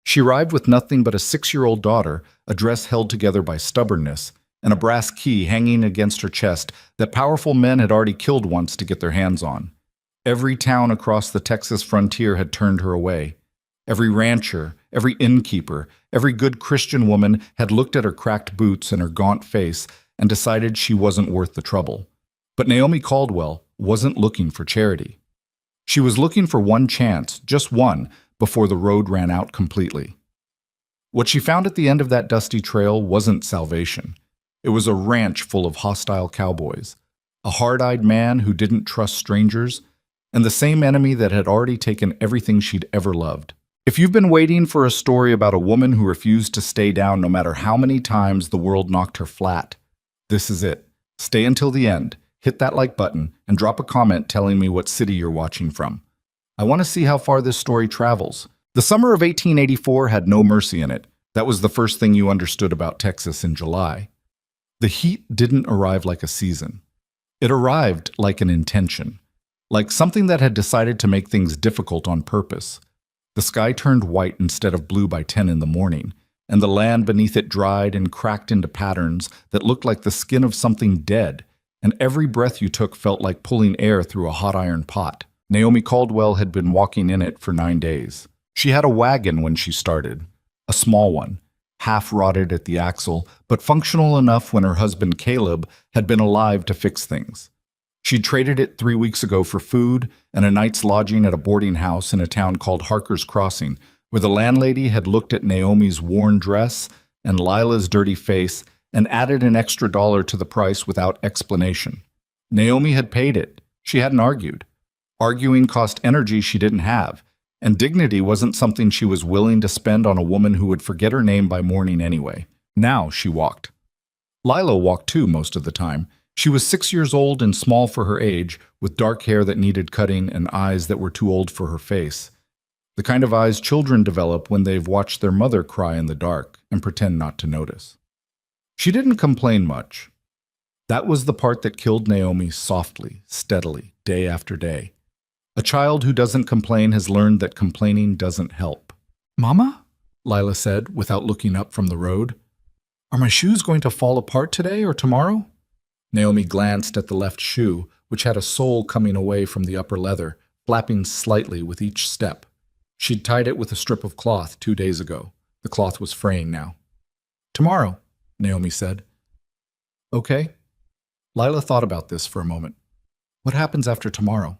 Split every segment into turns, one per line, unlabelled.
She arrived with nothing but a 6-year-old daughter, a dress held together by stubbornness, and a brass key hanging against her chest that powerful men had already killed once to get their hands on. Every town across the Texas frontier had turned her away. Every rancher, every innkeeper, every good Christian woman had looked at her cracked boots and her gaunt face and decided she wasn't worth the trouble. But Naomi Caldwell wasn't looking for charity. She was looking for one chance, just one, before the road ran out completely. What she found at the end of that dusty trail wasn't salvation. It was a ranch full of hostile cowboys, a hard-eyed man who didn't trust strangers, and the same enemy that had already taken everything she'd ever loved. If you've been waiting for a story about a woman who refused to stay down no matter how many times the world knocked her flat, this is it. Stay until the end, hit that like button, and drop a comment telling me what city you're watching from. I want to see how far this story travels. The summer of 1884 had no mercy in it. That was the first thing you understood about Texas in July. The heat didn't arrive like a season. It arrived like an intention, like something that had decided to make things difficult on purpose. The sky turned white instead of blue by 10 in the morning, and the land beneath it dried and cracked into patterns that looked like the skin of something dead, and every breath you took felt like pulling air through a hot iron pot. Naomi Caldwell had been walking in it for 9 days. She had a wagon when she started, a small one, half-rotted at the axle, but functional enough when her husband Caleb had been alive to fix things. She'd traded it 3 weeks ago for food and a night's lodging at a boarding house in a town called Harker's Crossing, where the landlady had looked at Naomi's worn dress and Lila's dirty face and added an extra $1 to the price without explanation. Naomi had paid it. She hadn't argued. Arguing cost energy she didn't have, and dignity wasn't something she was willing to spend on a woman who would forget her name by morning anyway. Now she walked. Lila walked too most of the time. She was 6 years old and small for her age, with dark hair that needed cutting and eyes that were too old for her face. The kind of eyes children develop when they've watched their mother cry in the dark and pretend not to notice. She didn't complain much. That was the part that killed Naomi softly, steadily, day after day. A child who doesn't complain has learned that complaining doesn't help. "Mama?" Lila said, without looking up from the road. "Are my shoes going to fall apart today or tomorrow?" Naomi glanced at the left shoe, which had a sole coming away from the upper leather, flapping slightly with each step. She'd tied it with a strip of cloth 2 days ago. The cloth was fraying now. "Tomorrow," Naomi said. "Okay." Lila thought about this for a moment. "What happens after tomorrow?"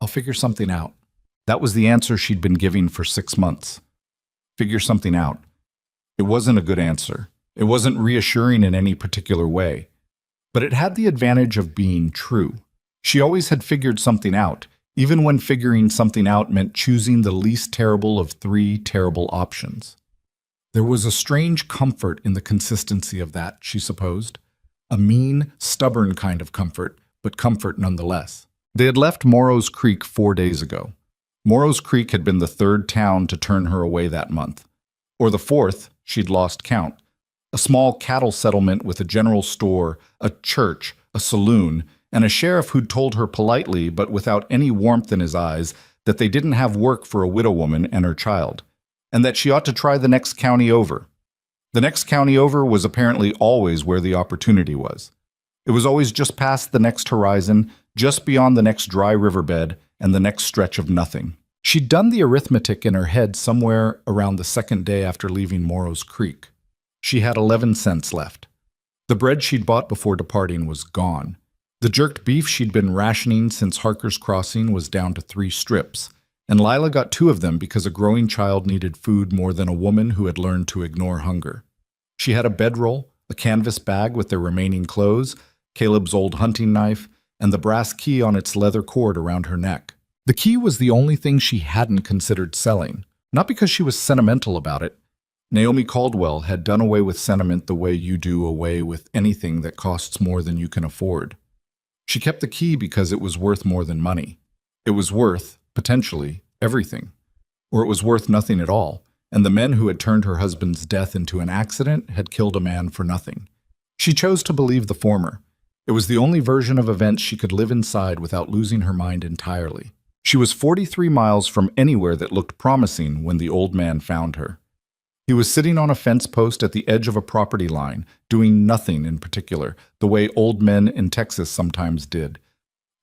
"I'll figure something out." That was the answer she'd been giving for 6 months. Figure something out. It wasn't a good answer. It wasn't reassuring in any particular way. But it had the advantage of being true. She always had figured something out, even when figuring something out meant choosing the least terrible of 3 terrible options. There was a strange comfort in the consistency of that, she supposed. A mean, stubborn kind of comfort, but comfort nonetheless. They had left Morrow's Creek 4 days ago. Morrow's Creek had been the 3rd town to turn her away that month. Or the 4th, she'd lost count. A small cattle settlement with a general store, a church, a saloon, and a sheriff who'd told her politely but without any warmth in his eyes that they didn't have work for a widow woman and her child, and that she ought to try the next county over. The next county over was apparently always where the opportunity was. It was always just past the next horizon, just beyond the next dry riverbed and the next stretch of nothing. She'd done the arithmetic in her head somewhere around the 2nd day after leaving Morrow's Creek. She had 11 cents left. The bread she'd bought before departing was gone. The jerked beef she'd been rationing since Harker's Crossing was down to 3 strips, and Lila got 2 of them because a growing child needed food more than a woman who had learned to ignore hunger. She had a bedroll, a canvas bag with their remaining clothes, Caleb's old hunting knife, and the brass key on its leather cord around her neck. The key was the only thing she hadn't considered selling, not because she was sentimental about it. Naomi Caldwell had done away with sentiment the way you do away with anything that costs more than you can afford. She kept the key because it was worth more than money. It was worth, potentially, everything. Or it was worth nothing at all, and the men who had turned her husband's death into an accident had killed a man for nothing. She chose to believe the former. It was the only version of events she could live inside without losing her mind entirely. She was 43 miles from anywhere that looked promising when the old man found her. He was sitting on a fence post at the edge of a property line, doing nothing in particular, the way old men in Texas sometimes did,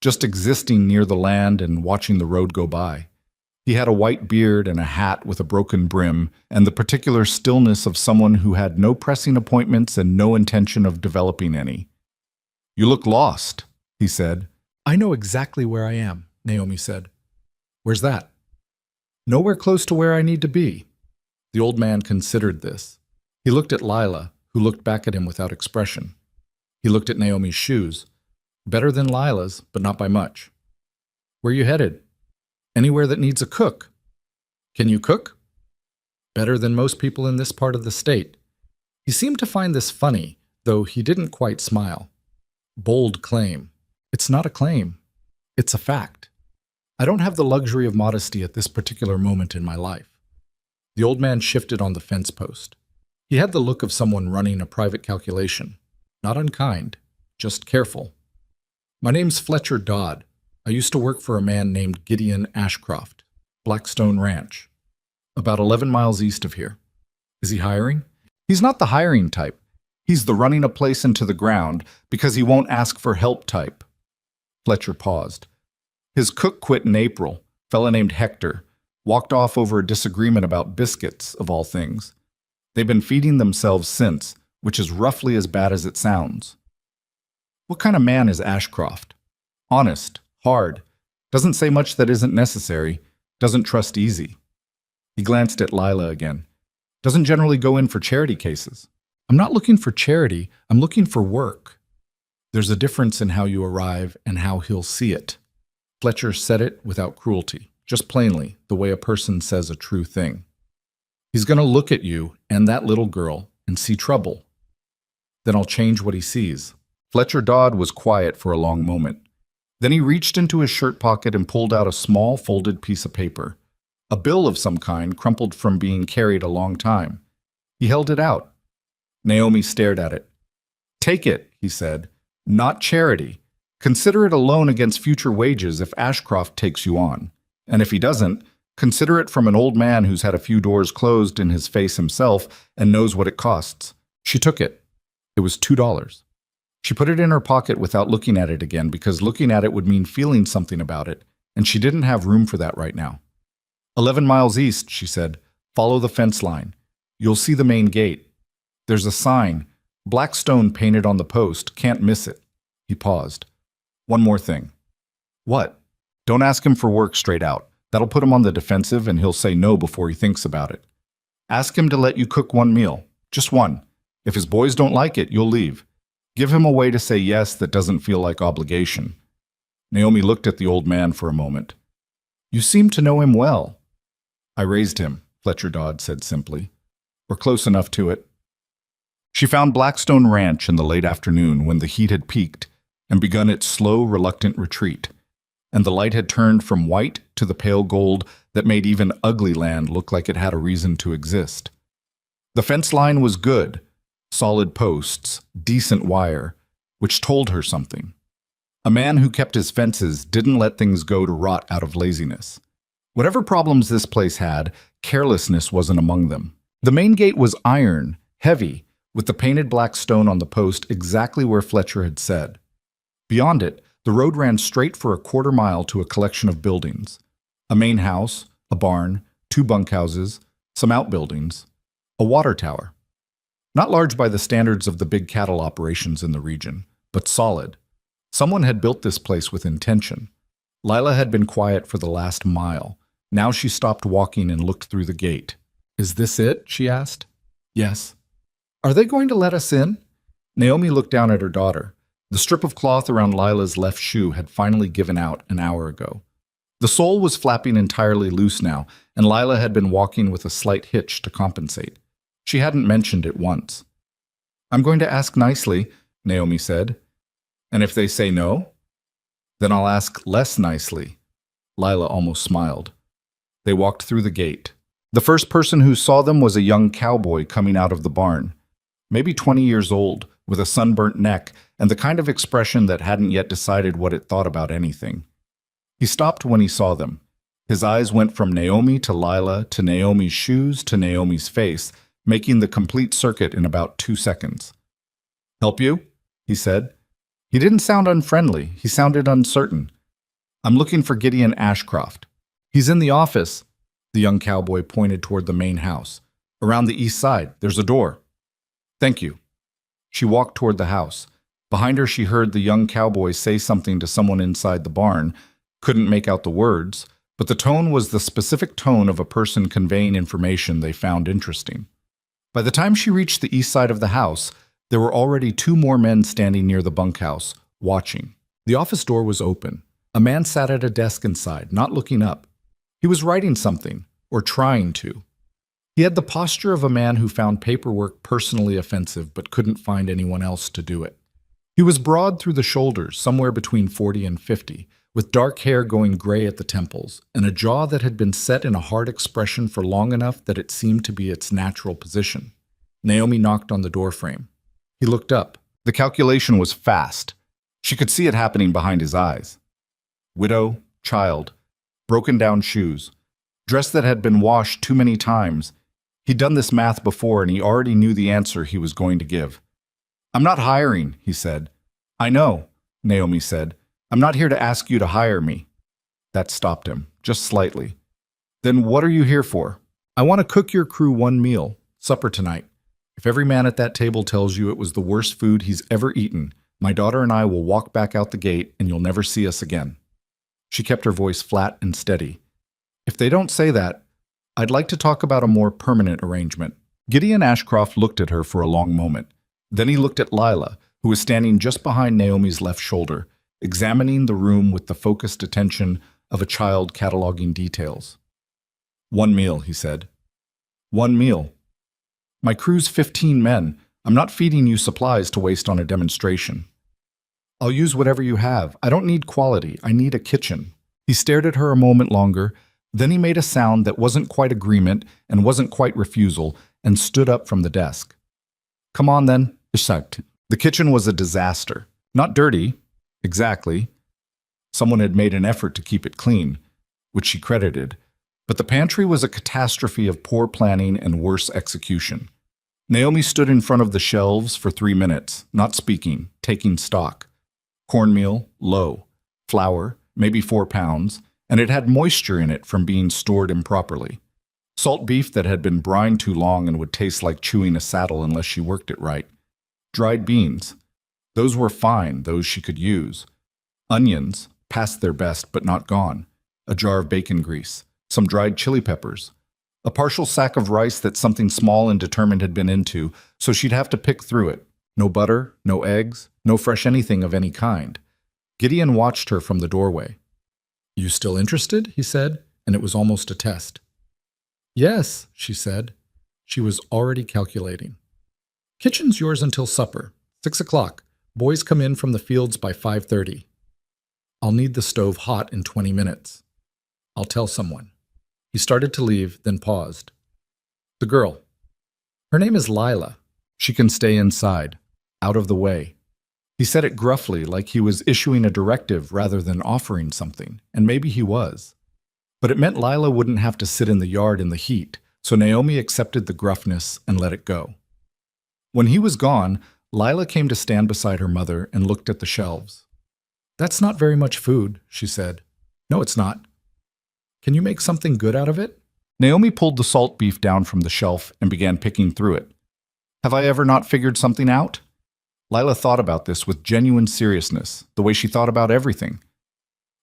just existing near the land and watching the road go by. He had a white beard and a hat with a broken brim, and the particular stillness of someone who had no pressing appointments and no intention of developing any. "You look lost," he said. "I know exactly where I am," Naomi said. "Where's that?" "Nowhere close to where I need to be." The old man considered this. He looked at Lila, who looked back at him without expression. He looked at Naomi's shoes. Better than Lila's, but not by much. "Where you headed?" "Anywhere that needs a cook." "Can you cook?" "Better than most people in this part of the state." He seemed to find this funny, though he didn't quite smile. Bold claim. It's not a claim. It's a fact. I don't have the luxury of modesty at this particular moment in my life. The old man shifted on the fence post. He had the look of someone running a private calculation. Not unkind, just careful. "My name's Fletcher Dodd. I used to work for a man named Gideon Ashcroft, Blackstone Ranch, about 11 miles east of here." "Is he hiring?" "He's not the hiring type. He's the running a place into the ground because he won't ask for help type." Fletcher paused. His cook quit in April, a fella named Hector, walked off over a disagreement about biscuits, of all things. They've been feeding themselves since, which is roughly as bad as it sounds. "What kind of man is Ashcroft?" "Honest, hard, doesn't say much that isn't necessary, doesn't trust easy." He glanced at Lila again. "Doesn't generally go in for charity cases." "I'm not looking for charity, I'm looking for work." "There's a difference in how you arrive and how he'll see it." Fletcher said it without cruelty, just plainly, the way a person says a true thing. "He's going to look at you and that little girl and see trouble. Then I'll change what he sees." Fletcher Dodd was quiet for a long moment. Then he reached into his shirt pocket and pulled out a small folded piece of paper, a bill of some kind crumpled from being carried a long time. He held it out. Naomi stared at it. "Take it," he said. "Not charity. Consider it a loan against future wages if Ashcroft takes you on. And if he doesn't, consider it from an old man who's had a few doors closed in his face himself and knows what it costs." She took it. It was $2. She put it in her pocket without looking at it again because looking at it would mean feeling something about it, and she didn't have room for that right now. 11 miles east, she said. "Follow the fence line. You'll see the main gate. There's a sign, Blackstone painted on the post, can't miss it." He paused. "One more thing." "What?" "Don't ask him for work straight out. That'll put him on the defensive and he'll say no before he thinks about it. Ask him to let you cook one meal. Just one. If his boys don't like it, you'll leave. Give him a way to say yes that doesn't feel like obligation." Naomi looked at the old man for a moment. "You seem to know him well." "I raised him," Fletcher Dodd said simply. "We're close enough to it." She found Blackstone Ranch in the late afternoon when the heat had peaked and begun its slow, reluctant retreat, and the light had turned from white to the pale gold that made even ugly land look like it had a reason to exist. The fence line was good, solid posts, decent wire, which told her something. A man who kept his fences didn't let things go to rot out of laziness. Whatever problems this place had, carelessness wasn't among them. The main gate was iron, heavy, with the painted black stone on the post exactly where Fletcher had said. Beyond it, the road ran straight for a quarter mile to a collection of buildings. A main house, a barn, 2 bunkhouses, some outbuildings, a water tower. Not large by the standards of the big cattle operations in the region, but solid. Someone had built this place with intention. Lila had been quiet for the last mile. Now she stopped walking and looked through the gate. "Is this it?" she asked. "Yes." "Are they going to let us in?" Naomi looked down at her daughter. The strip of cloth around Lila's left shoe had finally given out an hour ago. The sole was flapping entirely loose now, and Lila had been walking with a slight hitch to compensate. She hadn't mentioned it once. "I'm going to ask nicely," Naomi said. "And if they say no?" "Then I'll ask less nicely." Lila almost smiled. They walked through the gate. The first person who saw them was a young cowboy coming out of the barn. Maybe 20 years old, with a sunburnt neck and the kind of expression that hadn't yet decided what it thought about anything. He stopped when he saw them. His eyes went from Naomi to Lila to Naomi's shoes to Naomi's face, making the complete circuit in about 2 seconds. "Help you?" he said. He didn't sound unfriendly. He sounded uncertain. "I'm looking for Gideon Ashcroft." "He's in the office." The young cowboy pointed toward the main house. "Around the east side. There's a door." "Thank you." She walked toward the house. Behind her, she heard the young cowboy say something to someone inside the barn. Couldn't make out the words, but the tone was the specific tone of a person conveying information they found interesting. By the time she reached the east side of the house, there were already 2 more men standing near the bunkhouse, watching. The office door was open. A man sat at a desk inside, not looking up. He was writing something, or trying to. He had the posture of a man who found paperwork personally offensive but couldn't find anyone else to do it. He was broad through the shoulders, somewhere between 40 and 50, with dark hair going gray at the temples, and a jaw that had been set in a hard expression for long enough that it seemed to be its natural position. Naomi knocked on the doorframe. He looked up. The calculation was fast. She could see it happening behind his eyes. Widow, child, broken down shoes, dress that had been washed too many times. He'd done this math before and he already knew the answer he was going to give. "I'm not hiring," he said. "I know," Naomi said. "I'm not here to ask you to hire me." That stopped him, just slightly. "Then what are you here for?" "I want to cook your crew 1 meal, supper tonight. If every man at that table tells you it was the worst food he's ever eaten, my daughter and I will walk back out the gate and you'll never see us again." She kept her voice flat and steady. "If they don't say that, I'd like to talk about a more permanent arrangement." Gideon Ashcroft looked at her for a long moment. Then he looked at Lila, who was standing just behind Naomi's left shoulder, examining the room with the focused attention of a child cataloging details. "1 meal," he said. "1 meal. My crew's 15 men. I'm not feeding you supplies to waste on a demonstration. I'll use whatever you have. I don't need quality. I need a kitchen." He stared at her a moment longer. Then he made a sound that wasn't quite agreement and wasn't quite refusal and stood up from the desk. "Come on then." The kitchen was a disaster. Not dirty, exactly. Someone had made an effort to keep it clean, which she credited. But the pantry was a catastrophe of poor planning and worse execution. Naomi stood in front of the shelves for 3 minutes, not speaking, taking stock. Cornmeal, low. Flour, maybe 4 pounds, and it had moisture in it from being stored improperly. Salt beef that had been brined too long and would taste like chewing a saddle unless she worked it right. Dried beans. Those were fine, those she could use. Onions, past their best but not gone. A jar of bacon grease. Some dried chili peppers. A partial sack of rice that something small and determined had been into, so she'd have to pick through it. No butter, no eggs, no fresh anything of any kind. Gideon watched her from the doorway. "You still interested?" he said, and it was almost a test. "Yes," she said. She was already calculating. "Kitchen's yours until supper. 6 o'clock. Boys come in from the fields by 5:30. I'll need the stove hot in 20 minutes. I'll tell someone." He started to leave, then paused. "The girl. Her name is Lila. She can stay inside, out of the way." He said it gruffly, like he was issuing a directive rather than offering something, and maybe he was. But it meant Lila wouldn't have to sit in the yard in the heat, so Naomi accepted the gruffness and let it go. When he was gone, Lila came to stand beside her mother and looked at the shelves. "That's not very much food," she said. "No, it's not. Can you make something good out of it?" Naomi pulled the salt beef down from the shelf and began picking through it. "Have I ever not figured something out?" Lila thought about this with genuine seriousness, the way she thought about everything.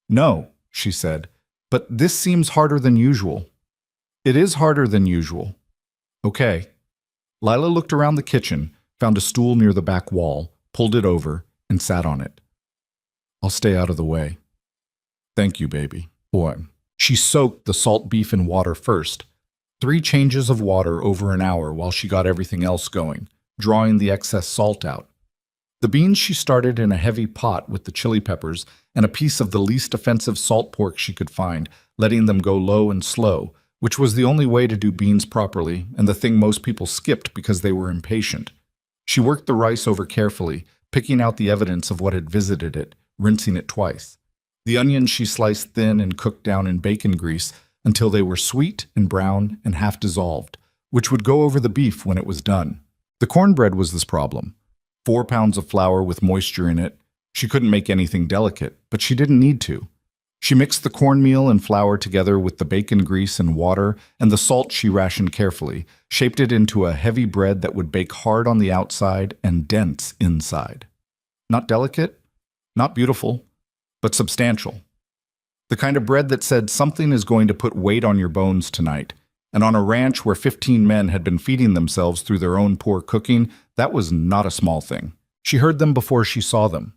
"No," she said, "but this seems harder than usual." "It is harder than usual." "Okay." Lila looked around the kitchen, found a stool near the back wall, pulled it over, and sat on it. "I'll stay out of the way." "Thank you, baby." Boy. She soaked the salt beef in water first. 3 changes of water over an hour while she got everything else going, drawing the excess salt out. The beans she started in a heavy pot with the chili peppers and a piece of the least offensive salt pork she could find, letting them go low and slow, which was the only way to do beans properly and the thing most people skipped because they were impatient. She worked the rice over carefully, picking out the evidence of what had visited it, rinsing it twice. The onions she sliced thin and cooked down in bacon grease until they were sweet and brown and half dissolved, which would go over the beef when it was done. The cornbread was this problem. 4 pounds of flour with moisture in it. She couldn't make anything delicate, but she didn't need to. She mixed the cornmeal and flour together with the bacon grease and water and the salt she rationed carefully, shaped it into a heavy bread that would bake hard on the outside and dense inside. Not delicate, not beautiful, but substantial. The kind of bread that said something is going to put weight on your bones tonight. And on a ranch where 15 men had been feeding themselves through their own poor cooking, that was not a small thing. She heard them before she saw them.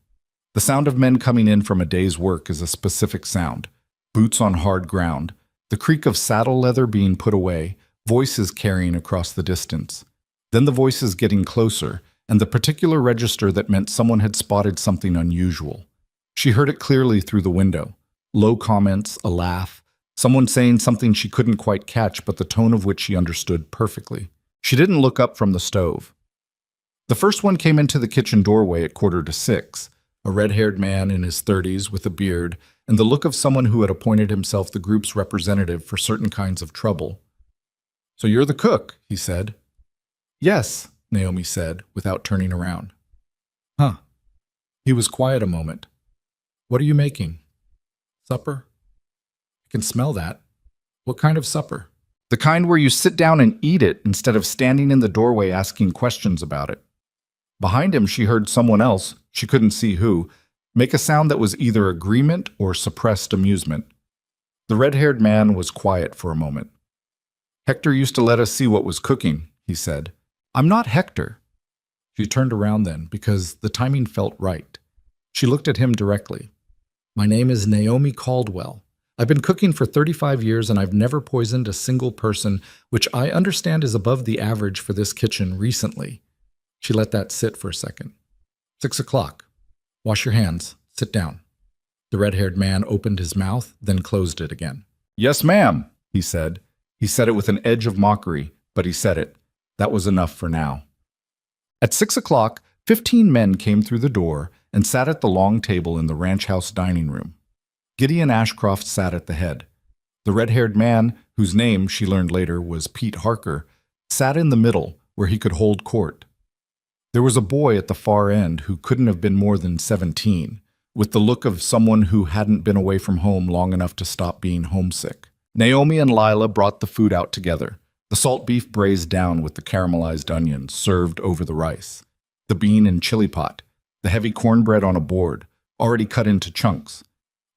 The sound of men coming in from a day's work is a specific sound. Boots on hard ground, the creak of saddle leather being put away, voices carrying across the distance. Then the voices getting closer, and the particular register that meant someone had spotted something unusual. She heard it clearly through the window. Low comments, a laugh, someone saying something she couldn't quite catch but the tone of which she understood perfectly. She didn't look up from the stove. The first one came into the kitchen doorway at 5:45, a red-haired man in his 30s with a beard and the look of someone who had appointed himself the group's representative for certain kinds of trouble. "So you're the cook," he said. "Yes," Naomi said, without turning around. "Huh." He was quiet a moment. "What are you making?" "Supper." "I can smell that." "What kind of supper?" "The kind where you sit down and eat it instead of standing in the doorway asking questions about it." Behind him, she heard someone else, she couldn't see who, make a sound that was either agreement or suppressed amusement. The red-haired man was quiet for a moment. "Hector used to let us see what was cooking," he said. "I'm not Hector." She turned around then, because the timing felt right. She looked at him directly. "My name is Naomi Caldwell. I've been cooking for 35 years and I've never poisoned a single person, which I understand is above the average for this kitchen recently." She let that sit for a second. 6 o'clock. "Wash your hands. Sit down." The red-haired man opened his mouth, then closed it again. "Yes, ma'am," he said. He said it with an edge of mockery, but he said it. That was enough for now. At 6 o'clock, 15 men came through the door and sat at the long table in the ranch house dining room. Gideon Ashcroft sat at the head. The red-haired man, whose name, she learned later, was Pete Harker, sat in the middle, where he could hold court. There was a boy at the far end who couldn't have been more than 17, with the look of someone who hadn't been away from home long enough to stop being homesick. Naomi and Lila brought the food out together. The salt beef braised down with the caramelized onions served over the rice. The bean and chili pot. The heavy cornbread on a board, already cut into chunks.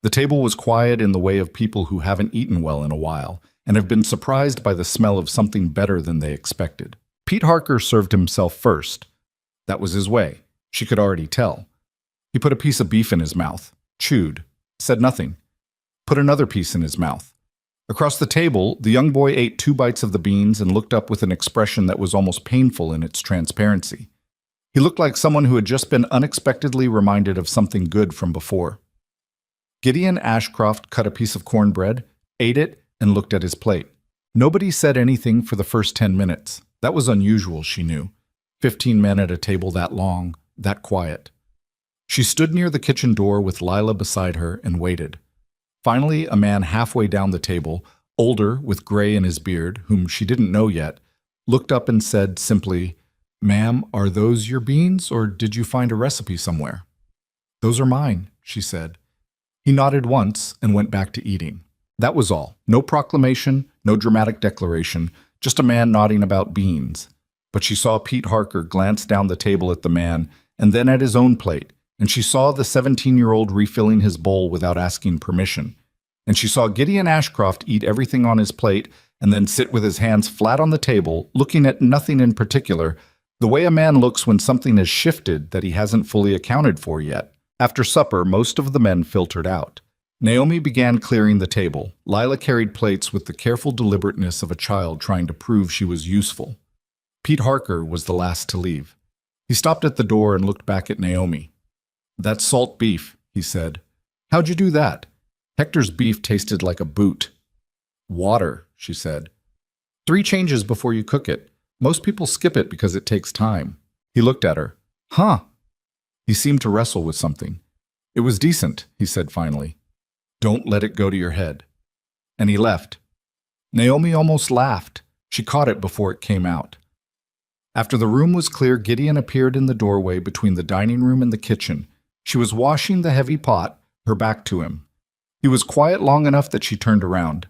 The table was quiet in the way of people who haven't eaten well in a while and have been surprised by the smell of something better than they expected. Pete Harker served himself first. That was his way. She could already tell. He put a piece of beef in his mouth, chewed, said nothing, put another piece in his mouth. Across the table, the young boy ate 2 bites of the beans and looked up with an expression that was almost painful in its transparency. He looked like someone who had just been unexpectedly reminded of something good from before. Gideon Ashcroft cut a piece of cornbread, ate it, and looked at his plate. Nobody said anything for the first 10 minutes. That was unusual, she knew. 15 men at a table that long, that quiet. She stood near the kitchen door with Lila beside her and waited. Finally, a man halfway down the table, older, with gray in his beard, whom she didn't know yet, looked up and said simply, "Ma'am, are those your beans, or did you find a recipe somewhere?" "Those are mine," she said. He nodded once and went back to eating. That was all. No proclamation, no dramatic declaration, just a man nodding about beans. But she saw Pete Harker glance down the table at the man and then at his own plate, and she saw the 17-year-old refilling his bowl without asking permission. And she saw Gideon Ashcroft eat everything on his plate and then sit with his hands flat on the table, looking at nothing in particular, the way a man looks when something has shifted that he hasn't fully accounted for yet. After supper, most of the men filtered out. Naomi began clearing the table. Lila carried plates with the careful deliberateness of a child trying to prove she was useful. Pete Harker was the last to leave. He stopped at the door and looked back at Naomi. "That's salt beef," he said. "How'd you do that?" Hector's beef tasted like a boot. "Water," she said. 3 changes before you cook it. Most people skip it because it takes time." He looked at her. "Huh." He seemed to wrestle with something. "It was decent," he said finally. Don't let it go to your head. And he left. Naomi almost laughed. She caught it before it came out. After the room was clear, Gideon appeared in the doorway between the dining room and the kitchen. She was washing the heavy pot, her back to him. He was quiet long enough that she turned around.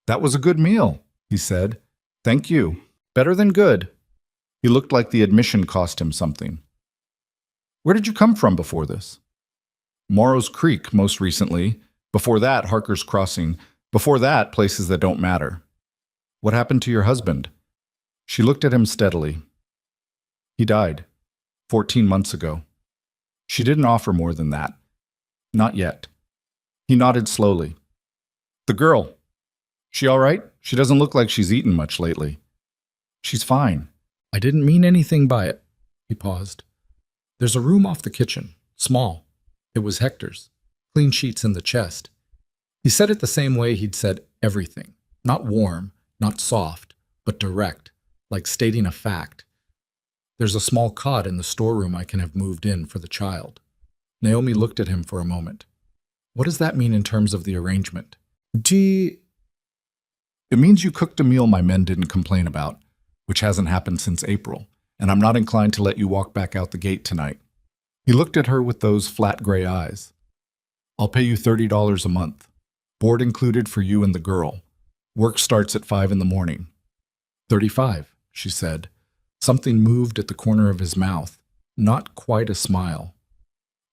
"That was a good meal," he said. "Thank you. Better than good." He looked like the admission cost him something. "Where did you come from before this?" "Morrow's Creek, most recently. Before that, Harker's Crossing. Before that, places that don't matter." "What happened to your husband?" She looked at him steadily. "He died 14 months ago." She didn't offer more than that. "Not yet." He nodded slowly. "The girl. She all right? She doesn't look like she's eaten much lately." "She's fine. I didn't mean anything by it." He paused. "There's a room off the kitchen. Small. It was Hector's. Clean sheets in the chest." He said it the same way he'd said everything. Not warm, not soft, but direct, like stating a fact. "There's a small cot in the storeroom I can have moved in for the child." Naomi looked at him for a moment. "What does that mean in terms of the arrangement?" "Gee..." "It means you cooked a meal my men didn't complain about, which hasn't happened since April, and I'm not inclined to let you walk back out the gate tonight." He looked at her with those flat gray eyes. "I'll pay you $30 a month. Board included for you and the girl. Work starts at 5 in the morning." "35, she said. Something moved at the corner of his mouth. Not quite a smile.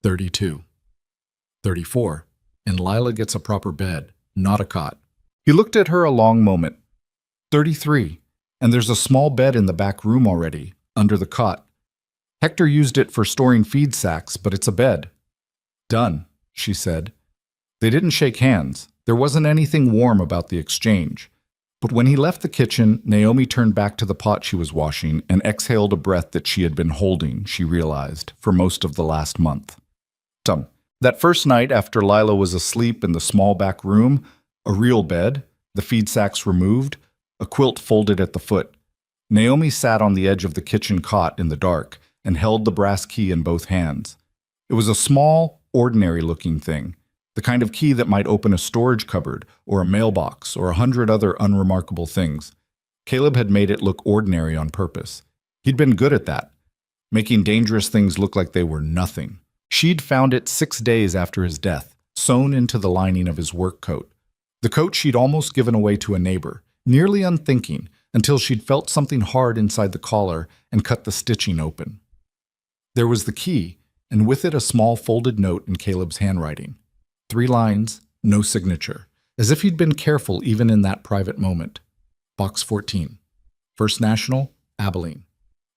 32. 34. And Lila gets a proper bed, not a cot." He looked at her a long moment. 33. And there's a small bed in the back room already, under the cot. Hector used it for storing feed sacks, but it's a bed." "Done," she said. They didn't shake hands. There wasn't anything warm about the exchange. But when he left the kitchen, Naomi turned back to the pot she was washing and exhaled a breath that she had been holding, she realized, for most of the last month. That first night after Lila was asleep in the small back room, a real bed, the feed sacks removed, a quilt folded at the foot, Naomi sat on the edge of the kitchen cot in the dark and held the brass key in both hands. It was a small, ordinary-looking thing, the kind of key that might open a storage cupboard or a mailbox or 100 other unremarkable things. Caleb had made it look ordinary on purpose. He'd been good at that, making dangerous things look like they were nothing. She'd found it 6 days after his death, sewn into the lining of his work coat. The coat she'd almost given away to a neighbor, nearly unthinking, until she'd felt something hard inside the collar and cut the stitching open. There was the key, and with it a small folded note in Caleb's handwriting. 3 lines, no signature, as if he'd been careful even in that private moment. Box 14. First National, Abilene.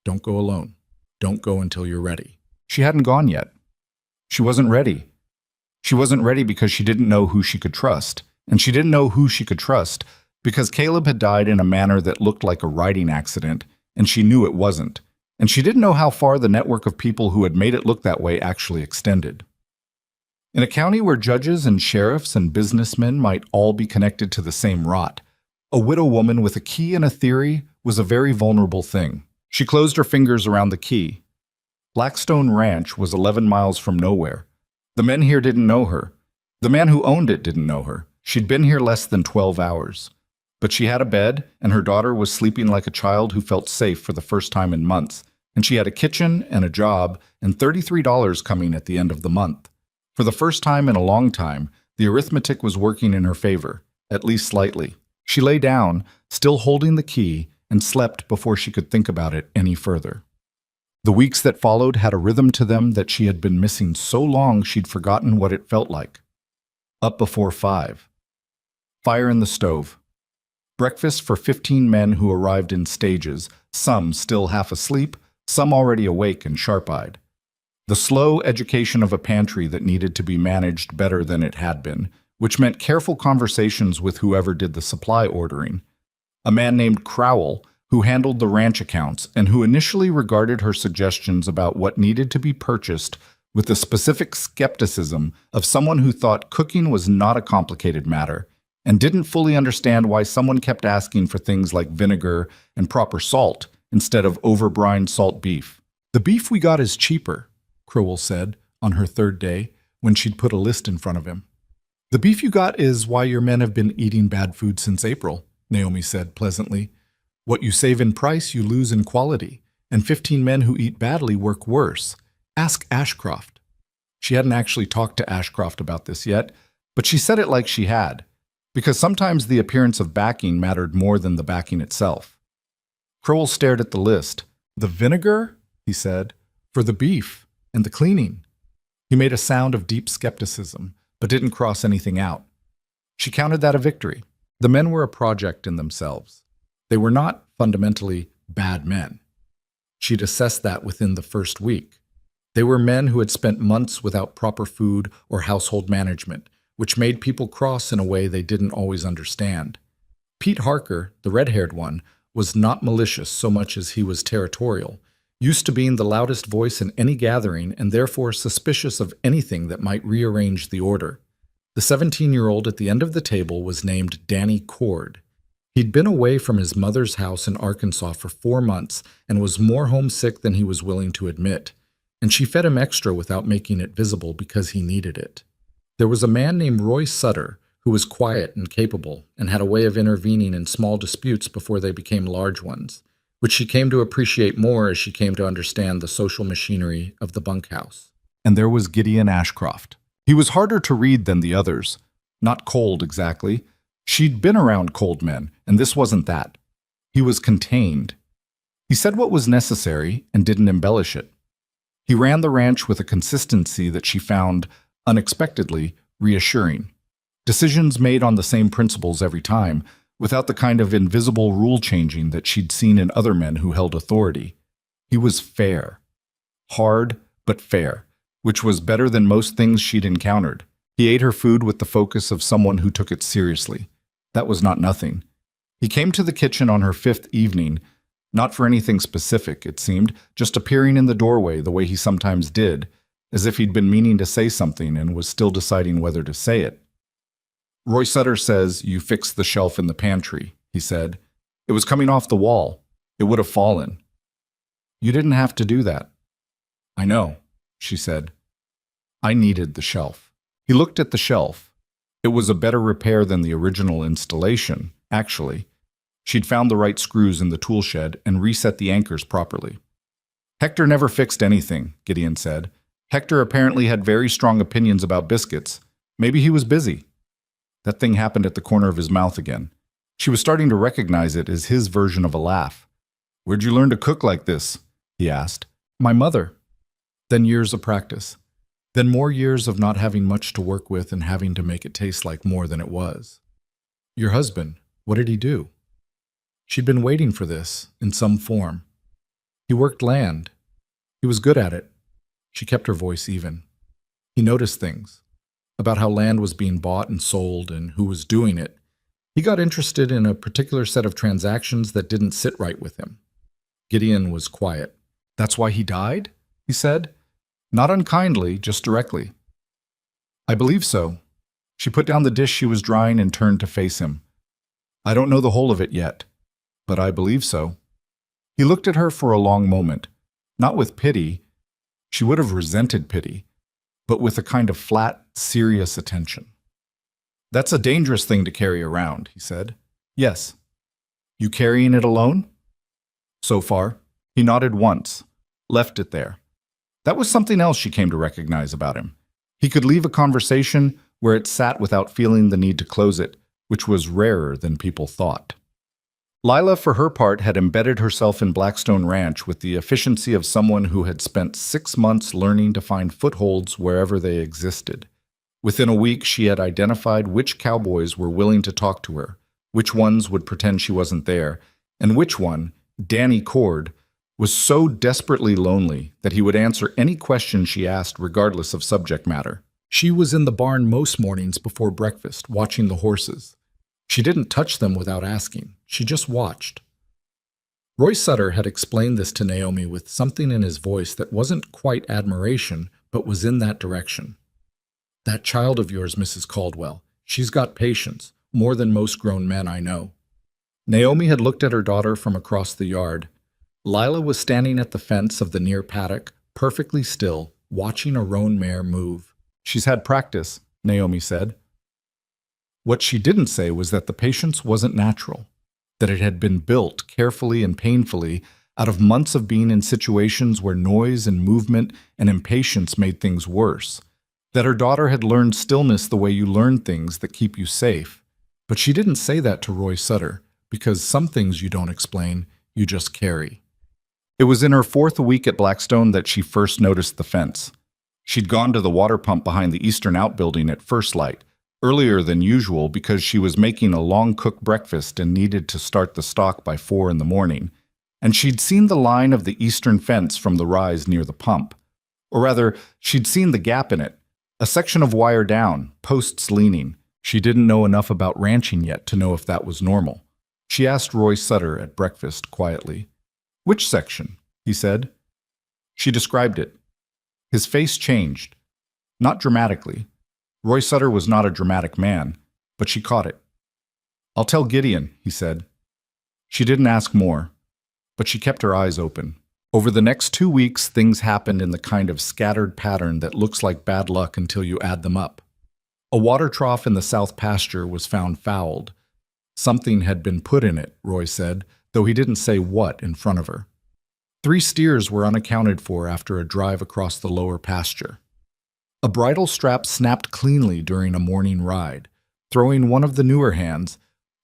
Don't go alone. Don't go until you're ready. She hadn't gone yet. She wasn't ready. She wasn't ready because she didn't know who she could trust, and she didn't know who she could trust because Caleb had died in a manner that looked like a riding accident, and she knew it wasn't, and she didn't know how far the network of people who had made it look that way actually extended. In a county where judges and sheriffs and businessmen might all be connected to the same rot, a widow woman with a key and a theory was a very vulnerable thing. She closed her fingers around the key. Blackstone Ranch was 11 miles from nowhere. The men here didn't know her. The man who owned it didn't know her. She'd been here less than 12 hours. But she had a bed, and her daughter was sleeping like a child who felt safe for the first time in months, and she had a kitchen and a job and $33 coming at the end of the month. For the first time in a long time, the arithmetic was working in her favor, at least slightly. She lay down, still holding the key, and slept before she could think about it any further. The weeks that followed had a rhythm to them that she had been missing so long she'd forgotten what it felt like. Up before 5. Fire in the stove. Breakfast for 15 men who arrived in stages, some still half asleep, some already awake and sharp-eyed. The slow education of a pantry that needed to be managed better than it had been, which meant careful conversations with whoever did the supply ordering. A man named Crowell, who handled the ranch accounts and who initially regarded her suggestions about what needed to be purchased with the specific skepticism of someone who thought cooking was not a complicated matter and didn't fully understand why someone kept asking for things like vinegar and proper salt instead of overbrined salt beef. "The beef we got is cheaper," Crowell said on her 3rd day when she'd put a list in front of him. The beef you got is why your men have been eating bad food since April, Naomi said pleasantly. What you save in price, you lose in quality, and 15 men who eat badly work worse. Ask Ashcroft. She hadn't actually talked to Ashcroft about this yet, but she said it like she had, because sometimes the appearance of backing mattered more than the backing itself. Crowell stared at the list. The vinegar, he said, for the beef and the cleaning. He made a sound of deep skepticism, but didn't cross anything out. She counted that a victory. The men were a project in themselves. They were not fundamentally bad men. She'd assessed that within the first week. They were men who had spent months without proper food or household management, which made people cross in a way they didn't always understand. Pete Harker, the red-haired one, was not malicious so much as he was territorial, used to being the loudest voice in any gathering and therefore suspicious of anything that might rearrange the order. The 17-year-old at the end of the table was named Danny Cord. He'd been away from his mother's house in Arkansas for 4 months and was more homesick than he was willing to admit, and she fed him extra without making it visible because he needed it. There was a man named Roy Sutter who was quiet and capable and had a way of intervening in small disputes before they became large ones, which she came to appreciate more as she came to understand the social machinery of the bunkhouse. And there was Gideon Ashcroft. He was harder to read than the others. Not cold, exactly. She'd been around cold men, and this wasn't that. He was contained. He said what was necessary and didn't embellish it. He ran the ranch with a consistency that she found, unexpectedly, reassuring. Decisions made on the same principles every time, without the kind of invisible rule-changing that she'd seen in other men who held authority. He was fair. Hard, but fair, which was better than most things she'd encountered. He ate her food with the focus of someone who took it seriously. That was not nothing. He came to the kitchen on her 5th evening, not for anything specific, it seemed, just appearing in the doorway the way he sometimes did, as if he'd been meaning to say something and was still deciding whether to say it. Roy Sutter says you fixed the shelf in the pantry, he said. It was coming off the wall. It would have fallen. You didn't have to do that. I know, she said. I needed the shelf. He looked at the shelf. It was a better repair than the original installation, actually. She'd found the right screws in the tool shed and reset the anchors properly. Hector never fixed anything, Gideon said. Hector apparently had very strong opinions about biscuits. Maybe he was busy. That thing happened at the corner of his mouth again. She was starting to recognize it as his version of a laugh. Where'd you learn to cook like this? He asked. My mother. Then years of practice. Then more years of not having much to work with and having to make it taste like more than it was. Your husband, what did he do? She'd been waiting for this, in some form. He worked land. He was good at it. She kept her voice even. He noticed things. About how land was being bought and sold and who was doing it. He got interested in a particular set of transactions that didn't sit right with him. Gideon was quiet. That's why he died? He said. Not unkindly, just directly. I believe so. She put down the dish she was drying and turned to face him. I don't know the whole of it yet, but I believe so. He looked at her for a long moment, not with pity. She would have resented pity, but with a kind of flat, serious attention. That's a dangerous thing to carry around, he said. Yes. You carrying it alone? So far. He nodded once, left it there. That was something else she came to recognize about him. He could leave a conversation where it sat without feeling the need to close it, which was rarer than people thought. Lila, for her part, had embedded herself in Blackstone Ranch with the efficiency of someone who had spent 6 months learning to find footholds wherever they existed. Within a week, she had identified which cowboys were willing to talk to her, which ones would pretend she wasn't there, and which one, Danny Cord, was so desperately lonely that he would answer any question she asked regardless of subject matter. She was in the barn most mornings before breakfast, watching the horses. She didn't touch them without asking. She just watched. Roy Sutter had explained this to Naomi with something in his voice that wasn't quite admiration, but was in that direction. That child of yours, Mrs. Caldwell, she's got patience, more than most grown men I know. Naomi had looked at her daughter from across the yard. Lila was standing at the fence of the near paddock, perfectly still, watching a roan mare move. She's had practice, Naomi said. What she didn't say was that the patience wasn't natural, that it had been built carefully and painfully out of months of being in situations where noise and movement and impatience made things worse, that her daughter had learned stillness the way you learn things that keep you safe. But she didn't say that to Roy Sutter, because some things you don't explain, you just carry. It was in her fourth week at Blackstone that she first noticed the fence. She'd gone to the water pump behind the eastern outbuilding at first light, earlier than usual because she was making a long-cooked breakfast and needed to start the stock by 4 in the morning, and she'd seen the line of the eastern fence from the rise near the pump. Or rather, she'd seen the gap in it, a section of wire down, posts leaning. She didn't know enough about ranching yet to know if that was normal. She asked Roy Sutter at breakfast quietly. "Which section?" he said. She described it. His face changed. Not dramatically. Roy Sutter was not a dramatic man, but she caught it. "I'll tell Gideon," he said. She didn't ask more, but she kept her eyes open. Over the next 2 weeks, things happened in the kind of scattered pattern that looks like bad luck until you add them up. A water trough in the south pasture was found fouled. Something had been put in it, Roy said, though he didn't say what in front of her. 3 steers were unaccounted for after a drive across the lower pasture. A bridle strap snapped cleanly during a morning ride. Throwing one of the newer hands,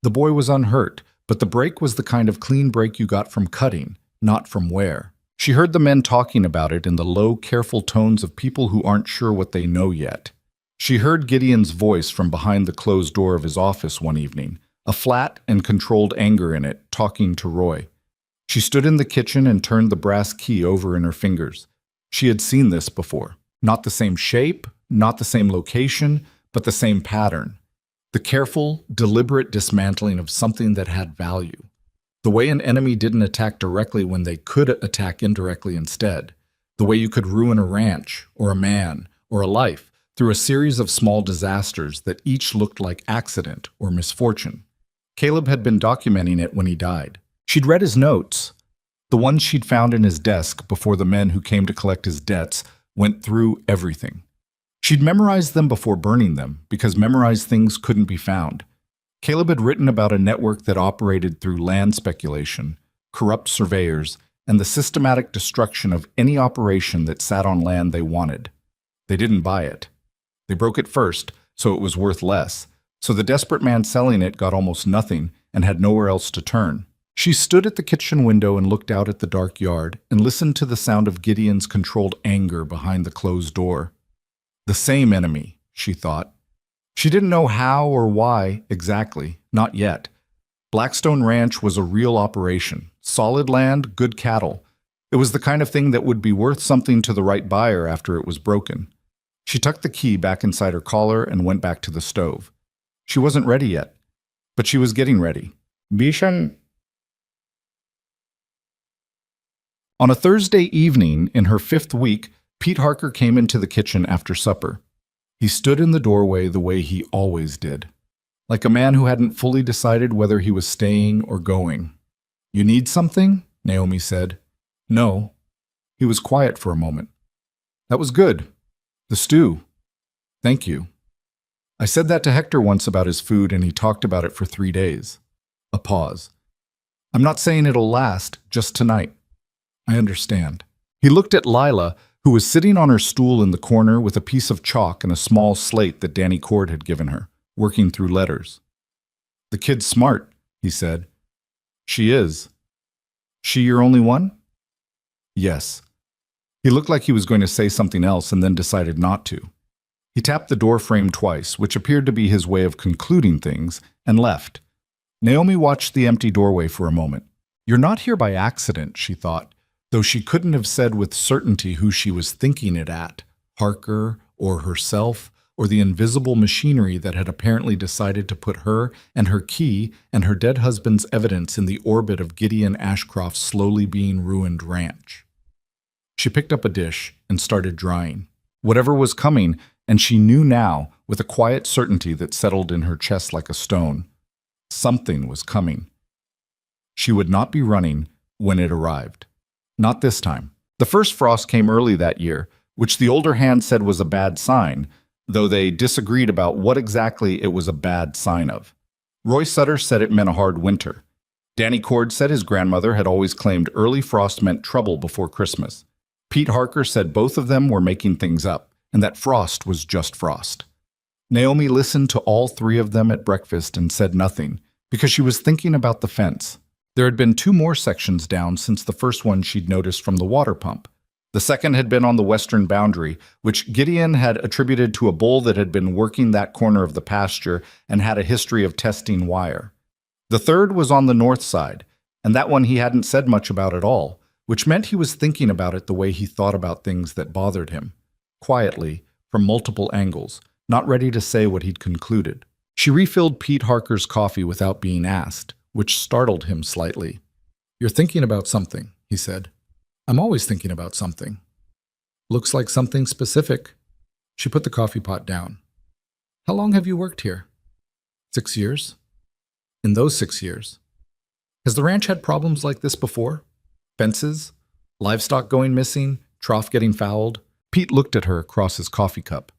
the boy was unhurt, but the break was the kind of clean break you got from cutting, not from wear. She heard the men talking about it in the low, careful tones of people who aren't sure what they know yet. She heard Gideon's voice from behind the closed door of his office one evening, a flat and controlled anger in it, talking to Roy. She stood in the kitchen and turned the brass key over in her fingers. She had seen this before. Not the same shape, not the same location, but the same pattern. The careful, deliberate dismantling of something that had value. The way an enemy didn't attack directly when they could attack indirectly instead. The way you could ruin a ranch, or a man, or a life through a series of small disasters that each looked like accident or misfortune. Caleb had been documenting it when he died. She'd read his notes, the ones she'd found in his desk before the men who came to collect his debts went through everything. She'd memorized them before burning them, because memorized things couldn't be found. Caleb had written about a network that operated through land speculation, corrupt surveyors, and the systematic destruction of any operation that sat on land they wanted. They didn't buy it. They broke it first, so it was worth less. So the desperate man selling it got almost nothing and had nowhere else to turn. She stood at the kitchen window and looked out at the dark yard and listened to the sound of Gideon's controlled anger behind the closed door. The same enemy, she thought. She didn't know how or why exactly, not yet. Blackstone Ranch was a real operation. Solid land, good cattle. It was the kind of thing that would be worth something to the right buyer after it was broken. She tucked the key back inside her collar and went back to the stove. She wasn't ready yet, but she was getting ready. Bishan. On a Thursday evening in her 5th week, Pete Harker came into the kitchen after supper. He stood in the doorway the way he always did, like a man who hadn't fully decided whether he was staying or going. "You need something?" Naomi said. "No." He was quiet for a moment. "That was good. The stew. Thank you. I said that to Hector once about his food, and he talked about it for 3 days. A pause. I'm not saying it'll last, just tonight. I understand." He looked at Lila, who was sitting on her stool in the corner with a piece of chalk and a small slate that Danny Cord had given her, working through letters. "The kid's smart," he said. "She is. She your only one?" "Yes." He looked like he was going to say something else and then decided not to. He tapped the door frame twice, which appeared to be his way of concluding things, and left. Naomi watched the empty doorway for a moment. "You're not here by accident," she thought, though she couldn't have said with certainty who she was thinking it at, Harker or herself, or the invisible machinery that had apparently decided to put her and her key and her dead husband's evidence in the orbit of Gideon Ashcroft's slowly being ruined ranch. She picked up a dish and started drying. Whatever was coming, and she knew now, with a quiet certainty that settled in her chest like a stone, something was coming. She would not be running when it arrived. Not this time. The first frost came early that year, which the older hand said was a bad sign, though they disagreed about what exactly it was a bad sign of. Roy Sutter said it meant a hard winter. Danny Cord said his grandmother had always claimed early frost meant trouble before Christmas. Pete Harker said both of them were making things up, and that frost was just frost. Naomi listened to all three of them at breakfast and said nothing, because she was thinking about the fence. There had been two more sections down since the first one she'd noticed from the water pump. The second had been on the western boundary, which Gideon had attributed to a bull that had been working that corner of the pasture and had a history of testing wire. The third was on the north side, and that one he hadn't said much about at all, which meant he was thinking about it the way he thought about things that bothered him, quietly, from multiple angles, not ready to say what he'd concluded. She refilled Pete Harker's coffee without being asked, which startled him slightly. "You're thinking about something," he said. "I'm always thinking about something." "Looks like something specific." She put the coffee pot down. "How long have you worked here?" 6 years. In those 6 years, has the ranch had problems like this before? Fences? Livestock going missing? Trough getting fouled? Pete looked at her across his coffee cup.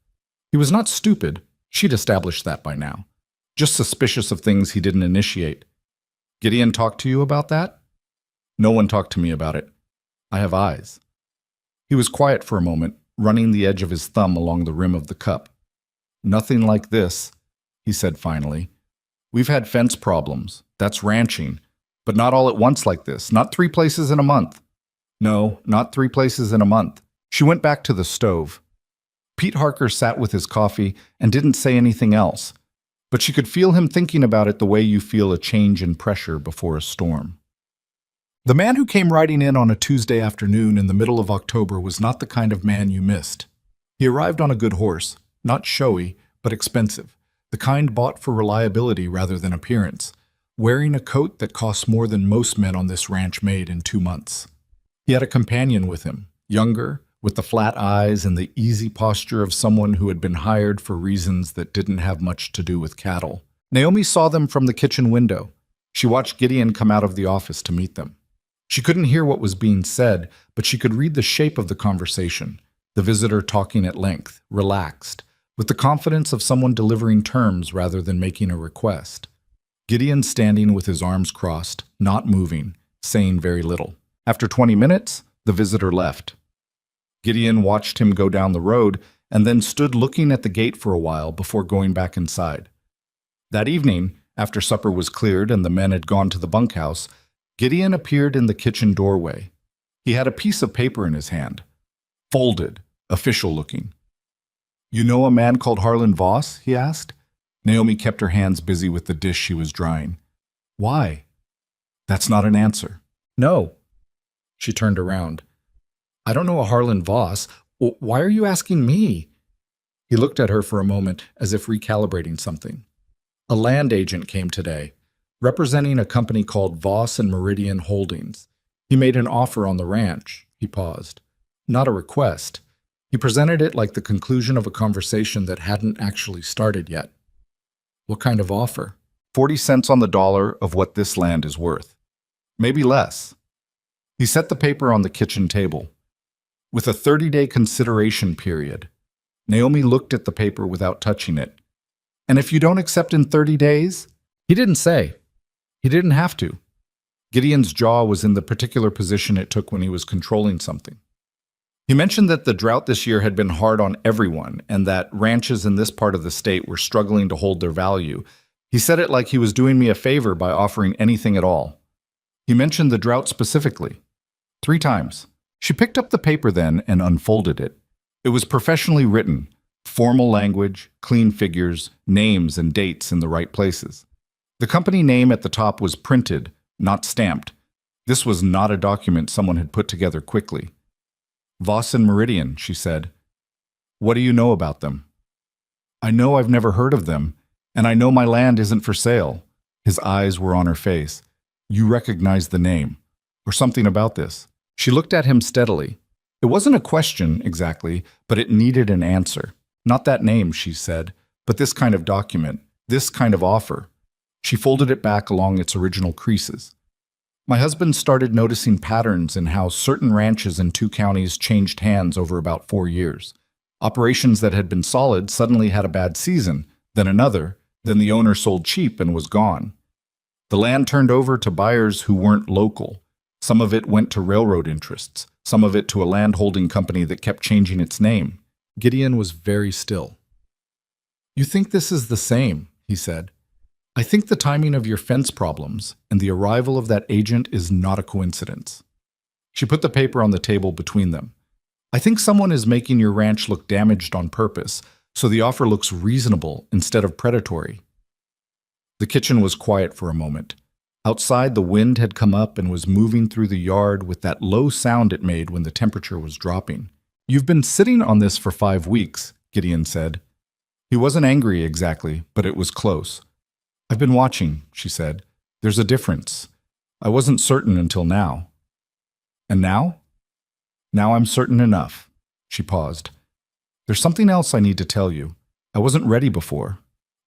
He was not stupid. She'd established that by now. Just suspicious of things he didn't initiate. "Gideon talked to you about that?" "No one talked to me about it. I have eyes." He was quiet for a moment, running the edge of his thumb along the rim of the cup. "Nothing like this," he said finally. "We've had fence problems. That's ranching. But not all at once like this. Not 3 places in a month." "No, not 3 places in a month." She went back to the stove. Pete Harker sat with his coffee and didn't say anything else, but she could feel him thinking about it the way you feel a change in pressure before a storm. The man who came riding in on a Tuesday afternoon in the middle of October was not the kind of man you missed. He arrived on a good horse, not showy, but expensive, the kind bought for reliability rather than appearance, wearing a coat that cost more than most men on this ranch made in 2 months. He had a companion with him, younger, with the flat eyes and the easy posture of someone who had been hired for reasons that didn't have much to do with cattle. Naomi saw them from the kitchen window. She watched Gideon come out of the office to meet them. She couldn't hear what was being said, but she could read the shape of the conversation, the visitor talking at length, relaxed, with the confidence of someone delivering terms rather than making a request. Gideon standing with his arms crossed, not moving, saying very little. After 20 minutes, the visitor left. Gideon watched him go down the road and then stood looking at the gate for a while before going back inside. That evening, after supper was cleared and the men had gone to the bunkhouse, Gideon appeared in the kitchen doorway. He had a piece of paper in his hand, folded, official-looking. "You know a man called Harlan Voss?" he asked. Naomi kept her hands busy with the dish she was drying. "Why?" "That's not an answer." "No." She turned around. "I don't know a Harlan Voss. Why are you asking me?" He looked at her for a moment, as if recalibrating something. "A land agent came today, representing a company called Voss and Meridian Holdings. He made an offer on the ranch." He paused. "Not a request. He presented it like the conclusion of a conversation that hadn't actually started yet." "What kind of offer?" 40 cents on the dollar of what this land is worth. Maybe less." He set the paper on the kitchen table. "With a 30-day consideration period." Naomi looked at the paper without touching it. "And if you don't accept in 30 days? He didn't say. He didn't have to. Gideon's jaw was in the particular position it took when he was controlling something. He mentioned that the drought this year had been hard on everyone and that ranches in this part of the state were struggling to hold their value. He said it like he was doing me a favor by offering anything at all. He mentioned the drought specifically. 3 times. She picked up the paper then and unfolded it. It was professionally written, formal language, clean figures, names and dates in the right places. The company name at the top was printed, not stamped. This was not a document someone had put together quickly. "Voss and Meridian," she said. "What do you know about them?" "I know I've never heard of them, and I know my land isn't for sale." His eyes were on her face. "You recognize the name, or something about this." She looked at him steadily. It wasn't a question, exactly, but it needed an answer. "Not that name," she said, "but this kind of document, this kind of offer." She folded it back along its original creases. "My husband started noticing patterns in how certain ranches in 2 counties changed hands over about 4 years. Operations that had been solid suddenly had a bad season, then another, then the owner sold cheap and was gone. The land turned over to buyers who weren't local. Some of it went to railroad interests, some of it to a land-holding company that kept changing its name. Gideon was very still. "You think this is the same," he said. "I think the timing of your fence problems and the arrival of that agent is not a coincidence." She put the paper on the table between them. "I think someone is making your ranch look damaged on purpose, so the offer looks reasonable instead of predatory." The kitchen was quiet for a moment. Outside, the wind had come up and was moving through the yard with that low sound it made when the temperature was dropping. "You've been sitting on this for 5 weeks," Gideon said. He wasn't angry exactly, but it was close. "I've been watching," she said. "There's a difference. I wasn't certain until now." "And now?" "Now I'm certain enough." She paused. "There's something else I need to tell you. I wasn't ready before.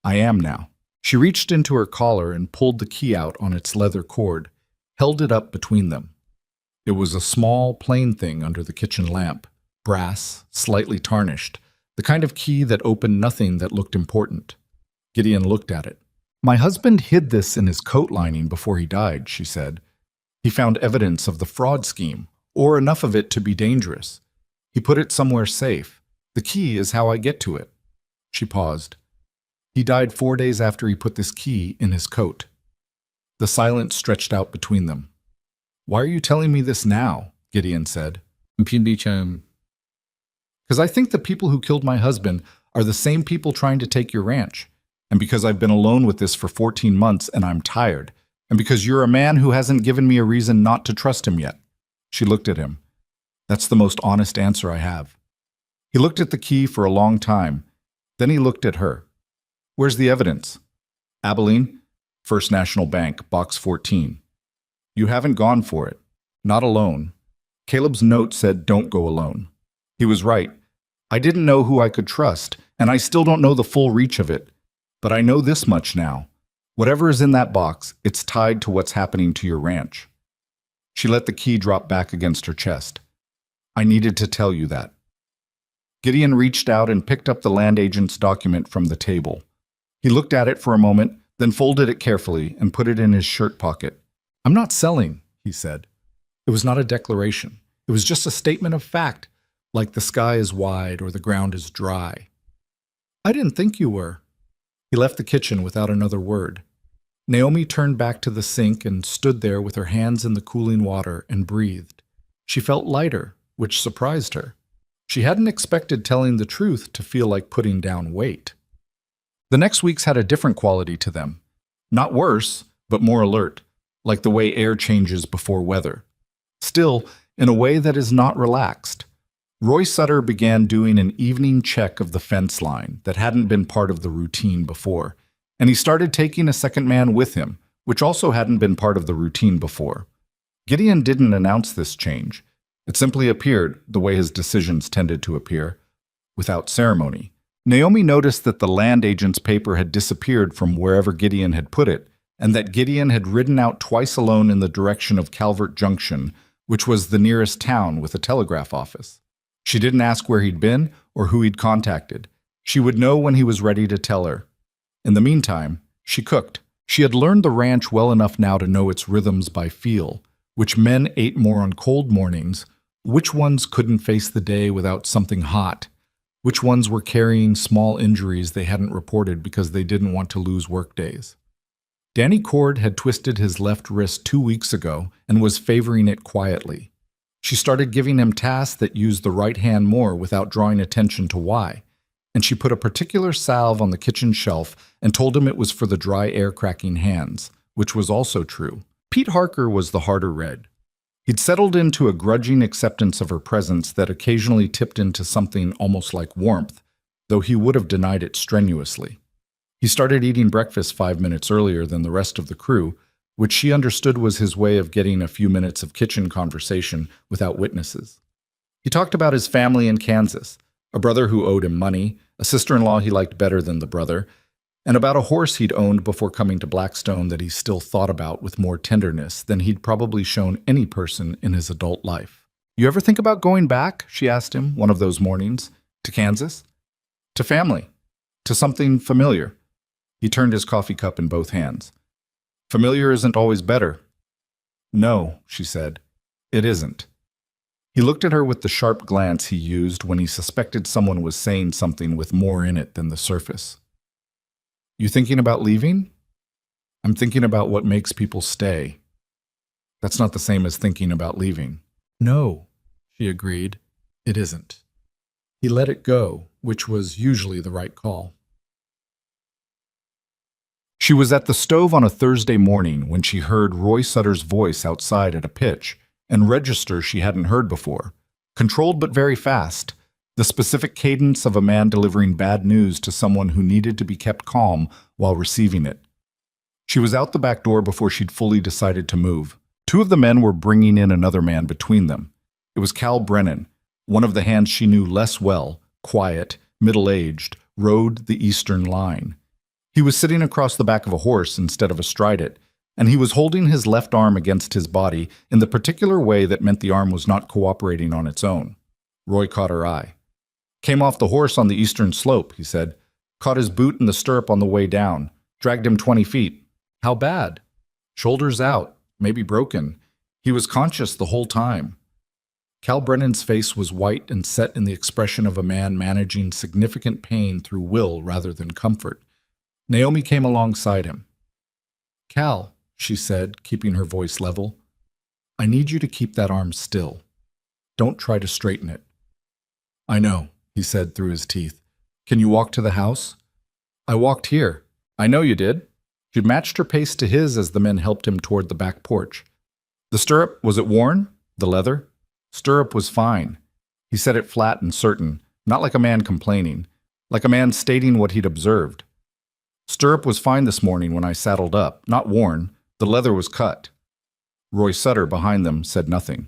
I am now." She reached into her collar and pulled the key out on its leather cord, held it up between them. It was a small, plain thing under the kitchen lamp, brass, slightly tarnished, the kind of key that opened nothing that looked important. Gideon looked at it. "My husband hid this in his coat lining before he died," she said. "He found evidence of the fraud scheme, or enough of it to be dangerous. He put it somewhere safe. The key is how I get to it." She paused. "He died 4 days after he put this key in his coat." The silence stretched out between them. "Why are you telling me this now?" Gideon said. "Because I think the people who killed my husband are the same people trying to take your ranch, and because I've been alone with this for 14 months and I'm tired, and because you're a man who hasn't given me a reason not to trust him yet." She looked at him. "That's the most honest answer I have." He looked at the key for a long time. Then he looked at her. "Where's the evidence?" "Abilene, First National Bank, Box 14. "You haven't gone for it. Not alone. Caleb's note said don't go alone. He was right. I didn't know who I could trust, and I still don't know the full reach of it. But I know this much now. Whatever is in that box, it's tied to what's happening to your ranch." She let the key drop back against her chest. "I needed to tell you that." Gideon reached out and picked up the land agent's document from the table. He looked at it for a moment, then folded it carefully and put it in his shirt pocket. "I'm not selling," he said. It was not a declaration. It was just a statement of fact, like the sky is wide or the ground is dry. "I didn't think you were." He left the kitchen without another word. Naomi turned back to the sink and stood there with her hands in the cooling water and breathed. She felt lighter, which surprised her. She hadn't expected telling the truth to feel like putting down weight. The next weeks had a different quality to them. Not worse, but more alert, like the way air changes before weather. Still, in a way that is not relaxed. Roy Sutter began doing an evening check of the fence line that hadn't been part of the routine before, and he started taking a second man with him, which also hadn't been part of the routine before. Gideon didn't announce this change. It simply appeared, the way his decisions tended to appear, without ceremony. Naomi noticed that the land agent's paper had disappeared from wherever Gideon had put it, and that Gideon had ridden out twice alone in the direction of Calvert Junction, which was the nearest town with a telegraph office. She didn't ask where he'd been or who he'd contacted. She would know when he was ready to tell her. In the meantime, she cooked. She had learned the ranch well enough now to know its rhythms by feel, which men ate more on cold mornings, which ones couldn't face the day without something hot, which ones were carrying small injuries they hadn't reported because they didn't want to lose work days. Danny Cord had twisted his left wrist 2 weeks ago and was favoring it quietly. She started giving him tasks that used the right hand more without drawing attention to why, and she put a particular salve on the kitchen shelf and told him it was for the dry air-cracking hands, which was also true. Pete Harker was the harder red. He'd settled into a grudging acceptance of her presence that occasionally tipped into something almost like warmth, though he would have denied it strenuously. He started eating breakfast 5 minutes earlier than the rest of the crew, which she understood was his way of getting a few minutes of kitchen conversation without witnesses. He talked about his family in Kansas, a brother who owed him money, a sister-in-law he liked better than the brother, and about a horse he'd owned before coming to Blackstone that he still thought about with more tenderness than he'd probably shown any person in his adult life. "You ever think about going back?" she asked him one of those mornings. To Kansas? To family? To something familiar? He turned his coffee cup in both hands. Familiar isn't always better. No, she said. It isn't. He looked at her with the sharp glance he used when he suspected someone was saying something with more in it than the surface. You thinking about leaving? I'm thinking about what makes people stay. That's not the same as thinking about leaving. No, she agreed. It isn't. He let it go, which was usually the right call. She was at the stove on a Thursday morning when she heard Roy Sutter's voice outside at a pitch, and register she hadn't heard before, controlled but very fast, the specific cadence of a man delivering bad news to someone who needed to be kept calm while receiving it. She was out the back door before she'd fully decided to move. Two of the men were bringing in another man between them. It was Cal Brennan, one of the hands she knew less well, quiet, middle-aged, rode the Eastern line. He was sitting across the back of a horse instead of astride it, and he was holding his left arm against his body in the particular way that meant the arm was not cooperating on its own. Roy caught her eye. Came off the horse on the eastern slope, he said. Caught his boot in the stirrup on the way down. Dragged him 20 feet. How bad? Shoulders out, maybe broken. He was conscious the whole time. Cal Brennan's face was white and set in the expression of a man managing significant pain through will rather than comfort. Naomi came alongside him. Cal, she said, keeping her voice level, I need you to keep that arm still. Don't try to straighten it. I know, he said through his teeth. Can you walk to the house? I walked here. I know you did. She matched her pace to his as the men helped him toward the back porch. The stirrup, was it worn? The leather? Stirrup was fine. He said it flat and certain, not like a man complaining, like a man stating what he'd observed. Stirrup was fine this morning when I saddled up, not worn. The leather was cut. Roy Sutter, behind them, said nothing.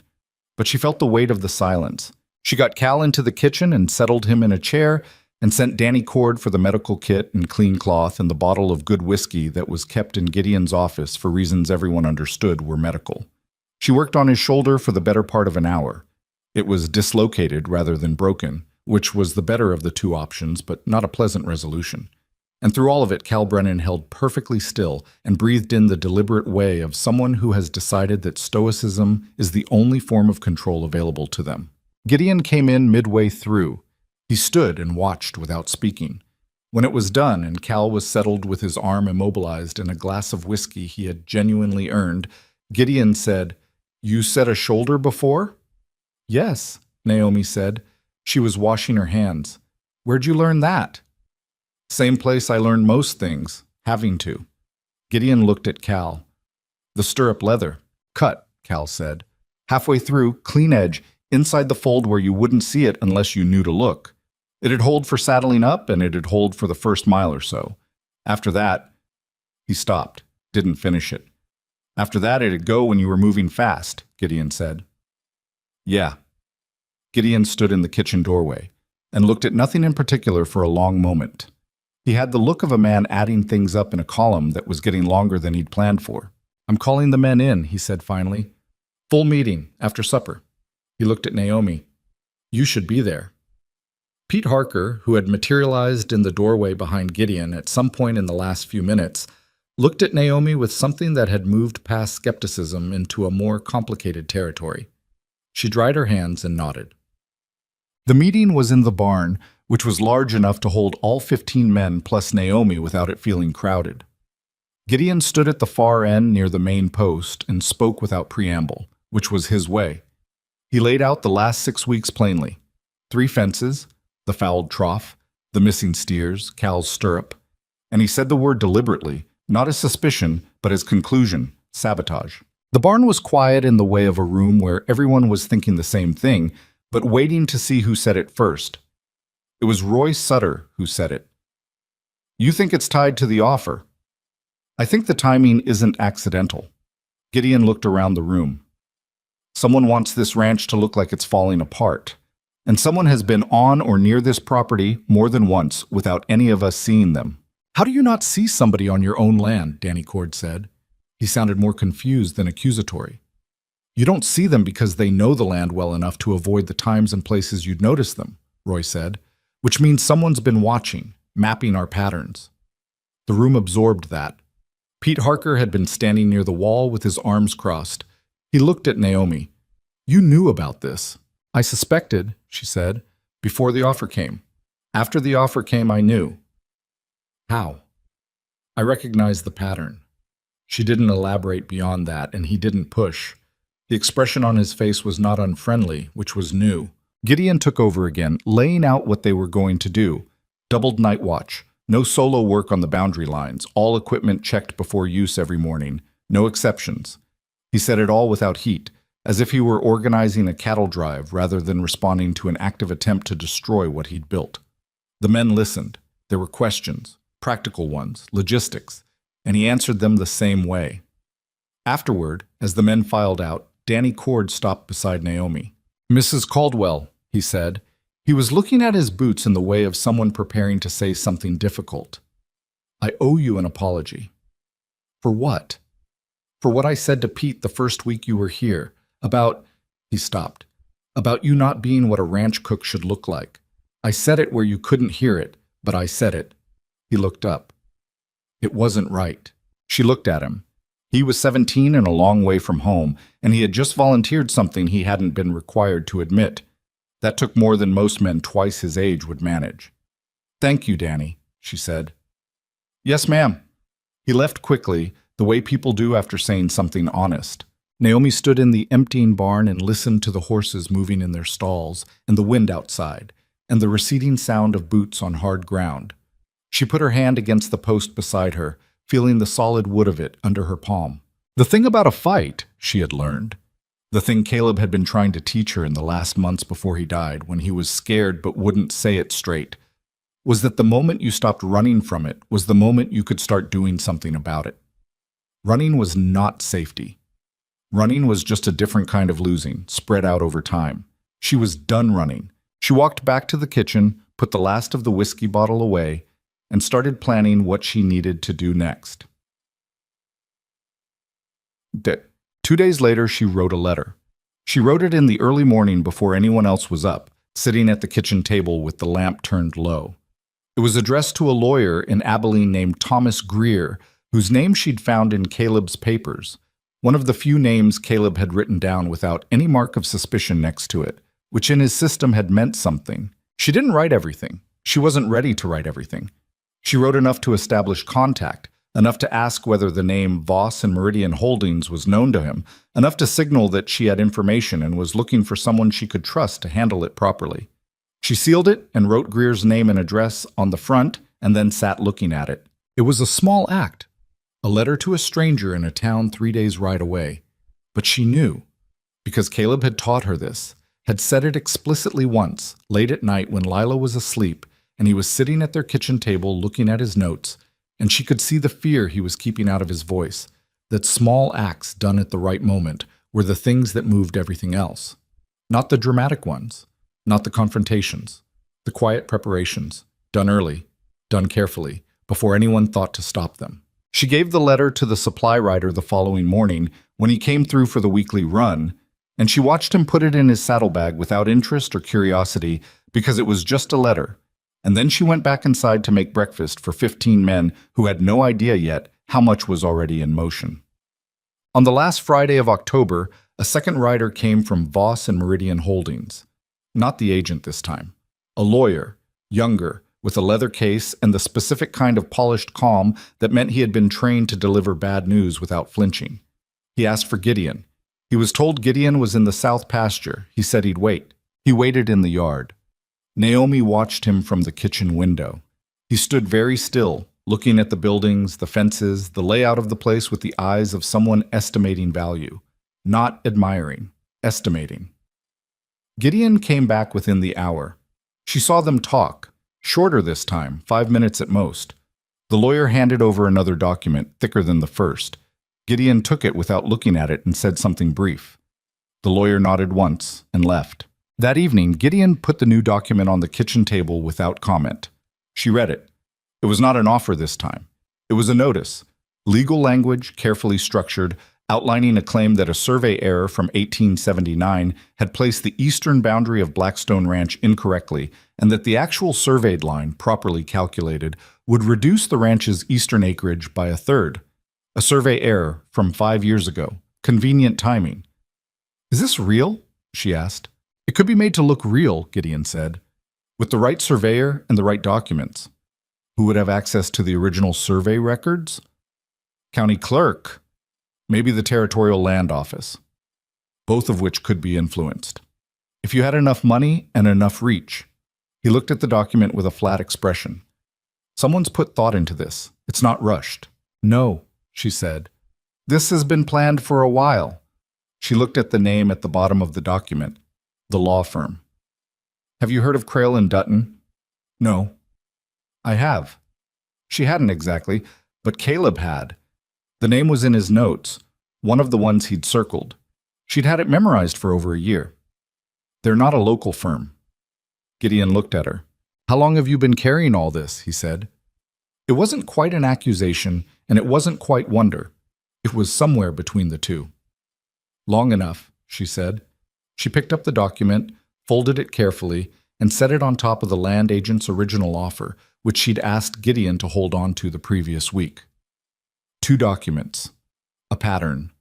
But she felt the weight of the silence. She got Cal into the kitchen and settled him in a chair and sent Danny Cord for the medical kit and clean cloth and the bottle of good whiskey that was kept in Gideon's office for reasons everyone understood were medical. She worked on his shoulder for the better part of an hour. It was dislocated rather than broken, which was the better of the two options, but not a pleasant resolution. And through all of it, Cal Brennan held perfectly still and breathed in the deliberate way of someone who has decided that stoicism is the only form of control available to them. Gideon came in midway through. He stood and watched without speaking. When it was done and Cal was settled with his arm immobilized and a glass of whiskey he had genuinely earned, Gideon said, You said a shoulder before? Yes, Naomi said. She was washing her hands. Where'd you learn that? Same place I learned most things, having to. Gideon looked at Cal. The stirrup leather. Cut, Cal said. Halfway through, clean edge, inside the fold where you wouldn't see it unless you knew to look. It'd hold for saddling up, and it'd hold for the first mile or so. After that, he stopped, didn't finish it. After that, it'd go when you were moving fast, Gideon said. Yeah. Gideon stood in the kitchen doorway and looked at nothing in particular for a long moment. He had the look of a man adding things up in a column that was getting longer than he'd planned for. I'm calling the men in, he said finally. Full meeting, after supper. He looked at Naomi. You should be there. Pete Harker, who had materialized in the doorway behind Gideon at some point in the last few minutes, looked at Naomi with something that had moved past skepticism into a more complicated territory. She dried her hands and nodded. The meeting was in the barn, which was large enough to hold all 15 men plus Naomi without it feeling crowded. Gideon stood at the far end near the main post and spoke without preamble, which was his way. He laid out the last 6 weeks plainly. 3 fences, the fouled trough, the missing steers, Cal's stirrup. And he said the word deliberately, not as suspicion, but as conclusion, sabotage. The barn was quiet in the way of a room where everyone was thinking the same thing, but waiting to see who said it first. It was Roy Sutter who said it. You think it's tied to the offer? I think the timing isn't accidental. Gideon looked around the room. Someone wants this ranch to look like it's falling apart. And someone has been on or near this property more than once without any of us seeing them. How do you not see somebody on your own land? Danny Cord said. He sounded more confused than accusatory. You don't see them because they know the land well enough to avoid the times and places you'd notice them, Roy said. which means someone's been watching, mapping our patterns. The room absorbed that. Pete Harker had been standing near the wall with his arms crossed. He looked at Naomi. "You knew about this." "I suspected," she said, "before the offer came. After the offer came, I knew." "How?" "I recognized the pattern." She didn't elaborate beyond that, and he didn't push. The expression on his face was not unfriendly, which was new. Gideon took over again, laying out what they were going to do. Doubled night watch. No solo work on the boundary lines. All equipment checked before use every morning. No exceptions. He said it all without heat, as if he were organizing a cattle drive rather than responding to an active attempt to destroy what he'd built. The men listened. There were questions, practical ones, logistics, and he answered them the same way. Afterward, as the men filed out, Danny Cord stopped beside Naomi. "Mrs. Caldwell," he said. He was looking at his boots in the way of someone preparing to say something difficult. "I owe you an apology." "For what?" "For what I said to Pete the first week you were here. About—" He stopped. "About you not being what a ranch cook should look like. I said it where you couldn't hear it, but I said it." He looked up. It wasn't right. She looked at him. He was 17 and a long way from home, and he had just volunteered something he hadn't been required to admit. That took more than most men twice his age would manage. "Thank you, Danny," she said. "Yes, ma'am." He left quickly, the way people do after saying something honest. Naomi stood in the emptying barn and listened to the horses moving in their stalls, and the wind outside, and the receding sound of boots on hard ground. She put her hand against the post beside her, feeling the solid wood of it under her palm. The thing about a fight, she had learned, the thing Caleb had been trying to teach her in the last months before he died, when he was scared but wouldn't say it straight, was that the moment you stopped running from it was the moment you could start doing something about it. Running was not safety. Running was just a different kind of losing, spread out over time. She was done running. She walked back to the kitchen, put the last of the whiskey bottle away, and started planning what she needed to do next. 2 days later, she wrote a letter. She wrote it in the early morning before anyone else was up, sitting at the kitchen table with the lamp turned low. It was addressed to a lawyer in Abilene named Thomas Greer, whose name she'd found in Caleb's papers, one of the few names Caleb had written down without any mark of suspicion next to it, which in his system had meant something. She didn't write everything. She wasn't ready to write everything. She wrote enough to establish contact, enough to ask whether the name Voss and Meridian Holdings was known to him, enough to signal that she had information and was looking for someone she could trust to handle it properly. She sealed it and wrote Greer's name and address on the front and then sat looking at it. It was a small act, a letter to a stranger in a town 3 days' ride away. But she knew, because Caleb had taught her this, had said it explicitly once, late at night when Lila was asleep and he was sitting at their kitchen table looking at his notes, and she could see the fear he was keeping out of his voice, that small acts done at the right moment were the things that moved everything else. Not the dramatic ones, not the confrontations, the quiet preparations, done early, done carefully, before anyone thought to stop them. She gave the letter to the supply rider the following morning when he came through for the weekly run, and she watched him put it in his saddlebag without interest or curiosity because it was just a letter. And then she went back inside to make breakfast for 15 men who had no idea yet how much was already in motion. On the last Friday of October, a second rider came from Voss and Meridian Holdings. Not the agent this time. A lawyer, younger, with a leather case and the specific kind of polished calm that meant he had been trained to deliver bad news without flinching. He asked for Gideon. He was told Gideon was in the south pasture. He said he'd wait. He waited in the yard. Naomi watched him from the kitchen window. He stood very still, looking at the buildings, the fences, the layout of the place with the eyes of someone estimating value. Not admiring, estimating. Gideon came back within the hour. She saw them talk, shorter this time, 5 minutes at most. The lawyer handed over another document, thicker than the first. Gideon took it without looking at it and said something brief. The lawyer nodded once and left. That evening, Gideon put the new document on the kitchen table without comment. She read it. It was not an offer this time. It was a notice. Legal language, carefully structured, outlining a claim that a survey error from 1879 had placed the eastern boundary of Blackstone Ranch incorrectly, and that the actual surveyed line, properly calculated, would reduce the ranch's eastern acreage by a third. A survey error from 5 years ago. Convenient timing. "Is this real?" she asked. "It could be made to look real," Gideon said, "with the right surveyor and the right documents." Who would have access to the original survey records? County clerk. Maybe the territorial land office. Both of which could be influenced. If you had enough money and enough reach. He looked at the document with a flat expression. "Someone's put thought into this. It's not rushed." "No," she said. "This has been planned for a while." She looked at the name at the bottom of the document. The law firm. "Have you heard of Crail and Dutton?" "No." "I have." She hadn't exactly, but Caleb had. The name was in his notes, one of the ones he'd circled. She'd had it memorized for over a year. "They're not a local firm." Gideon looked at her. "How long have you been carrying all this?" he said. It wasn't quite an accusation, and it wasn't quite wonder. It was somewhere between the two. "Long enough," she said. She picked up the document, folded it carefully, and set it on top of the land agent's original offer, which she'd asked Gideon to hold on to the previous week. 2 documents. A pattern.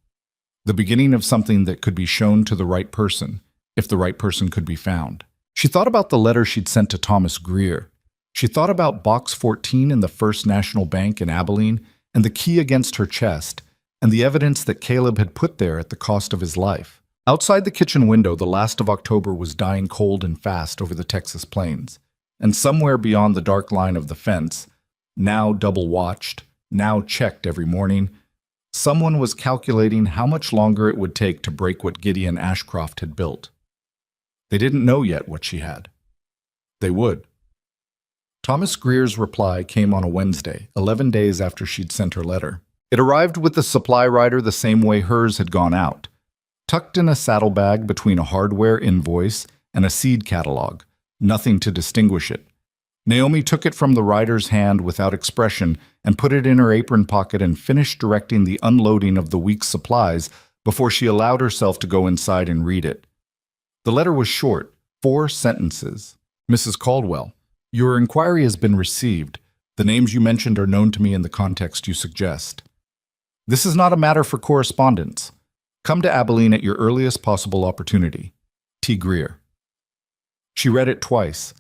The beginning of something that could be shown to the right person, if the right person could be found. She thought about the letter she'd sent to Thomas Greer. She thought about Box 14 in the First National Bank in Abilene, and the key against her chest, and the evidence that Caleb had put there at the cost of his life. Outside the kitchen window, the last of October was dying cold and fast over the Texas plains, and somewhere beyond the dark line of the fence, now double-watched, now checked every morning, someone was calculating how much longer it would take to break what Gideon Ashcroft had built. They didn't know yet what she had. They would. Thomas Greer's reply came on a Wednesday, 11 days after she'd sent her letter. It arrived with the supply rider the same way hers had gone out, tucked in a saddlebag between a hardware invoice and a seed catalog, nothing to distinguish it. Naomi took it from the rider's hand without expression and put it in her apron pocket and finished directing the unloading of the week's supplies before she allowed herself to go inside and read it. The letter was short, 4 sentences. "Mrs. Caldwell, your inquiry has been received. The names you mentioned are known to me in the context you suggest. This is not a matter for correspondence. Come to Abilene at your earliest possible opportunity. T. Greer." She read it twice.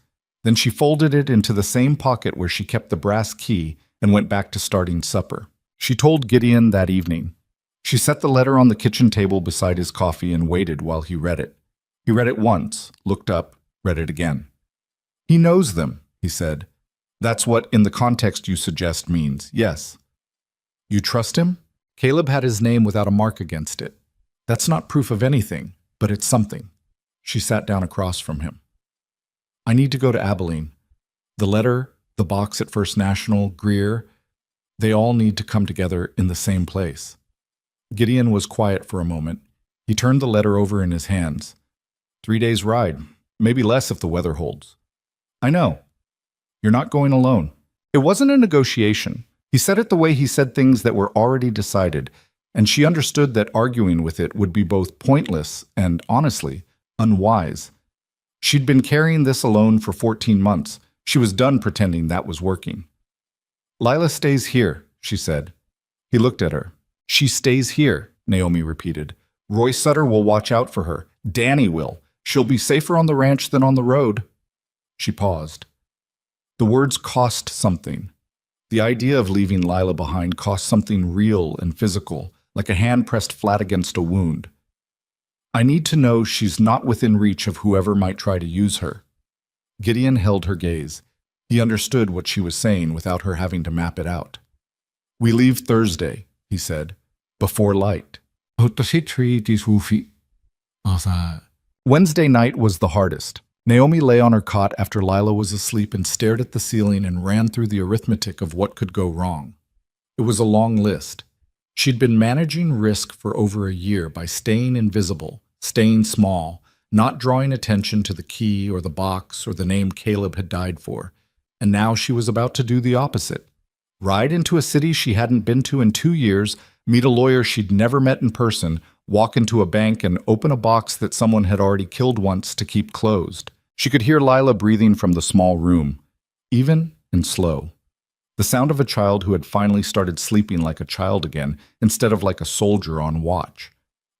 Then she folded it into the same pocket where she kept the brass key and went back to starting supper. She told Gideon that evening. She set the letter on the kitchen table beside his coffee and waited while he read it. He read it once, looked up, read it again. "He knows them," he said. "That's what in the context you suggest means, yes." "You trust him?" Caleb had his name without a mark against it. "That's not proof of anything, but it's something." She sat down across from him. "I need to go to Abilene. The letter, the box at First National, Greer, they all need to come together in the same place." Gideon was quiet for a moment. He turned the letter over in his hands. 3 days' ride, maybe less if the weather holds. "I know. You're not going alone." It wasn't a negotiation. He said it the way he said things that were already decided, and she understood that arguing with it would be both pointless and, honestly, unwise. She'd been carrying this alone for 14 months. She was done pretending that was working. "Lila stays here," she said. He looked at her. "She stays here," Naomi repeated. "Roy Sutter will watch out for her. Danny will. She'll be safer on the ranch than on the road." She paused. The words cost something. The idea of leaving Lila behind cost something real and physical, like a hand pressed flat against a wound. "I need to know she's not within reach of whoever might try to use her." Gideon held her gaze. He understood what she was saying without her having to map it out. "We leave Thursday," he said, "before light." Wednesday night was the hardest. Naomi lay on her cot after Lila was asleep and stared at the ceiling and ran through the arithmetic of what could go wrong. It was a long list. She'd been managing risk for over a year by staying invisible, staying small, not drawing attention to the key or the box or the name Caleb had died for. And now she was about to do the opposite. Ride into a city she hadn't been to in 2 years, meet a lawyer she'd never met in person, walk into a bank and open a box that someone had already killed once to keep closed. She could hear Lila breathing from the small room, even and slow. The sound of a child who had finally started sleeping like a child again, instead of like a soldier on watch.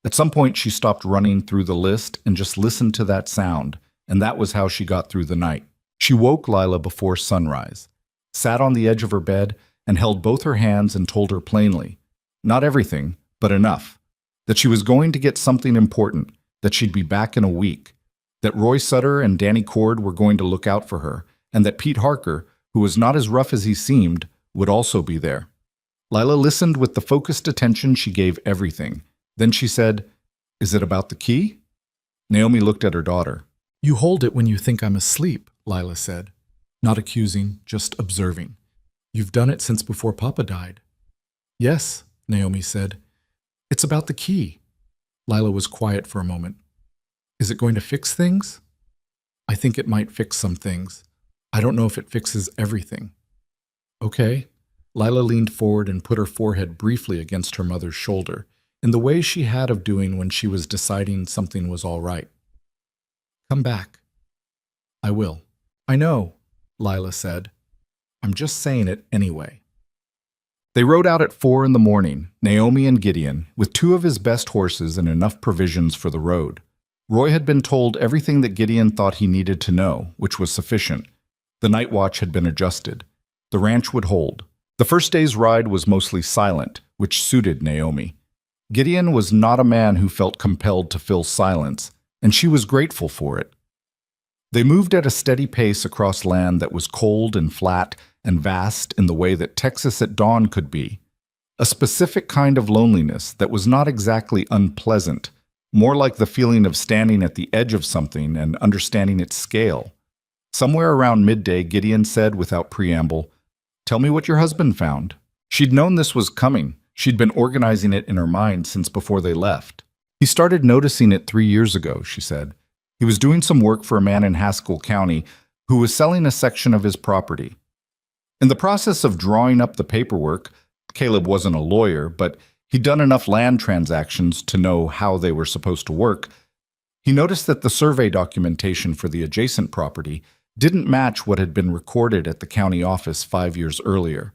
At some point, she stopped running through the list and just listened to that sound, and that was how she got through the night. She woke Lila before sunrise, sat on the edge of her bed, and held both her hands and told her plainly, not everything, but enough, that she was going to get something important, that she'd be back in a week, that Roy Sutter and Danny Cord were going to look out for her, and that Pete Harker, who was not as rough as he seemed, would also be there. Lila listened with the focused attention she gave everything. Then she said, "Is it about the key?" Naomi looked at her daughter. "You hold it when you think I'm asleep," Lila said. Not accusing, just observing. "You've done it since before Papa died." "Yes," Naomi said. "It's about the key." Lila was quiet for a moment. "Is it going to fix things?" "I think it might fix some things. I don't know if it fixes everything." "Okay." Lila leaned forward and put her forehead briefly against her mother's shoulder, in the way she had of doing when she was deciding something was all right. "Come back." "I will." "I know," Lila said. "I'm just saying it anyway." They rode out at 4 in the morning, Naomi and Gideon, with 2 of his best horses and enough provisions for the road. Roy had been told everything that Gideon thought he needed to know, which was sufficient. The night watch had been adjusted. The ranch would hold. The first day's ride was mostly silent, which suited Naomi. Gideon was not a man who felt compelled to fill silence, and she was grateful for it. They moved at a steady pace across land that was cold and flat and vast in the way that Texas at dawn could be. A specific kind of loneliness that was not exactly unpleasant, more like the feeling of standing at the edge of something and understanding its scale. Somewhere around midday, Gideon said without preamble, "Tell me what your husband found." She'd known this was coming. She'd been organizing it in her mind since before they left. "He started noticing it 3 years ago," she said. "He was doing some work for a man in Haskell County who was selling a section of his property. In the process of drawing up the paperwork, Caleb wasn't a lawyer, but he'd done enough land transactions to know how they were supposed to work. He noticed that the survey documentation for the adjacent property didn't match what had been recorded at the county office 5 years earlier.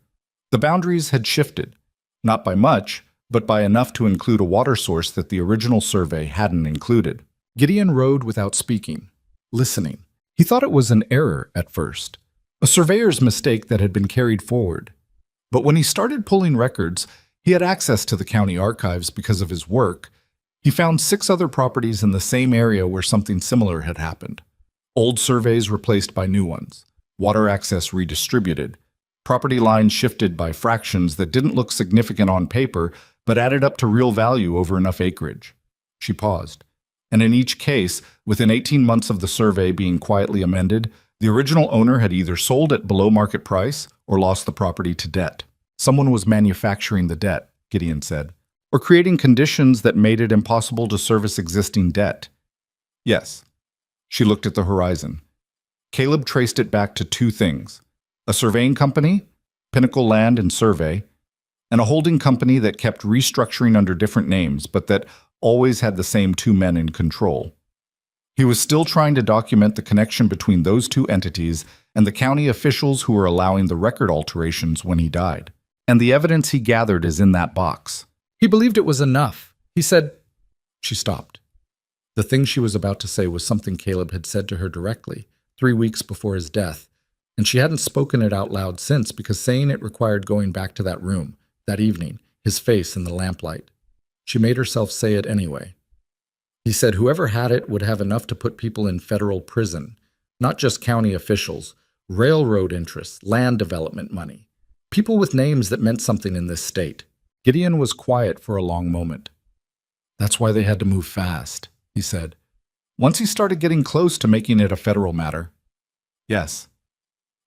The boundaries had shifted, not by much, but by enough to include a water source that the original survey hadn't included." Gideon rode without speaking, listening. He thought it was an error at first, a surveyor's mistake that had been carried forward. But when he started pulling records, he had access to the county archives because of his work. He found 6 other properties in the same area where something similar had happened. Old surveys replaced by new ones, water access redistributed, property lines shifted by fractions that didn't look significant on paper but added up to real value over enough acreage. She paused. And in each case, within 18 months of the survey being quietly amended, the original owner had either sold at below market price or lost the property to debt. Someone was manufacturing the debt, Gideon said, or creating conditions that made it impossible to service existing debt. Yes. She looked at the horizon. Caleb traced it back to 2 things: a surveying company, Pinnacle Land and Survey, and a holding company that kept restructuring under different names, but that always had the same 2 men in control. He was still trying to document the connection between those 2 entities and the county officials who were allowing the record alterations when he died. And the evidence he gathered is in that box. He believed it was enough. He said... She stopped. The thing she was about to say was something Caleb had said to her directly, 3 weeks before his death, and she hadn't spoken it out loud since because saying it required going back to that room, that evening, his face in the lamplight. She made herself say it anyway. He said whoever had it would have enough to put people in federal prison, not just county officials, railroad interests, land development money, people with names that meant something in this state. Gideon was quiet for a long moment. That's why they had to move fast, he said. Once he started getting close to making it a federal matter. Yes.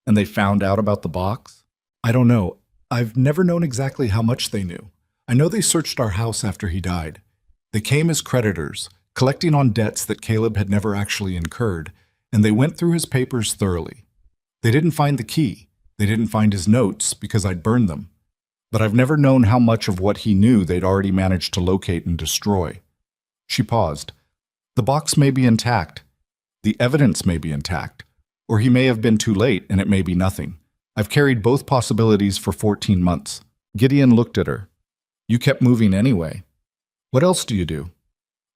And they found out about the box? I don't know. I've never known exactly how much they knew. I know they searched our house after he died. They came as creditors, collecting on debts that Caleb had never actually incurred, and they went through his papers thoroughly. They didn't find the key. They didn't find his notes because I'd burned them. But I've never known how much of what he knew they'd already managed to locate and destroy. She paused. The box may be intact. The evidence may be intact. Or he may have been too late and it may be nothing. I've carried both possibilities for 14 months. Gideon looked at her. You kept moving anyway. What else do you do?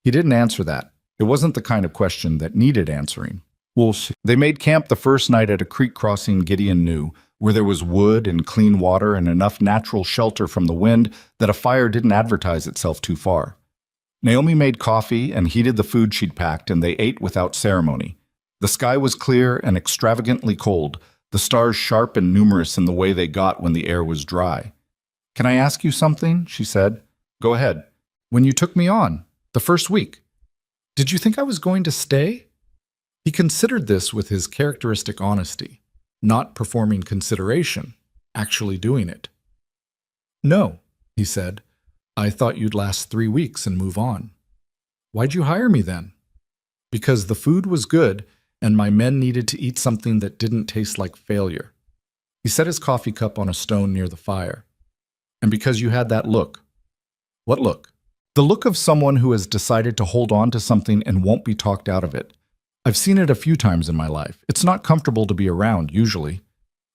He didn't answer that. It wasn't the kind of question that needed answering. Well, they made camp the first night at a creek crossing Gideon knew, where there was wood and clean water and enough natural shelter from the wind that a fire didn't advertise itself too far. Naomi made coffee and heated the food she'd packed, and they ate without ceremony. The sky was clear and extravagantly cold, the stars sharp and numerous in the way they got when the air was dry. Can I ask you something? She said. Go ahead. When you took me on, the first week, did you think I was going to stay? He considered this with his characteristic honesty. Not performing consideration, actually doing it. No, he said. I thought you'd last 3 weeks and move on. Why'd you hire me then? Because the food was good and my men needed to eat something that didn't taste like failure. He set his coffee cup on a stone near the fire. And because you had that look. What look? The look of someone who has decided to hold on to something and won't be talked out of it. I've seen it a few times in my life. It's not comfortable to be around, usually.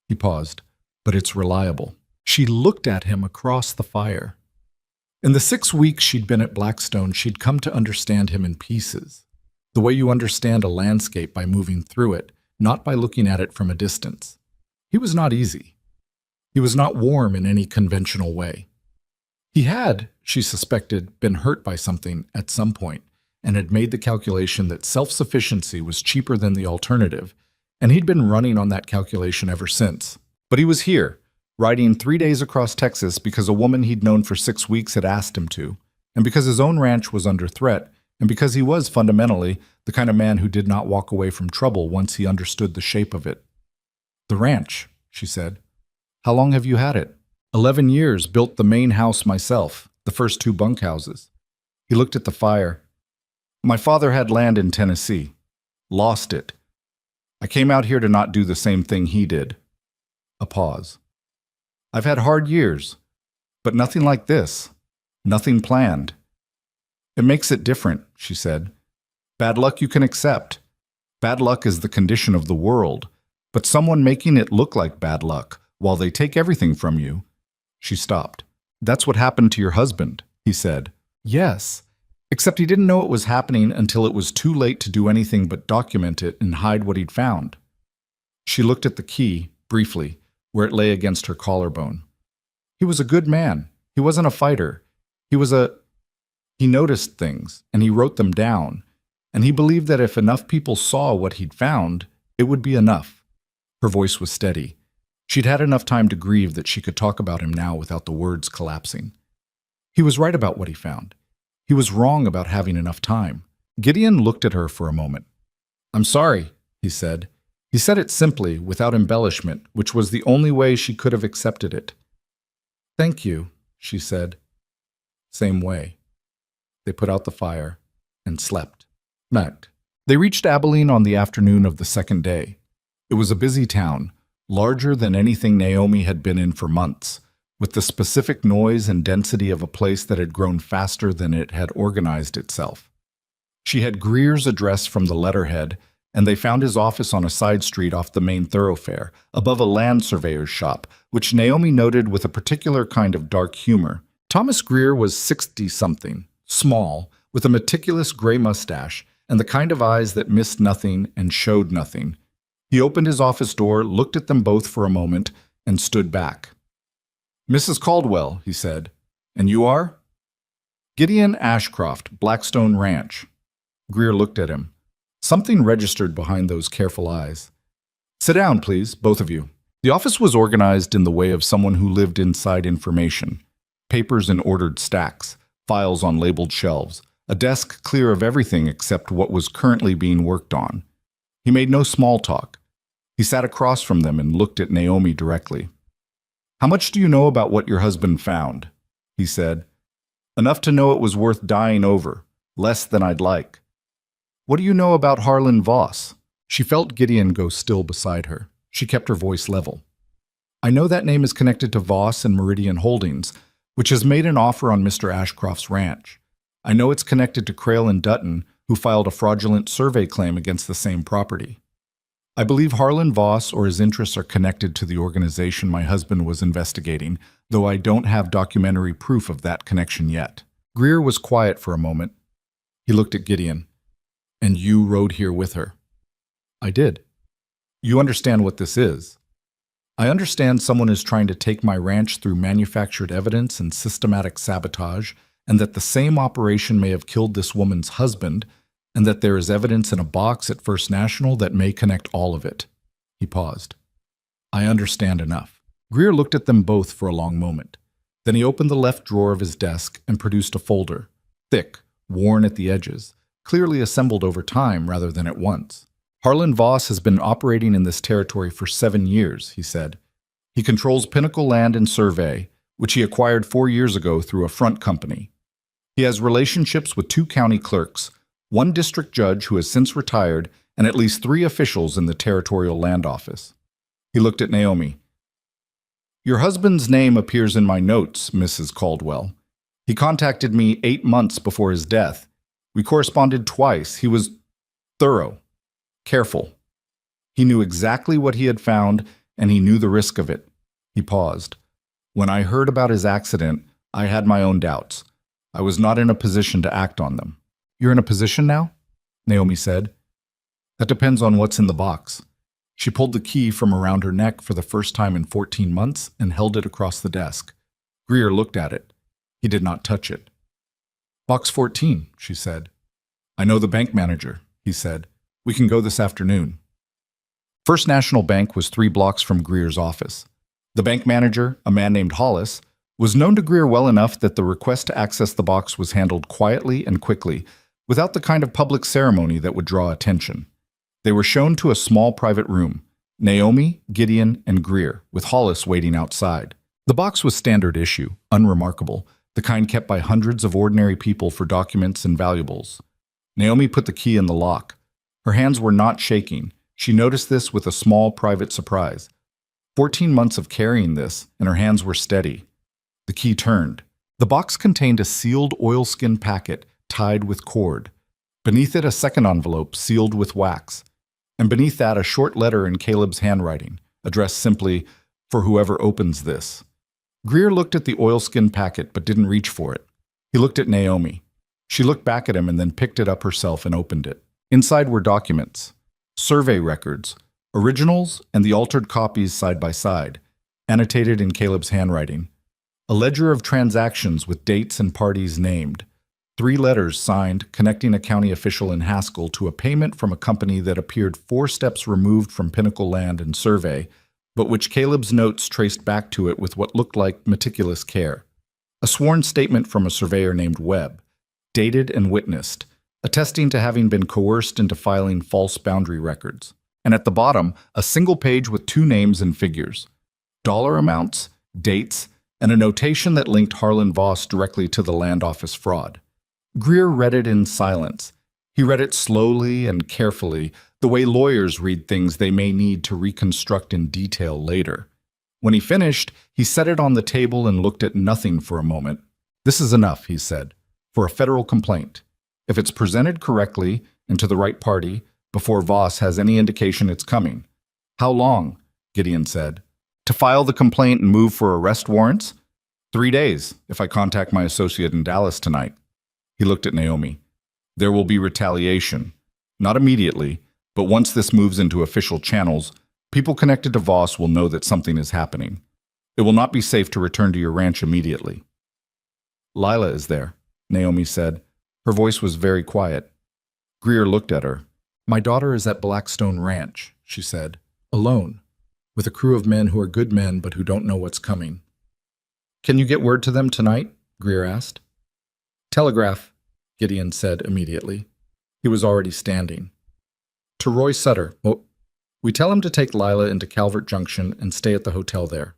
He paused, but it's reliable. She looked at him across the fire. In the 6 weeks she'd been at Blackstone, she'd come to understand him in pieces. The way you understand a landscape by moving through it, not by looking at it from a distance. He was not easy. He was not warm in any conventional way. He had, she suspected, been hurt by something at some point, and had made the calculation that self-sufficiency was cheaper than the alternative, and he'd been running on that calculation ever since. But he was here, riding 3 days across Texas because a woman he'd known for 6 weeks had asked him to, and because his own ranch was under threat, and because he was fundamentally the kind of man who did not walk away from trouble once he understood the shape of it. The ranch, she said. How long have you had it? 11 years, built the main house myself, the first 2 bunkhouses. He looked at the fire. My father had land in Tennessee. Lost it. I came out here to not do the same thing he did. A pause. I've had hard years, but nothing like this. Nothing planned. It makes it different, she said. Bad luck you can accept. Bad luck is the condition of the world, but someone making it look like bad luck while they take everything from you. She stopped. That's what happened to your husband, he said. Yes. Except he didn't know it was happening until it was too late to do anything but document it and hide what he'd found. She looked at the key, briefly, where it lay against her collarbone. He was a good man. He wasn't a fighter. He noticed things, and he wrote them down, and he believed that if enough people saw what he'd found, it would be enough. Her voice was steady. She'd had enough time to grieve that she could talk about him now without the words collapsing. He was right about what he found. He was wrong about having enough time. Gideon looked at her for a moment. I'm sorry, he said. He said it simply, without embellishment, which was the only way she could have accepted it. Thank you, she said. Same way. They put out the fire and slept. Night. They reached Abilene on the afternoon of the second day. It was a busy town, larger than anything Naomi had been in for months, with the specific noise and density of a place that had grown faster than it had organized itself. She had Greer's address from the letterhead, and they found his office on a side street off the main thoroughfare, above a land surveyor's shop, which Naomi noted with a particular kind of dark humor. Thomas Greer was 60-something, small, with a meticulous gray mustache, and the kind of eyes that missed nothing and showed nothing. He opened his office door, looked at them both for a moment, and stood back. Mrs. Caldwell, he said. And you are? Gideon Ashcroft, Blackstone Ranch. Greer looked at him. Something registered behind those careful eyes. Sit down, please, both of you. The office was organized in the way of someone who lived inside information. Papers in ordered stacks, files on labeled shelves, a desk clear of everything except what was currently being worked on. He made no small talk. He sat across from them and looked at Naomi directly. How much do you know about what your husband found? He said. Enough to know it was worth dying over, less than I'd like. What do you know about Harlan Voss? She felt Gideon go still beside her. She kept her voice level. I know that name is connected to Voss and Meridian Holdings, which has made an offer on Mr. Ashcroft's ranch. I know it's connected to Crail and Dutton, who filed a fraudulent survey claim against the same property. I believe Harlan Voss or his interests are connected to the organization my husband was investigating, though I don't have documentary proof of that connection yet. Greer was quiet for a moment. He looked at Gideon. And you rode here with her? I did. You understand what this is? I understand someone is trying to take my ranch through manufactured evidence and systematic sabotage, and that the same operation may have killed this woman's husband, and that there is evidence in a box at First National that may connect all of it. He paused. I understand enough. Greer looked at them both for a long moment. Then he opened the left drawer of his desk and produced a folder, thick, worn at the edges, clearly assembled over time rather than at once. Harlan Voss has been operating in this territory for 7 years, he said. He controls Pinnacle Land and Survey, which he acquired 4 years ago through a front company. He has relationships with 2 county clerks, 1 district judge who has since retired, and at least 3 officials in the Territorial Land Office. He looked at Naomi. Your husband's name appears in my notes, Mrs. Caldwell. He contacted me 8 months before his death. We corresponded twice. He was thorough, careful. He knew exactly what he had found, and he knew the risk of it. He paused. When I heard about his accident, I had my own doubts. I was not in a position to act on them. You're in a position now? Naomi said. That depends on what's in the box. She pulled the key from around her neck for the first time in 14 months and held it across the desk. Greer looked at it. He did not touch it. Box 14, she said. I know the bank manager, he said. We can go this afternoon. First National Bank was 3 blocks from Greer's office. The bank manager, a man named Hollis, was known to Greer well enough that the request to access the box was handled quietly and quickly, without the kind of public ceremony that would draw attention. They were shown to a small private room, Naomi, Gideon, and Greer, with Hollis waiting outside. The box was standard issue, unremarkable, the kind kept by hundreds of ordinary people for documents and valuables. Naomi put the key in the lock. Her hands were not shaking. She noticed this with a small private surprise. 14 months of carrying this, and her hands were steady. The key turned. The box contained a sealed oilskin packet tied with cord. Beneath it, a second envelope sealed with wax. And beneath that, a short letter in Caleb's handwriting, addressed simply, "For whoever opens this." Greer looked at the oilskin packet but didn't reach for it. He looked at Naomi. She looked back at him and then picked it up herself and opened it. Inside were documents, survey records, originals and the altered copies side by side, annotated in Caleb's handwriting. A ledger of transactions with dates and parties named. 3 letters signed connecting a county official in Haskell to a payment from a company that appeared 4 steps removed from Pinnacle Land and Survey, but which Caleb's notes traced back to it with what looked like meticulous care. A sworn statement from a surveyor named Webb, dated and witnessed, attesting to having been coerced into filing false boundary records. And at the bottom, a single page with 2 names and figures, dollar amounts, dates, and a notation that linked Harlan Voss directly to the land office fraud. Greer read it in silence. He read it slowly and carefully, the way lawyers read things they may need to reconstruct in detail later. When he finished, he set it on the table and looked at nothing for a moment. This is enough, he said, for a federal complaint. If it's presented correctly and to the right party, before Voss has any indication it's coming. How long? Gideon said. To file the complaint and move for arrest warrants? 3 days, if I contact my associate in Dallas tonight. He looked at Naomi. There will be retaliation. Not immediately, but once this moves into official channels, people connected to Voss will know that something is happening. It will not be safe to return to your ranch immediately. Lila is there, Naomi said. Her voice was very quiet. Greer looked at her. My daughter is at Blackstone Ranch, she said, alone, with a crew of men who are good men but who don't know what's coming. Can you get word to them tonight? Greer asked. Telegraph, Gideon said immediately. He was already standing. To Roy Sutter. We tell him to take Lila into Calvert Junction and stay at the hotel there.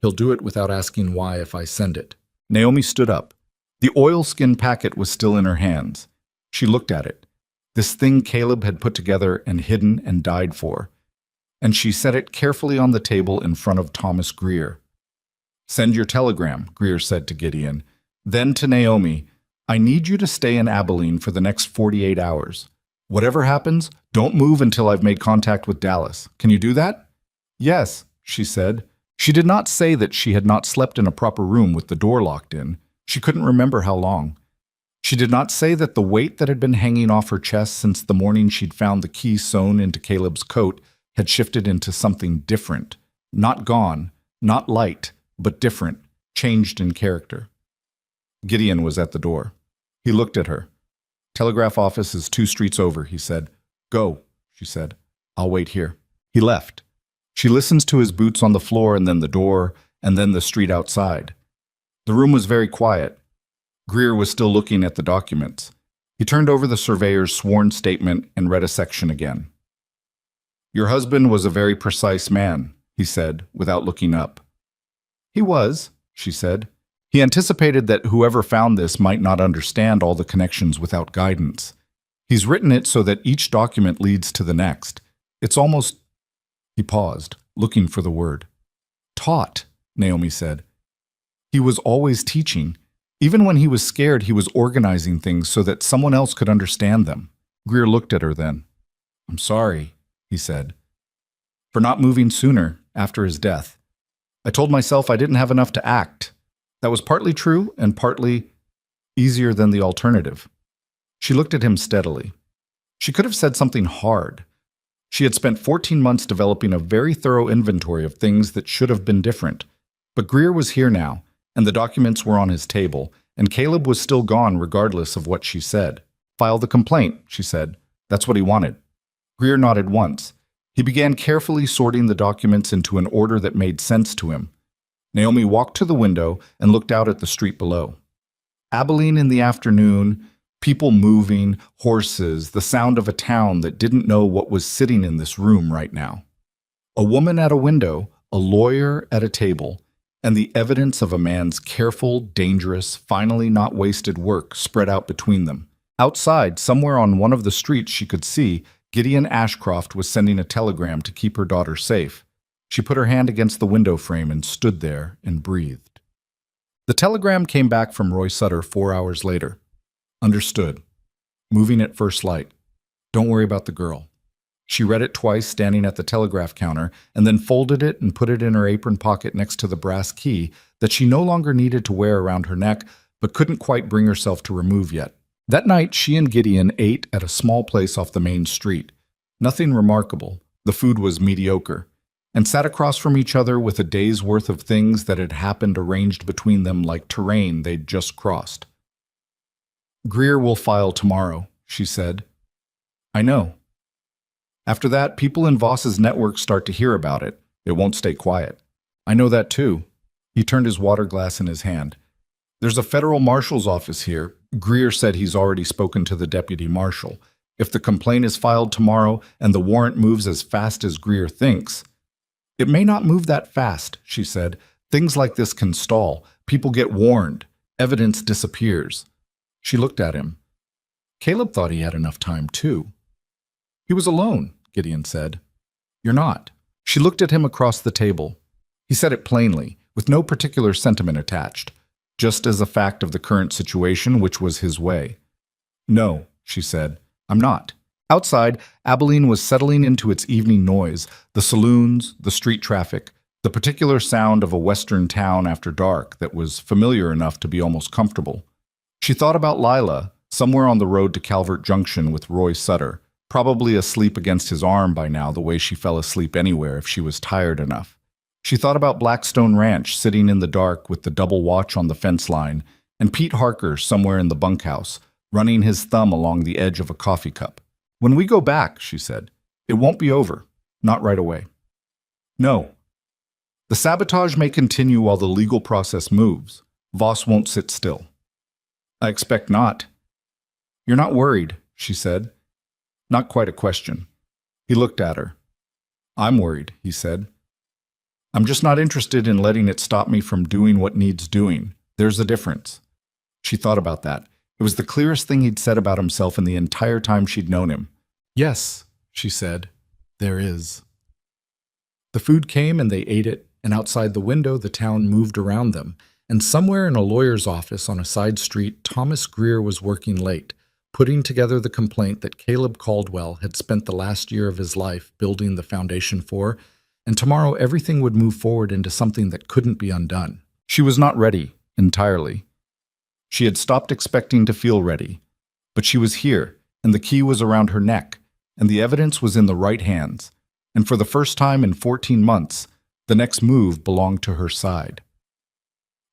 He'll do it without asking why if I send it. Naomi stood up. The oilskin packet was still in her hands. She looked at it. This thing Caleb had put together and hidden and died for. and she set it carefully on the table in front of Thomas Greer. "Send your telegram," Greer said to Gideon. Then to Naomi, "I need you to stay in Abilene for the next 48 hours. Whatever happens, don't move until I've made contact with Dallas. Can you do that?" "Yes," she said. She did not say that she had not slept in a proper room with the door locked in. She couldn't remember how long. She did not say that the weight that had been hanging off her chest since the morning she'd found the key sewn into Caleb's coat had shifted into something different. Not gone, not light, but different, changed in character. Gideon was at the door. He looked at her. "Telegraph office is 2 streets over," he said. "Go," she said. "I'll wait here." He left. She listens to his boots on the floor and then the door and then the street outside. The room was very quiet. Greer was still looking at the documents. He turned over the surveyor's sworn statement and read a section again. "Your husband was a very precise man," he said, without looking up. "He was," she said. He anticipated that whoever found this might not understand all the connections without guidance. He's written it so that each document leads to the next. It's almost... He paused, looking for the word. "Taught," Naomi said. He was always teaching. Even when he was scared, he was organizing things so that someone else could understand them. Greer looked at her then. "I'm sorry," he said, "for not moving sooner after his death. I told myself I didn't have enough to act. That was partly true and partly easier than the alternative." She looked at him steadily. She could have said something hard. She had spent 14 months developing a very thorough inventory of things that should have been different. But Greer was here now, and the documents were on his table, and Caleb was still gone regardless of what she said. "File the complaint," she said. That's what he wanted. Greer nodded once. He began carefully sorting the documents into an order that made sense to him. Naomi walked to the window and looked out at the street below. Abilene in the afternoon, people moving, horses, the sound of a town that didn't know what was sitting in this room right now. A woman at a window, a lawyer at a table, and the evidence of a man's careful, dangerous, finally not wasted work spread out between them. Outside, somewhere on one of the streets she could see, Gideon Ashcroft was sending a telegram to keep her daughter safe. She put her hand against the window frame and stood there and breathed. The telegram came back from Roy Sutter 4 hours later. "Understood. Moving at first light. Don't worry about the girl." She read it twice standing at the telegraph counter and then folded it and put it in her apron pocket next to the brass key that she no longer needed to wear around her neck but couldn't quite bring herself to remove yet. That night, she and Gideon ate at a small place off the main street. Nothing remarkable. The food was mediocre. And sat across from each other with a day's worth of things that had happened arranged between them like terrain they'd just crossed. "Greer will file tomorrow," she said. "I know. After that, people in Voss's network start to hear about it. It won't stay quiet. I know that too." He turned his water glass in his hand. "There's a federal marshal's office here. Greer said he's already spoken to the deputy marshal. If the complaint is filed tomorrow and the warrant moves as fast as Greer thinks..." "It may not move that fast," she said. "Things like this can stall. People get warned. Evidence disappears." She looked at him. Caleb thought he had enough time, too. "He was alone," Gideon said. "You're not." She looked at him across the table. He said it plainly, with no particular sentiment attached, just as a fact of the current situation, which was his way. "No," she said, "I'm not." Outside, Abilene was settling into its evening noise, the saloons, the street traffic, the particular sound of a western town after dark that was familiar enough to be almost comfortable. She thought about Lila, somewhere on the road to Calvert Junction with Roy Sutter, probably asleep against his arm by now the way she fell asleep anywhere if she was tired enough. She thought about Blackstone Ranch sitting in the dark with the double watch on the fence line, and Pete Harker somewhere in the bunkhouse, running his thumb along the edge of a coffee cup. "When we go back," she said, "it won't be over. Not right away." "No. The sabotage may continue while the legal process moves. Voss won't sit still." "I expect not." "You're not worried," she said. Not quite a question. He looked at her. "I'm worried," he said. "I'm just not interested in letting it stop me from doing what needs doing. There's a difference." She thought about that. It was the clearest thing he'd said about himself in the entire time she'd known him. "Yes," she said, "there is." The food came and they ate it, and outside the window the town moved around them. And somewhere in a lawyer's office on a side street, Thomas Greer was working late, putting together the complaint that Caleb Caldwell had spent the last year of his life building the foundation for, and tomorrow everything would move forward into something that couldn't be undone. She was not ready, entirely. She had stopped expecting to feel ready. But she was here, and the key was around her neck, and the evidence was in the right hands. And for the first time in 14 months, the next move belonged to her side.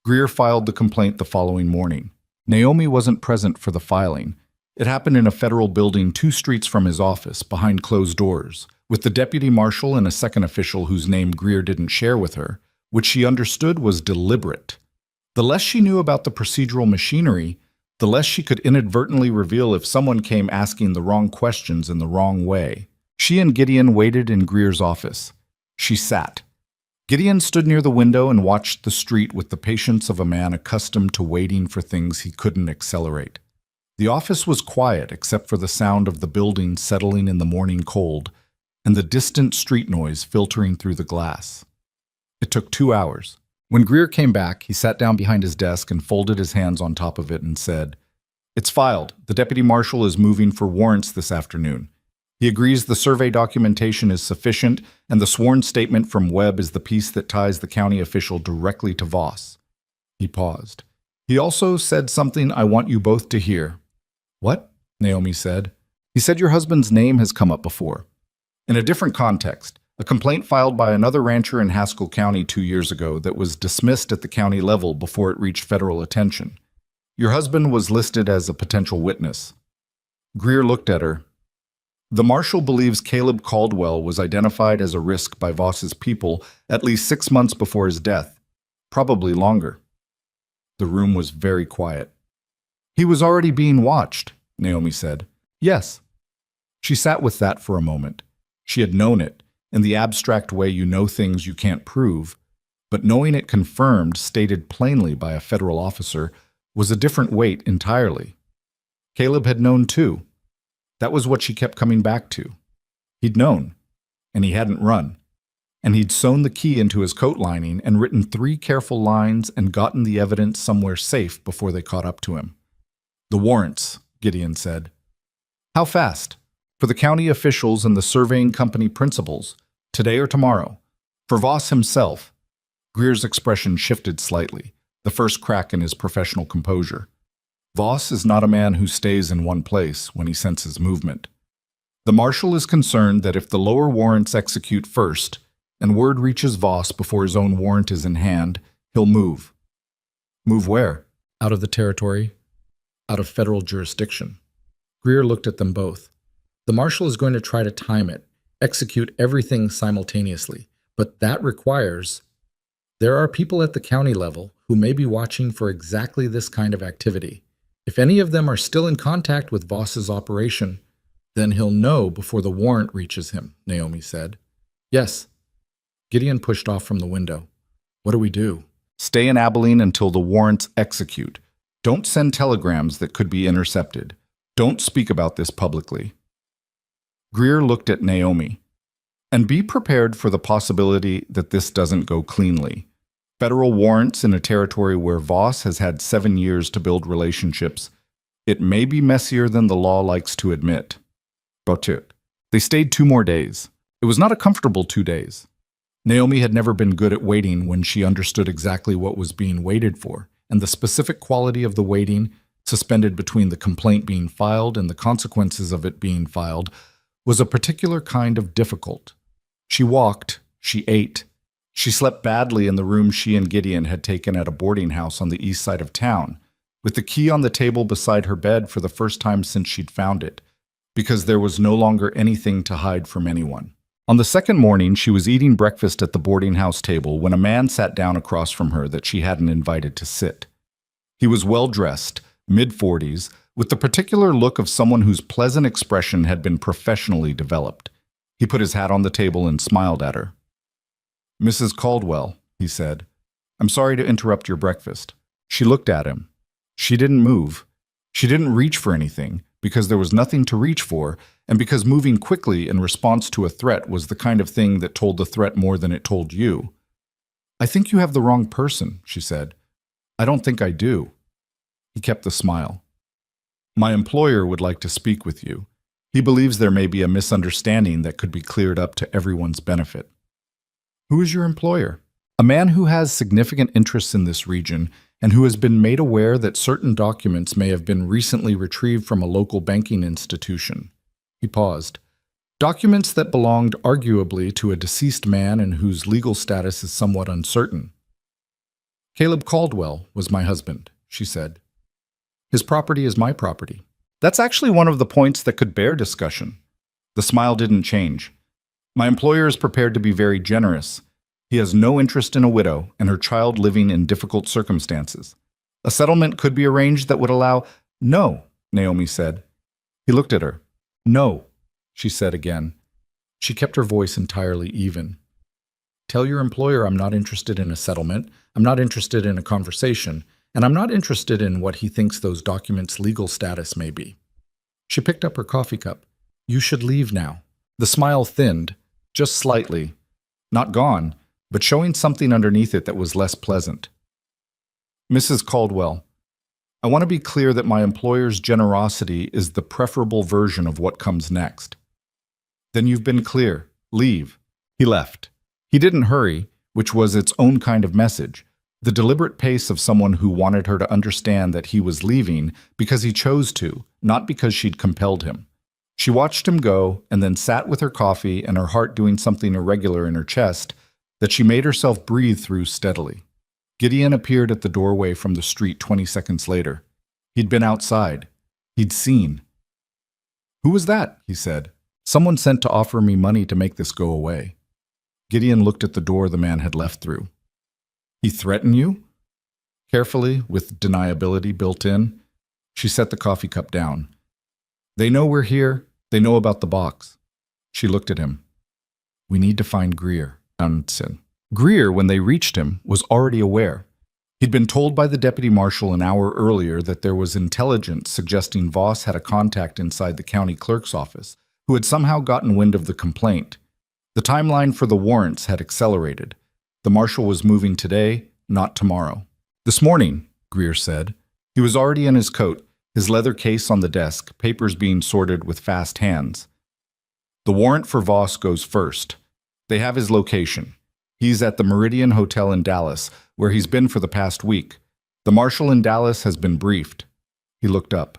Greer filed the complaint the following morning. Naomi wasn't present for the filing. It happened in a federal building 2 streets from his office, behind closed doors, with the deputy marshal and a second official whose name Greer didn't share with her, which she understood was deliberate. The less she knew about the procedural machinery, the less she could inadvertently reveal if someone came asking the wrong questions in the wrong way. She and Gideon waited in Greer's office. She sat. Gideon stood near the window and watched the street with the patience of a man accustomed to waiting for things he couldn't accelerate. The office was quiet except for the sound of the building settling in the morning cold and the distant street noise filtering through the glass. It took 2 hours. When Greer came back, he sat down behind his desk and folded his hands on top of it and said, "It's filed. The deputy marshal is moving for warrants this afternoon. He agrees the survey documentation is sufficient, and the sworn statement from Webb is the piece that ties the county official directly to Voss." He paused. "He also said something I want you both to hear." "What?" Naomi said. "He said your husband's name has come up before. In a different context, a complaint filed by another rancher in Haskell County 2 years ago that was dismissed at the county level before it reached federal attention. Your husband was listed as a potential witness." Greer looked at her. "The marshal believes Caleb Caldwell was identified as a risk by Voss's people at least 6 months before his death, probably longer." The room was very quiet. "He was already being watched," Naomi said. "Yes." She sat with that for a moment. She had known it, in the abstract way you know things you can't prove, but knowing it confirmed, stated plainly by a federal officer, was a different weight entirely. Caleb had known too. That was what she kept coming back to. He'd known, and he hadn't run. And he'd sewn the key into his coat lining and written 3 careful lines and gotten the evidence somewhere safe before they caught up to him. "The warrants," Gideon said. "How fast? For the county officials and the surveying company principals, today or tomorrow? For Voss himself?" Greer's expression shifted slightly, the first crack in his professional composure. "Voss is not a man who stays in one place when he senses movement. The marshal is concerned that if the lower warrants execute first, and word reaches Voss before his own warrant is in hand, he'll move." "Move where?" "Out of the territory, out of federal jurisdiction." Greer looked at them both. "The marshal is going to try to time it, execute everything simultaneously, but that requires... There are people at the county level who may be watching for exactly this kind of activity. If any of them are still in contact with Voss's operation, then he'll know before the warrant reaches him," Naomi said. "Yes." Gideon pushed off from the window. "What do we do?" "Stay in Abilene until the warrants execute. Don't send telegrams that could be intercepted. Don't speak about this publicly." Greer looked at Naomi. "And be prepared for the possibility that this doesn't go cleanly. Federal warrants in a territory where Voss has had 7 years to build relationships. It may be messier than the law likes to admit." But they stayed 2 more days. It was not a comfortable 2 days. Naomi had never been good at waiting when she understood exactly what was being waited for, and the specific quality of the waiting, suspended between the complaint being filed and the consequences of it being filed, was a particular kind of difficult. She walked, she ate, she slept badly in the room she and Gideon had taken at a boarding house on the east side of town, with the key on the table beside her bed for the first time since she'd found it, because there was no longer anything to hide from anyone. On the second morning, she was eating breakfast at the boarding house table when a man sat down across from her that she hadn't invited to sit. He was well-dressed, mid-40s, with the particular look of someone whose pleasant expression had been professionally developed. He put his hat on the table and smiled at her. "Mrs. Caldwell," he said, "I'm sorry to interrupt your breakfast." She looked at him. She didn't move. She didn't reach for anything, because there was nothing to reach for, and because moving quickly in response to a threat was the kind of thing that told the threat more than it told you. "I think you have the wrong person," she said. "I don't think I do." He kept the smile. "My employer would like to speak with you. He believes there may be a misunderstanding that could be cleared up to everyone's benefit." "Who is your employer?" "A man who has significant interests in this region and who has been made aware that certain documents may have been recently retrieved from a local banking institution." He paused. "Documents that belonged arguably to a deceased man and whose legal status is somewhat uncertain." "Caleb Caldwell was my husband," she said. "His property is my property." "That's actually one of the points that could bear discussion." The smile didn't change. "My employer is prepared to be very generous. He has no interest in a widow and her child living in difficult circumstances. A settlement could be arranged that would allow—" "No," Naomi said. He looked at her. "No," she said again. She kept her voice entirely even. "Tell your employer I'm not interested in a settlement, I'm not interested in a conversation, and I'm not interested in what he thinks those documents' legal status may be." She picked up her coffee cup. "You should leave now." The smile thinned, just slightly. Not gone, but showing something underneath it that was less pleasant. "Mrs. Caldwell, I want to be clear that my employer's generosity is the preferable version of what comes next." "Then you've been clear. Leave." He left. He didn't hurry, which was its own kind of message, the deliberate pace of someone who wanted her to understand that he was leaving because he chose to, not because she'd compelled him. She watched him go and then sat with her coffee and her heart doing something irregular in her chest that she made herself breathe through steadily. Gideon appeared at the doorway from the street 20 seconds later. He'd been outside. He'd seen. "Who was that?" he said. "Someone sent to offer me money to make this go away." Gideon looked at the door the man had left through. "He threatened you?" Carefully, with deniability built in, she set the coffee cup down. "They know we're here. They know about the box." She looked at him. "We need to find Greer," said. Greer, when they reached him, was already aware. He'd been told by the deputy marshal an hour earlier that there was intelligence suggesting Voss had a contact inside the county clerk's office who had somehow gotten wind of the complaint. The timeline for the warrants had accelerated. The marshal was moving today, not tomorrow. "This morning," Greer said. He was already in his coat, his leather case on the desk, papers being sorted with fast hands. "The warrant for Voss goes first. They have his location. He's at the Meridian Hotel in Dallas, where he's been for the past week. The marshal in Dallas has been briefed." He looked up.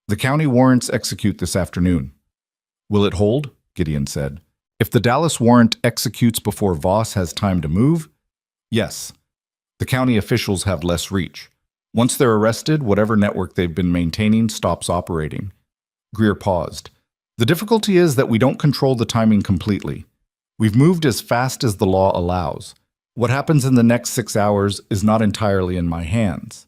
"The county warrants execute this afternoon." "Will it hold?" Gideon said. "If the Dallas warrant executes before Voss has time to move?" "Yes. The county officials have less reach. Once they're arrested, whatever network they've been maintaining stops operating." Greer paused. "The difficulty is that we don't control the timing completely. We've moved as fast as the law allows. What happens in the next 6 hours is not entirely in my hands."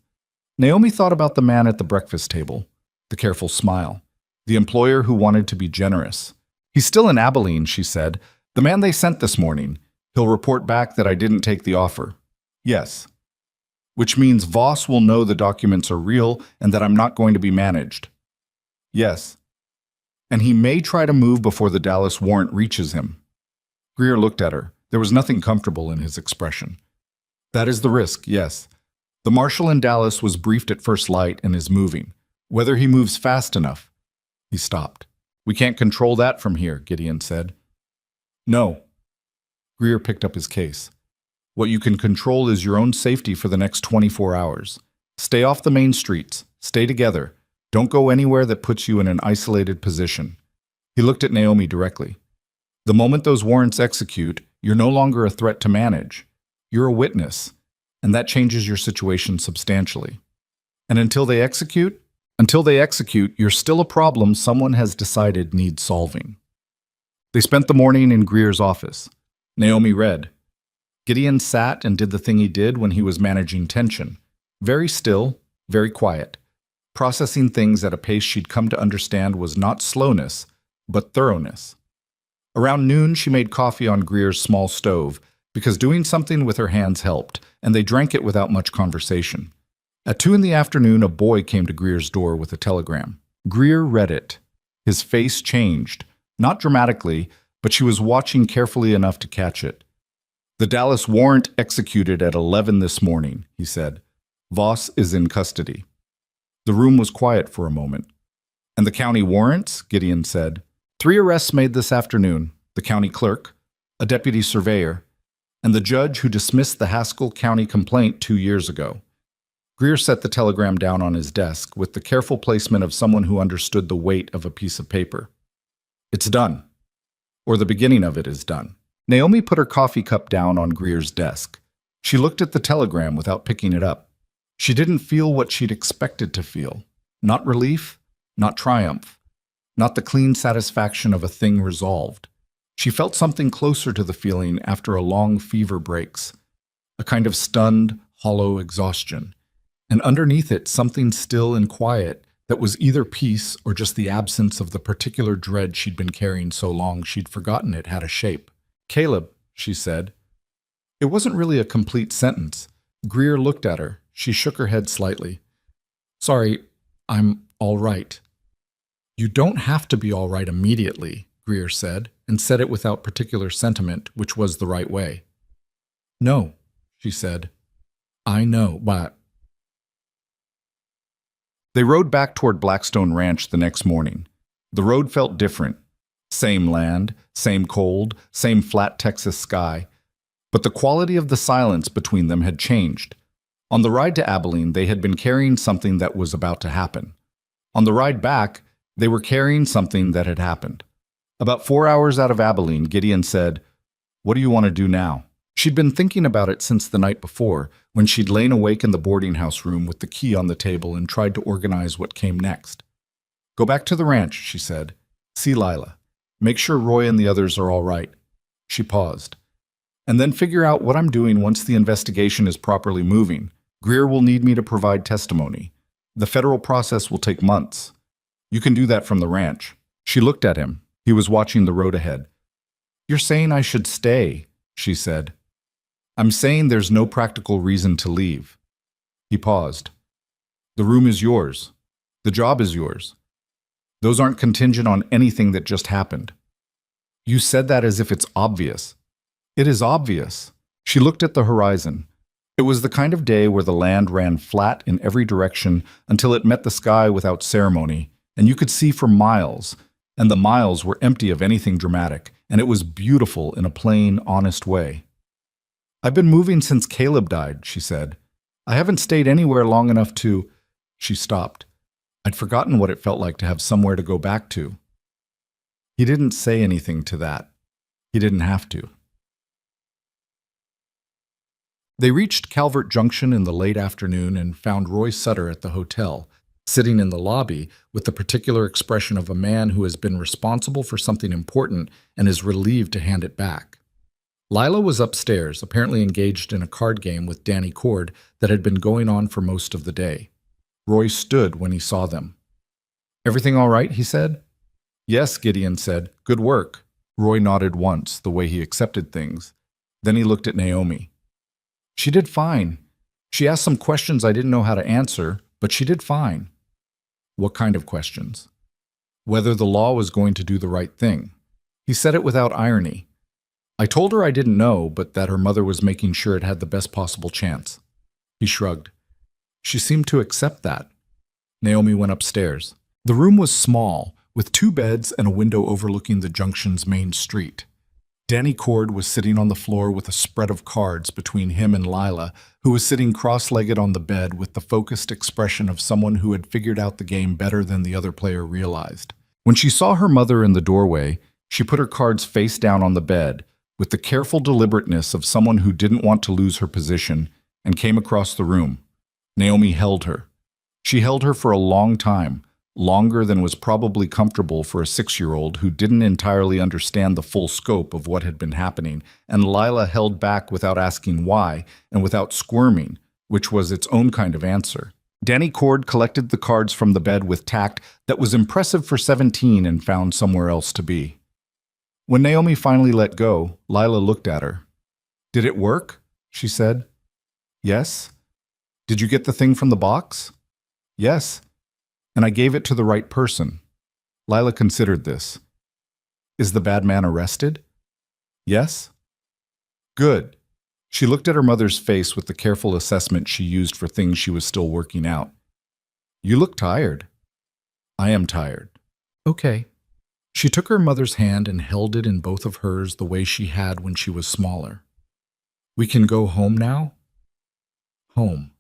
Naomi thought about the man at the breakfast table, the careful smile, the employer who wanted to be generous. "He's still in Abilene," she said. "The man they sent this morning. He'll report back that I didn't take the offer." "Yes." "Which means Voss will know the documents are real and that I'm not going to be managed." "Yes." "And he may try to move before the Dallas warrant reaches him." Greer looked at her. There was nothing comfortable in his expression. "That is the risk, yes. The marshal in Dallas was briefed at first light and is moving. Whether he moves fast enough." He stopped. "We can't control that from here," Gideon said. "No." Greer picked up his case. "What you can control is your own safety for the next 24 hours. Stay off the main streets. Stay together. Don't go anywhere that puts you in an isolated position." He looked at Naomi directly. "The moment those warrants execute, you're no longer a threat to manage. You're a witness, and that changes your situation substantially. And until they execute, you're still a problem someone has decided needs solving." They spent the morning in Greer's office. Naomi read. Gideon sat and did the thing he did when he was managing tension. Very still, very quiet, processing things at a pace she'd come to understand was not slowness, but thoroughness. Around noon, she made coffee on Greer's small stove, because doing something with her hands helped, and they drank it without much conversation. At 2 in the afternoon, a boy came to Greer's door with a telegram. Greer read it. His face changed, not dramatically, but she was watching carefully enough to catch it. "The Dallas warrant executed at 11 this morning," he said. "Voss is in custody." The room was quiet for a moment. "And the county warrants?" Gideon said. "3 arrests made this afternoon: the county clerk, a deputy surveyor, and the judge who dismissed the Haskell County complaint 2 years ago." Greer set the telegram down on his desk with the careful placement of someone who understood the weight of a piece of paper. "It's done. Or the beginning of it is done." Naomi put her coffee cup down on Greer's desk. She looked at the telegram without picking it up. She didn't feel what she'd expected to feel. Not relief, not triumph, not the clean satisfaction of a thing resolved. She felt something closer to the feeling after a long fever breaks, a kind of stunned, hollow exhaustion. And underneath it, something still and quiet that was either peace or just the absence of the particular dread she'd been carrying so long she'd forgotten it had a shape. "Caleb," she said. It wasn't really a complete sentence. Greer looked at her. She shook her head slightly. "Sorry, I'm all right." "You don't have to be all right immediately," Greer said, and said it without particular sentiment, which was the right way. "No," she said. "I know, but—" They rode back toward Blackstone Ranch the next morning. The road felt different. Same land, same cold, same flat Texas sky. But the quality of the silence between them had changed. On the ride to Abilene, they had been carrying something that was about to happen. On the ride back, they were carrying something that had happened. About 4 hours out of Abilene, Gideon said, "What do you want to do now?" She'd been thinking about it since the night before, when she'd lain awake in the boarding house room with the key on the table and tried to organize what came next. "Go back to the ranch," she said. "See Lila. Make sure Roy and the others are all right." She paused. "And then figure out what I'm doing once the investigation is properly moving. Greer will need me to provide testimony. The federal process will take months. You can do that from the ranch." She looked at him. He was watching the road ahead. "You're saying I should stay," she said. "I'm saying there's no practical reason to leave." He paused. "The room is yours. The job is yours. Those aren't contingent on anything that just happened." "You said that as if it's obvious." "It is obvious." She looked at the horizon. It was the kind of day where the land ran flat in every direction until it met the sky without ceremony, and you could see for miles, and the miles were empty of anything dramatic, and it was beautiful in a plain, honest way. "I've been moving since Caleb died," she said. "I haven't stayed anywhere long enough to—" She stopped. I'd forgotten what it felt like to have somewhere to go back to. He didn't say anything to that. He didn't have to. They reached Calvert Junction in the late afternoon and found Roy Sutter at the hotel, sitting in the lobby with the particular expression of a man who has been responsible for something important and is relieved to hand it back. Lila was upstairs, apparently engaged in a card game with Danny Cord that had been going on for most of the day. Roy stood when he saw them. "Everything all right?" he said. "Yes," Gideon said. "Good work." Roy nodded once, the way he accepted things. Then he looked at Naomi. "She did fine. She asked some questions I didn't know how to answer, but she did fine." "What kind of questions?" "Whether the law was going to do the right thing." He said it without irony. "I told her I didn't know, but that her mother was making sure it had the best possible chance." He shrugged. "She seemed to accept that." Naomi went upstairs. The room was small, with 2 beds and a window overlooking the Junction's main street. Danny Cord was sitting on the floor with a spread of cards between him and Lila, who was sitting cross-legged on the bed with the focused expression of someone who had figured out the game better than the other player realized. When she saw her mother in the doorway, she put her cards face down on the bed, with the careful deliberateness of someone who didn't want to lose her position, and came across the room. Naomi held her. She held her for a long time, longer than was probably comfortable for a 6-year-old who didn't entirely understand the full scope of what had been happening, and Lila held back without asking why and without squirming, which was its own kind of answer. Danny Cord collected the cards from the bed with tact that was impressive for 17 and found somewhere else to be. When Naomi finally let go, Lila looked at her. "Did it work?" she said. "Yes." "Did you get the thing from the box?" "Yes." and I gave it to the right person. Lila considered this. Is the bad man arrested? Yes? Good. She looked at her mother's face with the careful assessment she used for things she was still working out. You look tired. I am tired. Okay. She took her mother's hand and held it in both of hers the way she had when she was smaller. We can go home now? Home.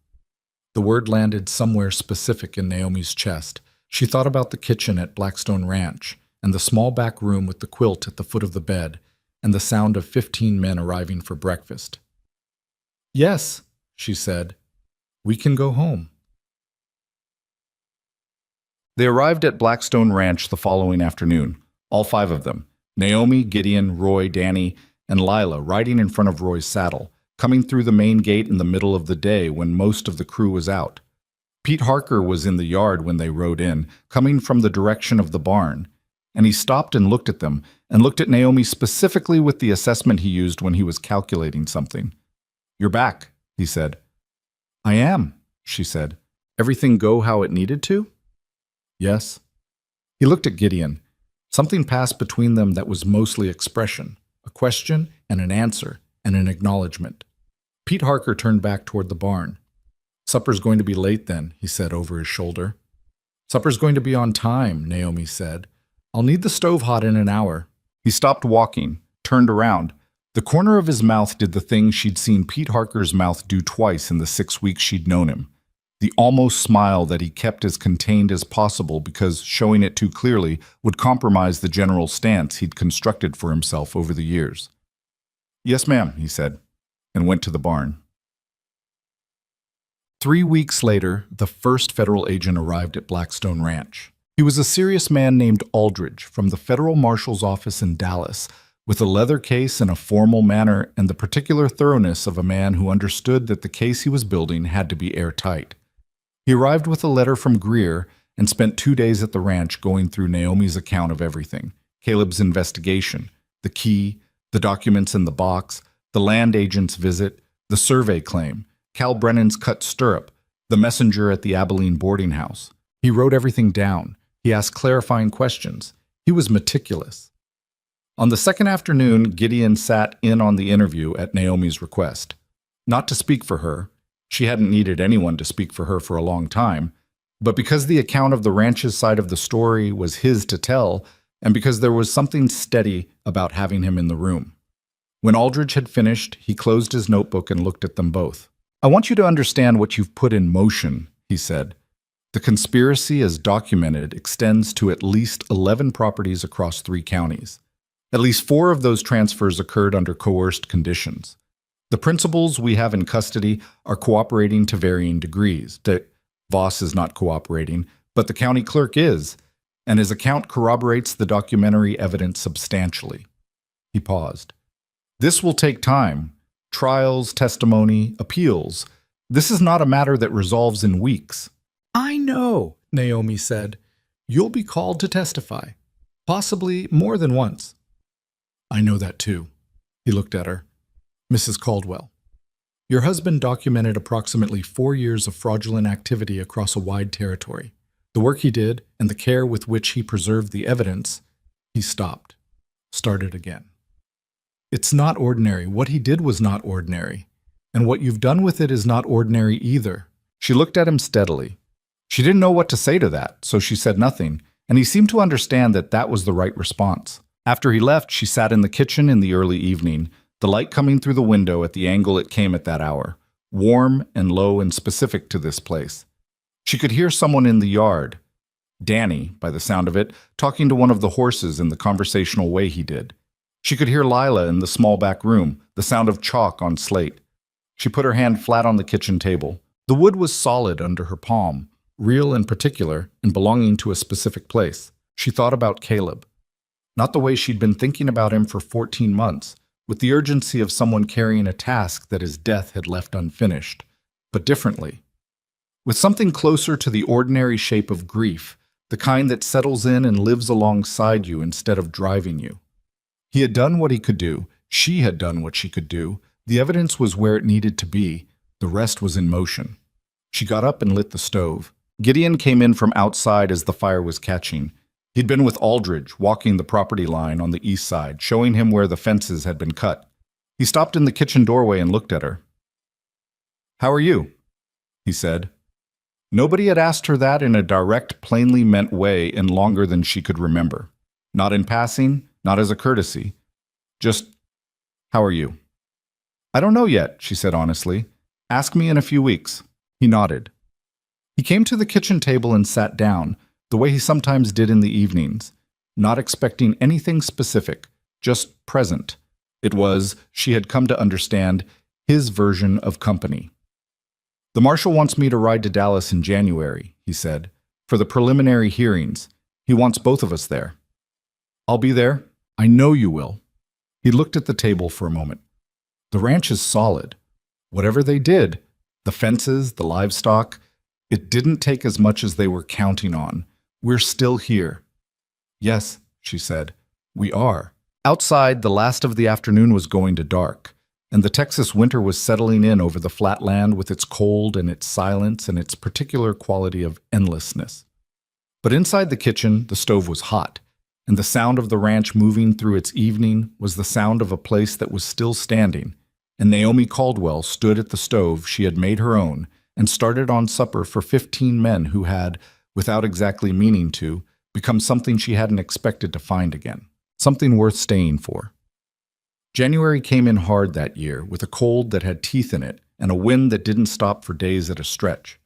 The word landed somewhere specific in Naomi's chest. She thought about the kitchen at Blackstone Ranch, and the small back room with the quilt at the foot of the bed, and the sound of 15 men arriving for breakfast. Yes, she said. We can go home. They arrived at Blackstone Ranch the following afternoon, all 5 of them, Naomi, Gideon, Roy, Danny, and Lila riding in front of Roy's saddle, coming through the main gate in the middle of the day when most of the crew was out. Pete Harker was in the yard when they rode in, coming from the direction of the barn, and he stopped and looked at them, and looked at Naomi specifically with the assessment he used when he was calculating something. You're back, he said. I am, she said. Everything go how it needed to? Yes. He looked at Gideon. Something passed between them that was mostly expression, a question and an answer and an acknowledgement. Pete Harker turned back toward the barn. Supper's going to be late then, he said over his shoulder. Supper's going to be on time, Naomi said. I'll need the stove hot in an hour. He stopped walking, turned around. The corner of his mouth did the thing she'd seen Pete Harker's mouth do twice in the 6 weeks she'd known him. The almost smile that he kept as contained as possible because showing it too clearly would compromise the general stance he'd constructed for himself over the years. Yes, ma'am, he said, and went to the barn. 3 weeks later, the first federal agent arrived at Blackstone Ranch. He was a serious man named Aldridge from the federal marshal's office in Dallas, with a leather case and a formal manner and the particular thoroughness of a man who understood that the case he was building had to be airtight. He arrived with a letter from Greer and spent 2 days at the ranch going through Naomi's account of everything, Caleb's investigation, the key, the documents in the box, the land agent's visit, the survey claim, Cal Brennan's cut stirrup, the messenger at the Abilene boarding house. He wrote everything down. He asked clarifying questions. He was meticulous. On the second afternoon, Gideon sat in on the interview at Naomi's request. Not to speak for her. She hadn't needed anyone to speak for her for a long time, but because the account of the ranch's side of the story was his to tell, and because there was something steady about having him in the room. When Aldridge had finished, he closed his notebook and looked at them both. I want you to understand what you've put in motion, he said. The conspiracy as documented extends to at least 11 properties across 3 counties. At least 4 of those transfers occurred under coerced conditions. The principals we have in custody are cooperating to varying degrees. Voss is not cooperating, but the county clerk is, and his account corroborates the documentary evidence substantially. He paused. This will take time. Trials, testimony, appeals. This is not a matter that resolves in weeks. I know, Naomi said. You'll be called to testify. Possibly more than once. I know that too. He looked at her. Mrs. Caldwell, your husband documented approximately 4 years of fraudulent activity across a wide territory. The work he did and the care with which he preserved the evidence, he stopped, started again. It's not ordinary. What he did was not ordinary. And what you've done with it is not ordinary either. She looked at him steadily. She didn't know what to say to that, so she said nothing, and he seemed to understand that that was the right response. After he left, she sat in the kitchen in the early evening, the light coming through the window at the angle it came at that hour, warm and low and specific to this place. She could hear someone in the yard, Danny, by the sound of it, talking to one of the horses in the conversational way he did. She could hear Lila in the small back room, the sound of chalk on slate. She put her hand flat on the kitchen table. The wood was solid under her palm, real and particular, and belonging to a specific place. She thought about Caleb. Not the way she'd been thinking about him for 14 months, with the urgency of someone carrying a task that his death had left unfinished, but differently. With something closer to the ordinary shape of grief, the kind that settles in and lives alongside you instead of driving you. He had done what he could do. She had done what she could do. The evidence was where it needed to be. The rest was in motion. She got up and lit the stove. Gideon came in from outside as the fire was catching. He'd been with Aldridge, walking the property line on the east side, showing him where the fences had been cut. He stopped in the kitchen doorway and looked at her. "How are you?" he said. Nobody had asked her that in a direct, plainly meant way in longer than she could remember. Not in passing, not as a courtesy. Just, "How are you?" "I don't know yet," she said honestly. "Ask me in a few weeks." He nodded. He came to the kitchen table and sat down, the way he sometimes did in the evenings, not expecting anything specific, just present. It was, she had come to understand, his version of company. "The marshal wants me to ride to Dallas in January," he said, "for the preliminary hearings. He wants both of us there." "I'll be there. I know you will." He looked at the table for a moment. "The ranch is solid. Whatever they did, the fences, the livestock, it didn't take as much as they were counting on. We're still here." "Yes," she said, "we are." Outside, the last of the afternoon was going to dark, and the Texas winter was settling in over the flat land with its cold and its silence and its particular quality of endlessness. But inside the kitchen, the stove was hot, and the sound of the ranch moving through its evening was the sound of a place that was still standing, and Naomi Caldwell stood at the stove she had made her own and started on supper for 15 men who had, without exactly meaning to, become something she hadn't expected to find again, something worth staying for. January came in hard that year, with a cold that had teeth in it and a wind that didn't stop for days at a stretch.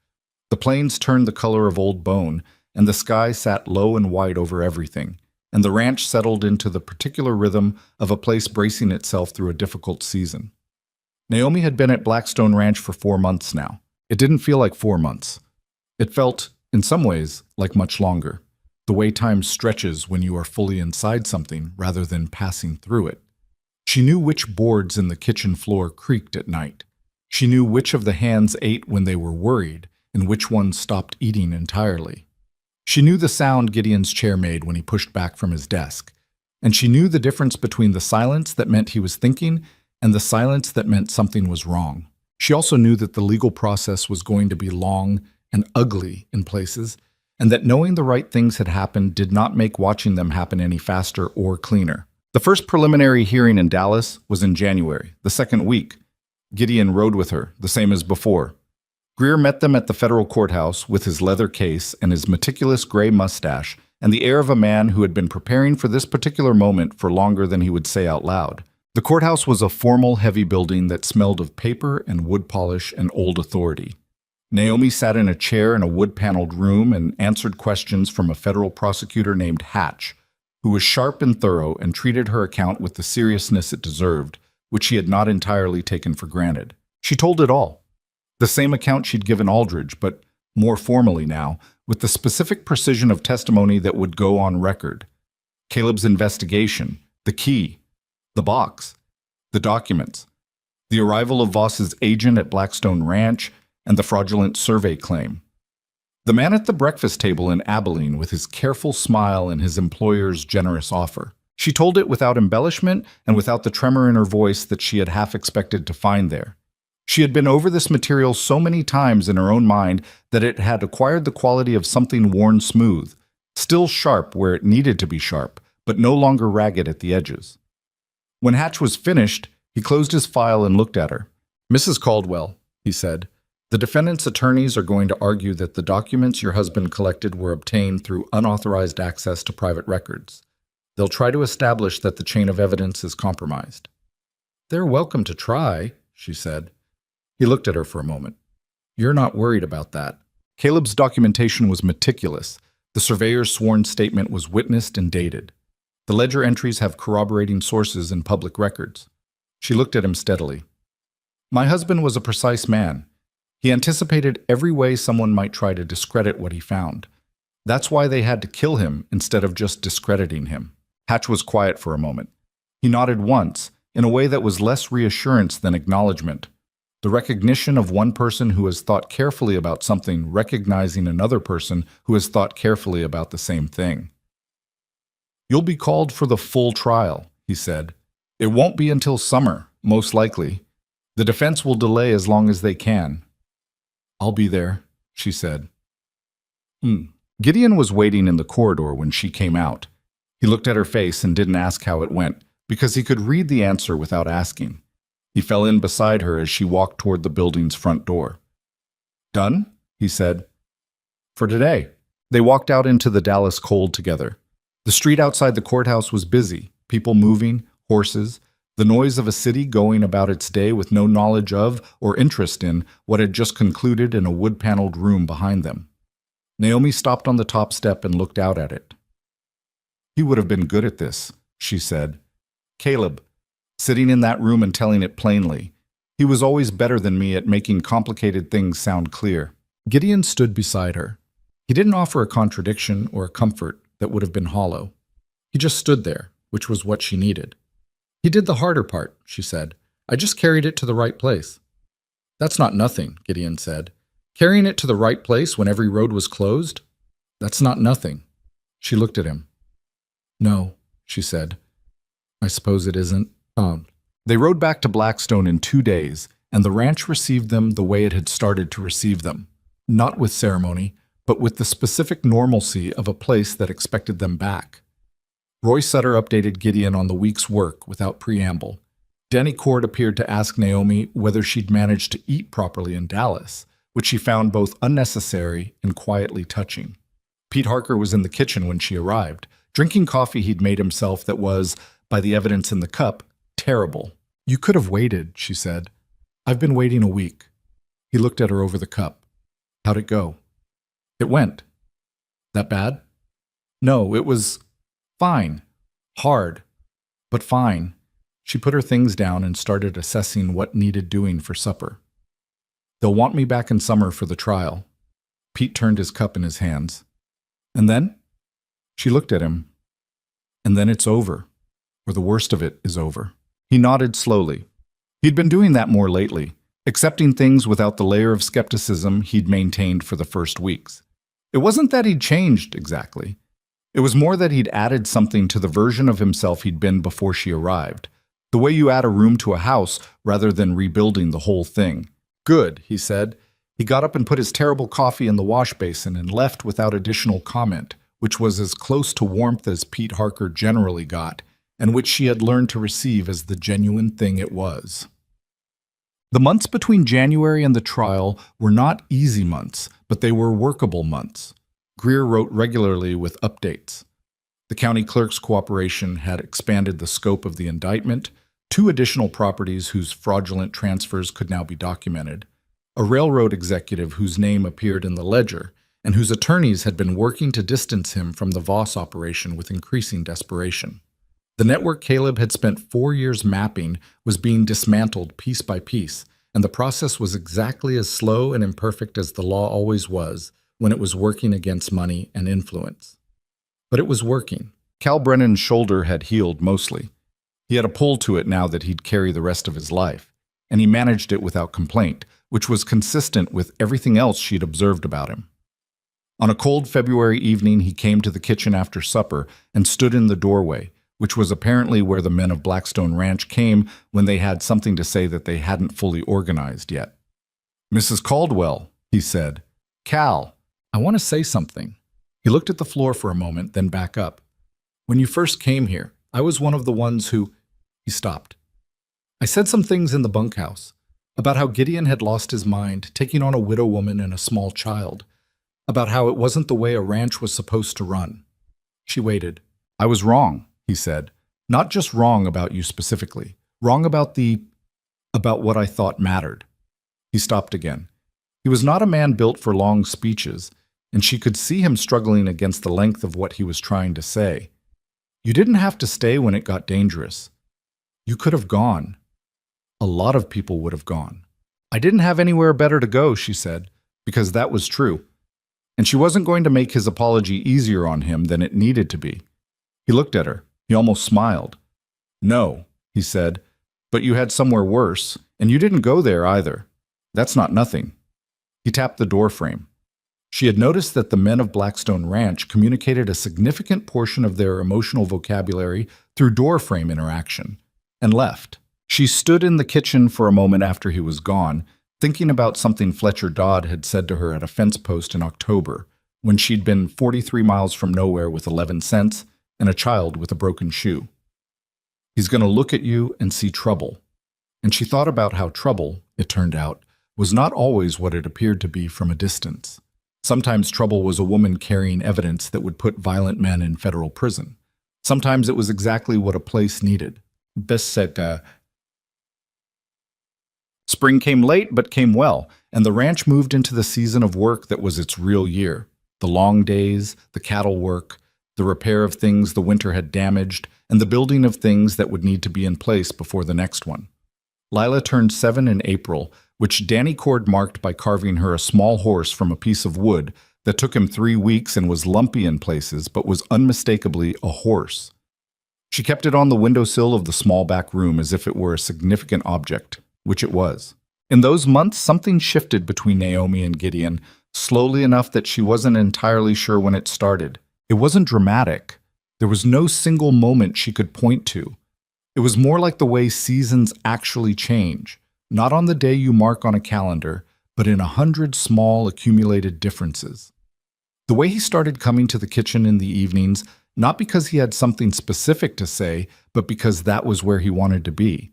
The plains turned the color of old bone, and the sky sat low and white over everything, and the ranch settled into the particular rhythm of a place bracing itself through a difficult season. Naomi had been at Blackstone Ranch for 4 months now. It didn't feel like 4 months. It felt, in some ways, like much longer, the way time stretches when you are fully inside something rather than passing through it. She knew which boards in the kitchen floor creaked at night. She knew which of the hands ate when they were worried and which ones stopped eating entirely. She knew the sound Gideon's chair made when he pushed back from his desk, and she knew the difference between the silence that meant he was thinking and the silence that meant something was wrong. She also knew that the legal process was going to be long and ugly in places, and that knowing the right things had happened did not make watching them happen any faster or cleaner. The first preliminary hearing in Dallas was in January, the second week. Gideon rode with her, the same as before. Greer met them at the federal courthouse with his leather case and his meticulous gray mustache and the air of a man who had been preparing for this particular moment for longer than he would say out loud. The courthouse was a formal, heavy building that smelled of paper and wood polish and old authority. Naomi sat in a chair in a wood-paneled room and answered questions from a federal prosecutor named Hatch, who was sharp and thorough and treated her account with the seriousness it deserved, which she had not entirely taken for granted. She told it all. The same account she'd given Aldridge, but more formally now, with the specific precision of testimony that would go on record. Caleb's investigation, the key, the box, the documents, the arrival of Voss's agent at Blackstone Ranch, and the fraudulent survey claim. The man at the breakfast table in Abilene with his careful smile and his employer's generous offer. She told it without embellishment and without the tremor in her voice that she had half expected to find there. She had been over this material so many times in her own mind that it had acquired the quality of something worn smooth, still sharp where it needed to be sharp, but no longer ragged at the edges. When Hatch was finished, he closed his file and looked at her. "Mrs. Caldwell," he said, "the defendant's attorneys are going to argue that the documents your husband collected were obtained through unauthorized access to private records. They'll try to establish that the chain of evidence is compromised." "They're welcome to try," she said. He looked at her for a moment. "You're not worried about that." Caleb's documentation was meticulous. The surveyor's sworn statement was witnessed and dated. The ledger entries have corroborating sources in public records. She looked at him steadily. "My husband was a precise man. He anticipated every way someone might try to discredit what he found. That's why they had to kill him instead of just discrediting him." Hatch was quiet for a moment. He nodded once, in a way that was less reassurance than acknowledgement. The recognition of one person who has thought carefully about something recognizing another person who has thought carefully about the same thing. "You'll be called for the full trial," he said. "It won't be until summer, most likely. The defense will delay as long as they can." "I'll be there," she said. Hmm. Gideon was waiting in the corridor when she came out. He looked at her face and didn't ask how it went, because he could read the answer without asking. He fell in beside her as she walked toward the building's front door. Done? He said. For today. They walked out into the Dallas cold together. The street outside the courthouse was busy, people moving, horses, the noise of a city going about its day with no knowledge of or interest in what had just concluded in a wood-paneled room behind them. Naomi stopped on the top step and looked out at it. He would have been good at this, she said. Caleb, sitting in that room and telling it plainly. He was always better than me at making complicated things sound clear. Gideon stood beside her. He didn't offer a contradiction or a comfort that would have been hollow. He just stood there, which was what she needed. He did the harder part, she said. I just carried it to the right place. That's not nothing, Gideon said. Carrying it to the right place when every road was closed? That's not nothing. She looked at him. No, she said. I suppose it isn't. They rode back to Blackstone in 2 days, and the ranch received them the way it had started to receive them. Not with ceremony, but with the specific normalcy of a place that expected them back. Roy Sutter updated Gideon on the week's work without preamble. Denny Cord appeared to ask Naomi whether she'd managed to eat properly in Dallas, which she found both unnecessary and quietly touching. Pete Harker was in the kitchen when she arrived, drinking coffee he'd made himself that was, by the evidence in the cup, terrible. You could have waited, she said. I've been waiting a week. He looked at her over the cup. How'd it go? It went. That bad? No, it was fine. Hard, but fine. She put her things down and started assessing what needed doing for supper. They'll want me back in summer for the trial. Pete turned his cup in his hands. And then? She looked at him. And then it's over, or the worst of it is over. He nodded slowly. He'd been doing that more lately, accepting things without the layer of skepticism he'd maintained for the first weeks. It wasn't that he'd changed exactly. It was more that he'd added something to the version of himself he'd been before she arrived. The way you add a room to a house rather than rebuilding the whole thing. Good, he said. He got up and put his terrible coffee in the wash basin and left without additional comment, which was as close to warmth as Pete Harker generally got, and which she had learned to receive as the genuine thing it was. The months between January and the trial were not easy months, but they were workable months. Greer wrote regularly with updates. The county clerk's cooperation had expanded the scope of the indictment, 2 additional properties whose fraudulent transfers could now be documented, a railroad executive whose name appeared in the ledger, and whose attorneys had been working to distance him from the Voss operation with increasing desperation. The network Caleb had spent 4 years mapping was being dismantled piece by piece, and the process was exactly as slow and imperfect as the law always was when it was working against money and influence. But it was working. Cal Brennan's shoulder had healed mostly. He had a pull to it now that he'd carry the rest of his life, and he managed it without complaint, which was consistent with everything else she'd observed about him. On a cold February evening, he came to the kitchen after supper and stood in the doorway, which was apparently where the men of Blackstone Ranch came when they had something to say that they hadn't fully organized yet. Mrs. Caldwell, he said. Cal, I want to say something. He looked at the floor for a moment, then back up. When you first came here, I was one of the ones who... He stopped. I said some things in the bunkhouse about how Gideon had lost his mind, taking on a widow woman and a small child, about how it wasn't the way a ranch was supposed to run. She waited. I was wrong, he said. Not just wrong about you specifically. Wrong about what I thought mattered. He stopped again. He was not a man built for long speeches, and she could see him struggling against the length of what he was trying to say. You didn't have to stay when it got dangerous. You could have gone. A lot of people would have gone. I didn't have anywhere better to go, she said, because that was true. And she wasn't going to make his apology easier on him than it needed to be. He looked at her. He almost smiled. No, he said, but you had somewhere worse, and you didn't go there either. That's not nothing. He tapped the door frame. She had noticed that the men of Blackstone Ranch communicated a significant portion of their emotional vocabulary through door frame interaction, and left. She stood in the kitchen for a moment after he was gone, thinking about something Fletcher Dodd had said to her at a fence post in October, when she'd been 43 miles from nowhere with 11 cents and a child with a broken shoe. He's going to look at you and see trouble. And she thought about how trouble, it turned out, was not always what it appeared to be from a distance. Sometimes trouble was a woman carrying evidence that would put violent men in federal prison. Sometimes it was exactly what a place needed. Spring came late but came well, and the ranch moved into the season of work that was its real year. The long days, the cattle work, the repair of things the winter had damaged, and the building of things that would need to be in place before the next one. Lila turned 7 in April, which Danny Cord marked by carving her a small horse from a piece of wood that took him 3 weeks and was lumpy in places but was unmistakably a horse. She kept it on the windowsill of the small back room as if it were a significant object, which it was. In those months, something shifted between Naomi and Gideon, slowly enough that she wasn't entirely sure when it started. It wasn't dramatic. There was no single moment she could point to. It was more like the way seasons actually change, not on the day you mark on a calendar, but in 100 small accumulated differences. The way he started coming to the kitchen in the evenings, not because he had something specific to say, but because that was where he wanted to be.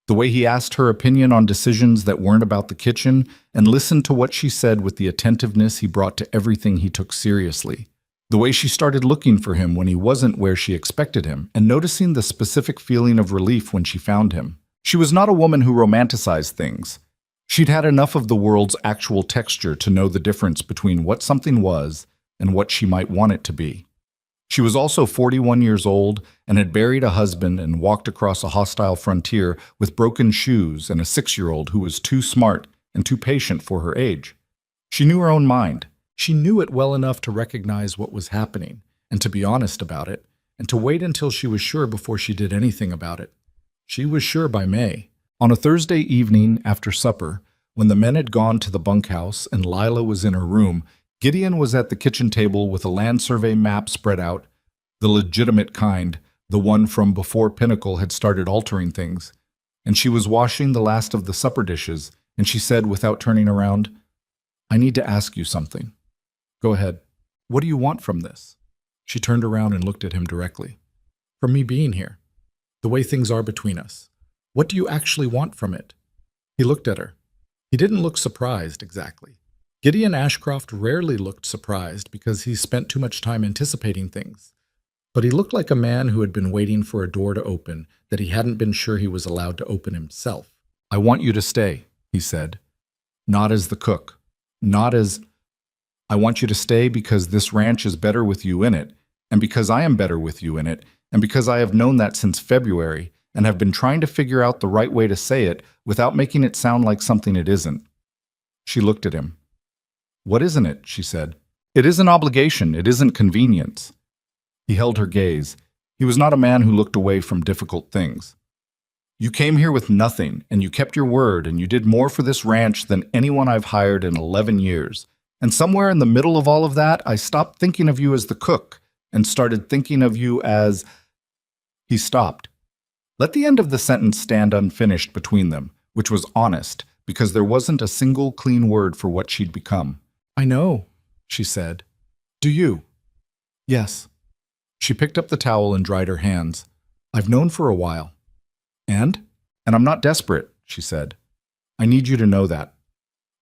The way he asked her opinion on decisions that weren't about the kitchen and listened to what she said with the attentiveness he brought to everything he took seriously. The way she started looking for him when he wasn't where she expected him and noticing the specific feeling of relief when she found him. She was not a woman who romanticized things. She'd had enough of the world's actual texture to know the difference between what something was and what she might want it to be. She was also 41 years old and had buried a husband and walked across a hostile frontier with broken shoes and a 6-year-old who was too smart and too patient for her age. She knew her own mind. She knew it well enough to recognize what was happening and to be honest about it and to wait until she was sure before she did anything about it. She was sure by May. On a Thursday evening after supper, when the men had gone to the bunkhouse and Lila was in her room, Gideon was at the kitchen table with a land survey map spread out, the legitimate kind, the one from before Pinnacle had started altering things, and she was washing the last of the supper dishes, and she said without turning around, "I need to ask you something." "Go ahead. What do you want from this?" She turned around and looked at him directly. "From me being here. The way things are between us. What do you actually want from it?" He looked at her. He didn't look surprised exactly. Gideon Ashcroft rarely looked surprised because he spent too much time anticipating things. But he looked like a man who had been waiting for a door to open that he hadn't been sure he was allowed to open himself. "I want you to stay," he said. "Not as the cook. Not as... I want you to stay because this ranch is better with you in it, and because I am better with you in it, and because I have known that since February and have been trying to figure out the right way to say it without making it sound like something it isn't." She looked at him. "What isn't it?" she said. "It isn't obligation. It isn't convenience." He held her gaze. He was not a man who looked away from difficult things. "You came here with nothing, and you kept your word, and you did more for this ranch than anyone I've hired in 11 years. And somewhere in the middle of all of that, I stopped thinking of you as the cook and started thinking of you as..." He stopped. Let the end of the sentence stand unfinished between them, which was honest, because there wasn't a single clean word for what she'd become. "I know," she said. "Do you?" "Yes." She picked up the towel and dried her hands. "I've known for a while." And I'm not desperate," she said. "I need you to know that.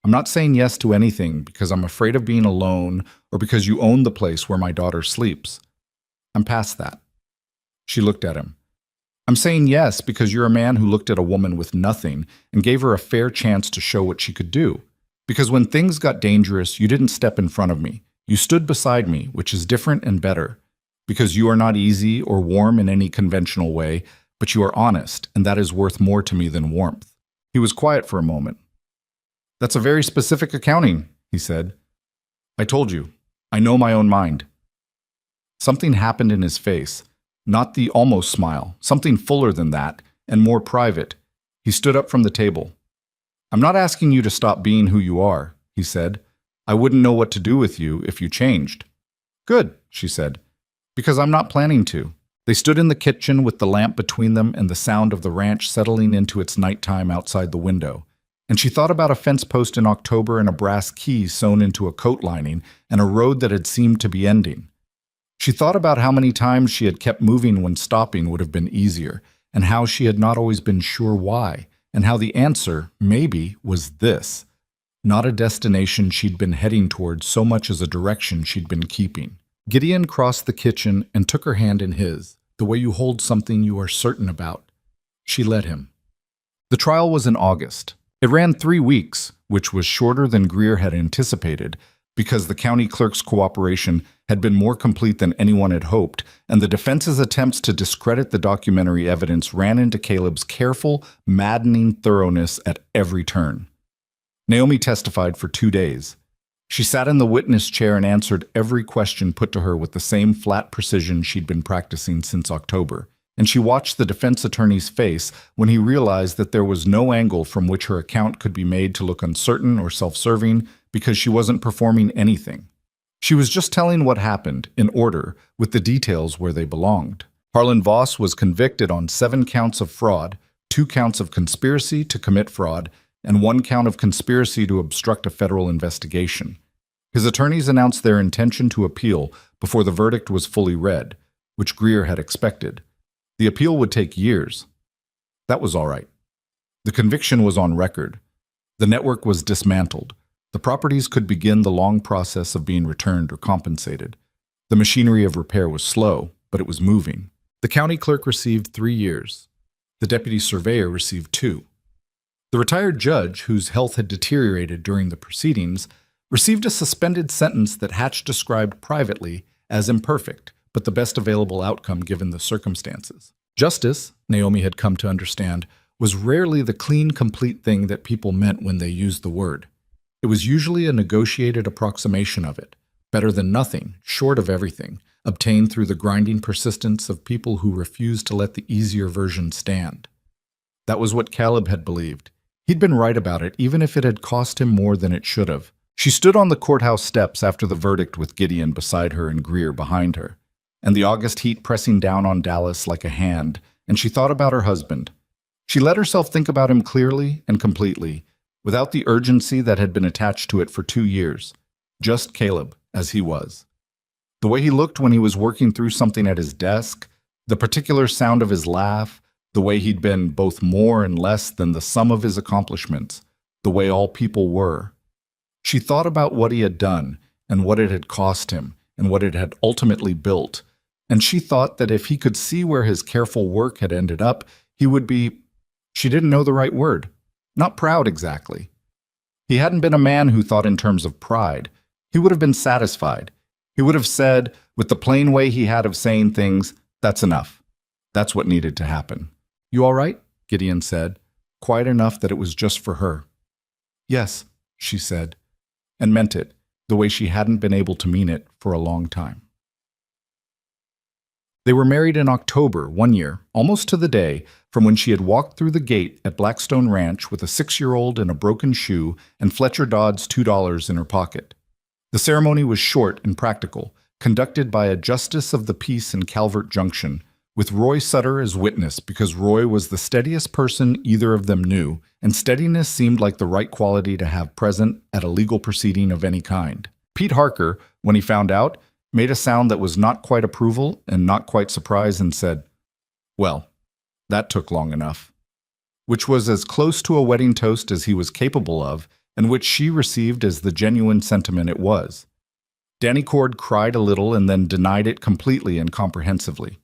I'm not saying yes to anything because I'm afraid of being alone or because you own the place where my daughter sleeps. I'm past that." She looked at him. "I'm saying yes because you're a man who looked at a woman with nothing and gave her a fair chance to show what she could do. Because when things got dangerous, you didn't step in front of me. You stood beside me, which is different and better. Because you are not easy or warm in any conventional way, but you are honest, and that is worth more to me than warmth." He was quiet for a moment. "That's a very specific accounting," he said. "I told you. I know my own mind." Something happened in his face. Not the almost smile, something fuller than that, and more private. He stood up from the table. "I'm not asking you to stop being who you are," he said. "I wouldn't know what to do with you if you changed." "Good," she said, "because I'm not planning to." They stood in the kitchen with the lamp between them and the sound of the ranch settling into its nighttime outside the window. And she thought about a fence post in October and a brass key sewn into a coat lining and a road that had seemed to be ending. She thought about how many times she had kept moving when stopping would have been easier, and how she had not always been sure why, and how the answer, maybe, was this. Not a destination she'd been heading towards so much as a direction she'd been keeping. Gideon crossed the kitchen and took her hand in his, the way you hold something you are certain about. She let him. The trial was in August. It ran 3 weeks, which was shorter than Greer had anticipated, because the county clerk's cooperation had been more complete than anyone had hoped, and the defense's attempts to discredit the documentary evidence ran into Caleb's careful, maddening thoroughness at every turn. Naomi testified for 2 days. She sat in the witness chair and answered every question put to her with the same flat precision she'd been practicing since October, and she watched the defense attorney's face when he realized that there was no angle from which her account could be made to look uncertain or self-serving because she wasn't performing anything. She was just telling what happened, in order, with the details where they belonged. Harlan Voss was convicted on 7 counts of fraud, 2 counts of conspiracy to commit fraud, and 1 count of conspiracy to obstruct a federal investigation. His attorneys announced their intention to appeal before the verdict was fully read, which Greer had expected. The appeal would take years. That was all right. The conviction was on record. The network was dismantled. The properties could begin the long process of being returned or compensated. The machinery of repair was slow, but it was moving. The county clerk received 3 years. The deputy surveyor received 2. The retired judge, whose health had deteriorated during the proceedings, received a suspended sentence that Hatch described privately as imperfect, but the best available outcome given the circumstances. Justice, Naomi had come to understand, was rarely the clean, complete thing that people meant when they used the word. It was usually a negotiated approximation of it, better than nothing, short of everything, obtained through the grinding persistence of people who refused to let the easier version stand. That was what Caleb had believed. He'd been right about it, even if it had cost him more than it should have. She stood on the courthouse steps after the verdict with Gideon beside her and Greer behind her, and the August heat pressing down on Dallas like a hand, and she thought about her husband. She let herself think about him clearly and completely, without the urgency that had been attached to it for 2 years. Just Caleb, as he was. The way he looked when he was working through something at his desk, the particular sound of his laugh, the way he'd been both more and less than the sum of his accomplishments, the way all people were. She thought about what he had done, and what it had cost him, and what it had ultimately built, and she thought that if he could see where his careful work had ended up, he would be, she didn't know the right word, not proud exactly. He hadn't been a man who thought in terms of pride. He would have been satisfied. He would have said, with the plain way he had of saying things, "That's enough. That's what needed to happen." "You all right?" Gideon said, quiet enough that it was just for her. "Yes," she said, and meant it, the way she hadn't been able to mean it for a long time. They were married in October, 1 year, almost to the day, from when she had walked through the gate at Blackstone Ranch with a 6-year-old in a broken shoe and Fletcher Dodd's $2 in her pocket. The ceremony was short and practical, conducted by a justice of the peace in Calvert Junction, with Roy Sutter as witness because Roy was the steadiest person either of them knew, and steadiness seemed like the right quality to have present at a legal proceeding of any kind. Pete Harker, when he found out, made a sound that was not quite approval and not quite surprise and said, "Well, that took long enough," which was as close to a wedding toast as he was capable of, and which she received as the genuine sentiment it was. Danny Cord cried a little and then denied it completely and comprehensively.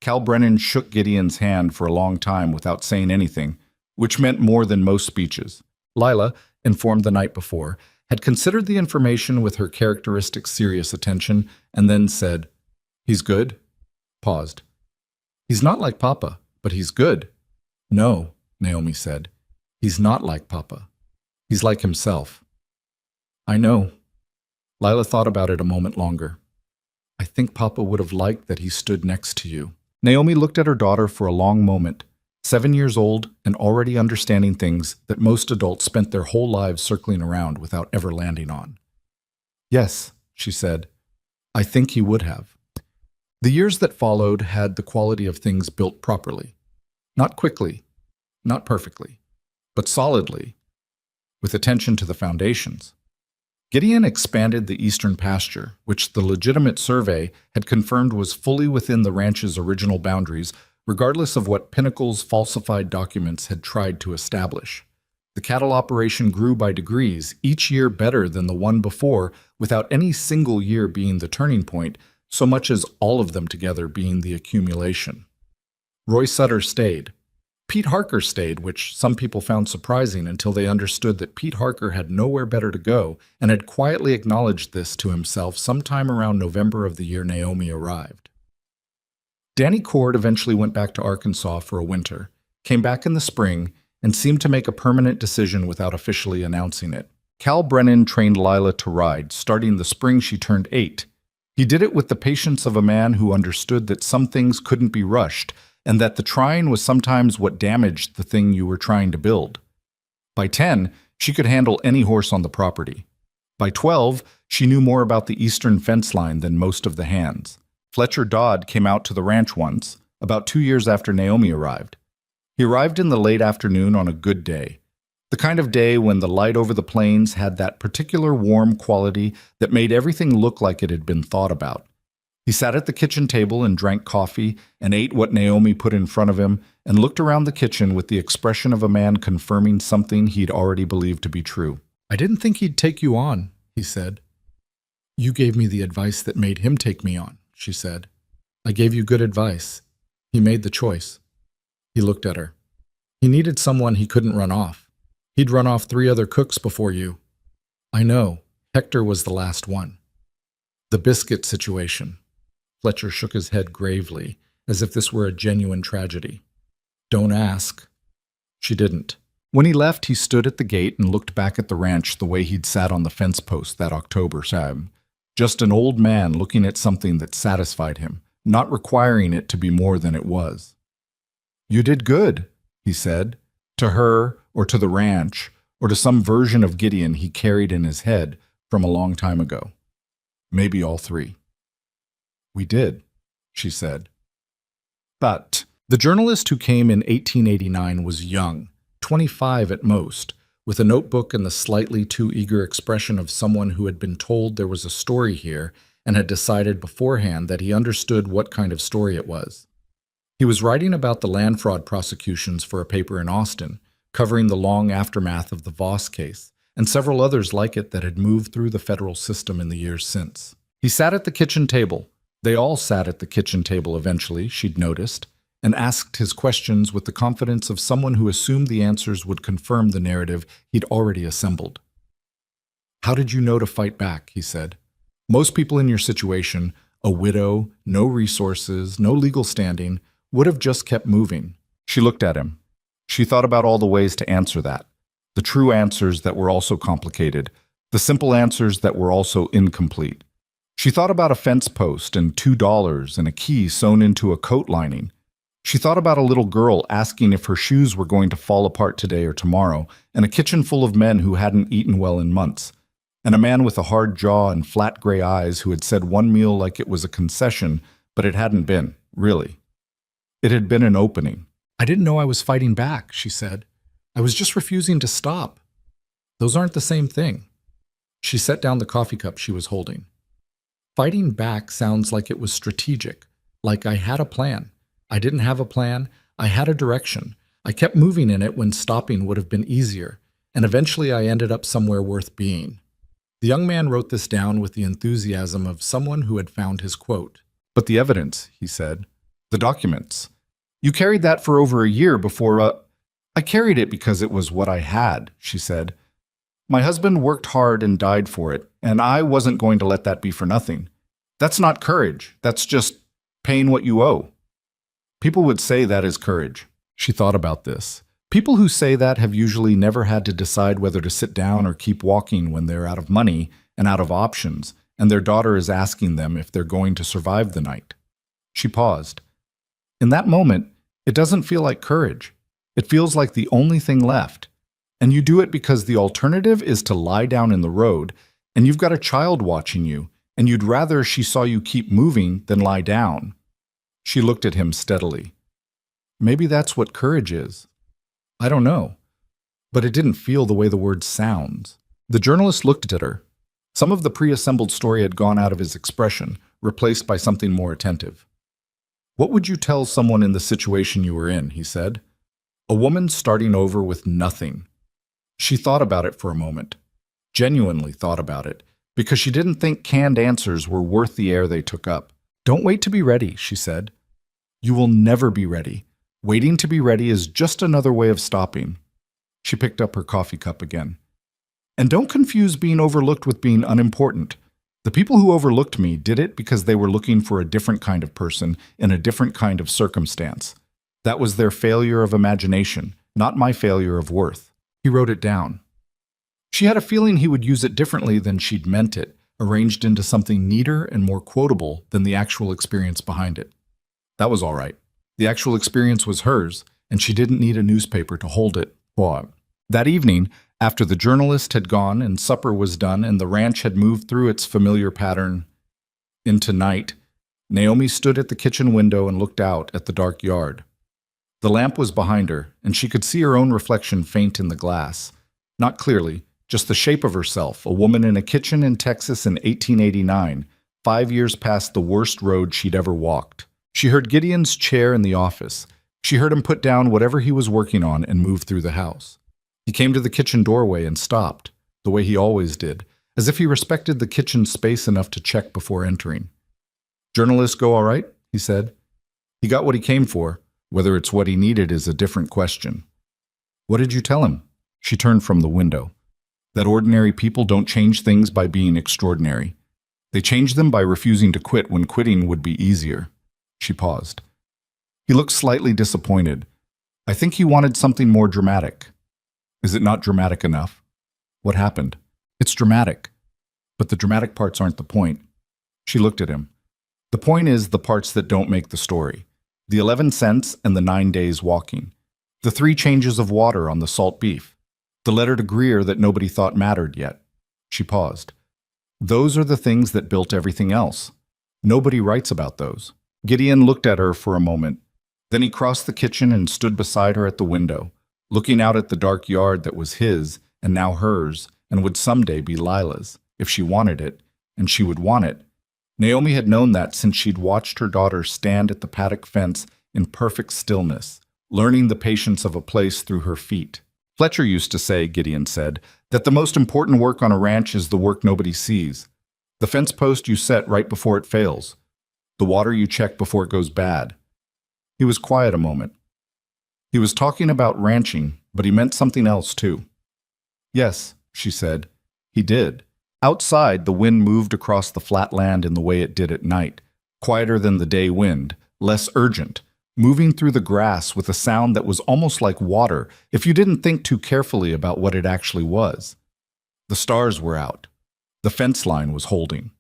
Cal Brennan shook Gideon's hand for a long time without saying anything, which meant more than most speeches. Lila, informed the night before, had considered the information with her characteristic serious attention and then said, "He's good?" Paused. "He's not like Papa, but he's good." "No," Naomi said. "He's not like Papa. He's like himself." "I know." Lila thought about it a moment longer. "I think Papa would have liked that he stood next to you." Naomi looked at her daughter for a long moment, 7 years old and already understanding things that most adults spent their whole lives circling around without ever landing on. "Yes," she said, "I think he would have." The years that followed had the quality of things built properly. Not quickly, not perfectly, but solidly. with attention to the foundations. Gideon expanded the eastern pasture, which the legitimate survey had confirmed was fully within the ranch's original boundaries, regardless of what Pinnacle's falsified documents had tried to establish. The cattle operation grew by degrees, each year better than the one before, without any single year being the turning point, so much as all of them together being the accumulation. Roy Sutter stayed. Pete Harker stayed, which some people found surprising until they understood that Pete Harker had nowhere better to go and had quietly acknowledged this to himself sometime around November of the year Naomi arrived. Danny Cord eventually went back to Arkansas for a winter, came back in the spring, and seemed to make a permanent decision without officially announcing it. Cal Brennan trained Lila to ride, starting the spring she turned 8. He did it with the patience of a man who understood that some things couldn't be rushed, and that the trying was sometimes what damaged the thing you were trying to build. By 10, she could handle any horse on the property. By 12, she knew more about the eastern fence line than most of the hands. Fletcher Dodd came out to the ranch once, about 2 years after Naomi arrived. He arrived in the late afternoon on a good day, the kind of day when the light over the plains had that particular warm quality that made everything look like it had been thought about. He sat at the kitchen table and drank coffee and ate what Naomi put in front of him and looked around the kitchen with the expression of a man confirming something he'd already believed to be true. "I didn't think he'd take you on," he said. "You gave me the advice that made him take me on," she said. "I gave you good advice. He made the choice." He looked at her. "He needed someone he couldn't run off. He'd run off 3 other cooks before you." "I know. Hector was the last one." "The biscuit situation." Fletcher shook his head gravely, as if this were a genuine tragedy. "Don't ask." She didn't. When he left, he stood at the gate and looked back at the ranch the way he'd sat on the fence post that October, just an old man looking at something that satisfied him, not requiring it to be more than it was. "You did good," he said, to her or to the ranch or to some version of Gideon he carried in his head from a long time ago. Maybe all 3. "We did," she said. But the journalist who came in 1889 was young, 25 at most, with a notebook and the slightly too eager expression of someone who had been told there was a story here and had decided beforehand that he understood what kind of story it was. He was writing about the land fraud prosecutions for a paper in Austin, covering the long aftermath of the Voss case, and several others like it that had moved through the federal system in the years since. He sat at the kitchen table. They all sat at the kitchen table eventually, she'd noticed, and asked his questions with the confidence of someone who assumed the answers would confirm the narrative he'd already assembled. "How did you know to fight back?" he said. "Most people in your situation, a widow, no resources, no legal standing, would have just kept moving." She looked at him. She thought about all the ways to answer that, the true answers that were also complicated, the simple answers that were also incomplete. She thought about a fence post and $2 and a key sewn into a coat lining. She thought about a little girl asking if her shoes were going to fall apart today or tomorrow, and a kitchen full of men who hadn't eaten well in months, and a man with a hard jaw and flat gray eyes who had said one meal like it was a concession, but it hadn't been, really. It had been an opening. "I didn't know I was fighting back," she said. "I was just refusing to stop." "Those aren't the same thing." She set down the coffee cup she was holding. "Fighting back sounds like it was strategic, like I had a plan. I didn't have a plan. I had a direction. I kept moving in it when stopping would have been easier, and eventually I ended up somewhere worth being." The young man wrote this down with the enthusiasm of someone who had found his quote. "But the evidence," he said. "The documents. You carried that for over a year before, "I carried it because it was what I had," she said. "My husband worked hard and died for it, and I wasn't going to let that be for nothing. That's not courage. That's just paying what you owe." People would say that is courage. She thought about this. People who say that have usually never had to decide whether to sit down or keep walking when they're out of money and out of options, and their daughter is asking them if they're going to survive the night. She paused. In that moment, it doesn't feel like courage. It feels like the only thing left. And you do it because the alternative is to lie down in the road, and you've got a child watching you, and you'd rather she saw you keep moving than lie down. She looked at him steadily. "Maybe that's what courage is. I don't know. but it didn't feel the way the word sounds. The journalist looked at her. Some of the pre-assembled story had gone out of his expression, replaced by something more attentive. "What would you tell someone in the situation you were in?" he said. "A woman starting over with nothing." She thought about it for a moment, genuinely thought about it, because she didn't think canned answers were worth the air they took up. "Don't wait to be ready," she said. "You will never be ready. Waiting to be ready is just another way of stopping." She picked up her coffee cup again. "And don't confuse being overlooked with being unimportant. The people who overlooked me did it because they were looking for a different kind of person in a different kind of circumstance. That was their failure of imagination, not my failure of worth." He wrote it down. She had a feeling he would use it differently than she'd meant it, arranged into something neater and more quotable than the actual experience behind it. That was all right. The actual experience was hers, and she didn't need a newspaper to hold it. That evening, after the journalist had gone and supper was done and the ranch had moved through its familiar pattern into night, Naomi stood at the kitchen window and looked out at the dark yard. The lamp was behind her, and she could see her own reflection faint in the glass. Not clearly, just the shape of herself, a woman in a kitchen in Texas in 1889, 5 years past the worst road she'd ever walked. She heard Gideon's chair in the office. She heard him put down whatever he was working on and move through the house. He came to the kitchen doorway and stopped, the way he always did, as if he respected the kitchen space enough to check before entering. "Journalist go all right?" he said. "He got what he came for. Whether it's what he needed is a different question." "What did you tell him?" She turned from the window. "That ordinary people don't change things by being extraordinary. They change them by refusing to quit when quitting would be easier." She paused. He looked slightly disappointed. "I think he wanted something more dramatic." "Is it not dramatic enough?" "What happened?" "It's dramatic. But the dramatic parts aren't the point." She looked at him. "The point is the parts that don't make the story. The 11 cents and the 9 days walking. The 3 changes of water on the salt beef. The letter to Greer that nobody thought mattered yet." She paused. "Those are the things that built everything else. Nobody writes about those." Gideon looked at her for a moment. Then he crossed the kitchen and stood beside her at the window, looking out at the dark yard that was his and now hers and would someday be Lila's, if she wanted it, and she would want it. Naomi had known that since she'd watched her daughter stand at the paddock fence in perfect stillness, learning the patience of a place through her feet. "Fletcher used to say," Gideon said, "that the most important work on a ranch is the work nobody sees. The fence post you set right before it fails. The water you check before it goes bad." He was quiet a moment. He was talking about ranching, but he meant something else too. "Yes," she said, "he did." Outside, the wind moved across the flat land in the way it did at night, quieter than the day wind, less urgent, moving through the grass with a sound that was almost like water if you didn't think too carefully about what it actually was. The stars were out. The fence line was holding.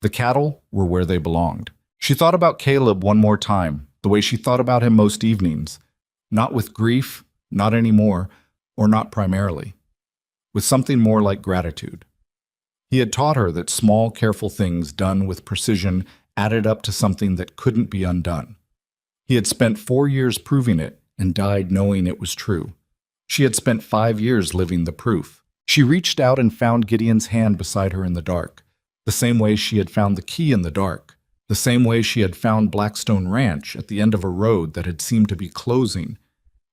The cattle were where they belonged. She thought about Caleb one more time, the way she thought about him most evenings. Not with grief, not anymore, or not primarily. With something more like gratitude. He had taught her that small, careful things done with precision added up to something that couldn't be undone. He had spent 4 years proving it and died knowing it was true. She had spent 5 years living the proof. She reached out and found Gideon's hand beside her in the dark, the same way she had found the key in the dark, the same way she had found Blackstone Ranch at the end of a road that had seemed to be closing,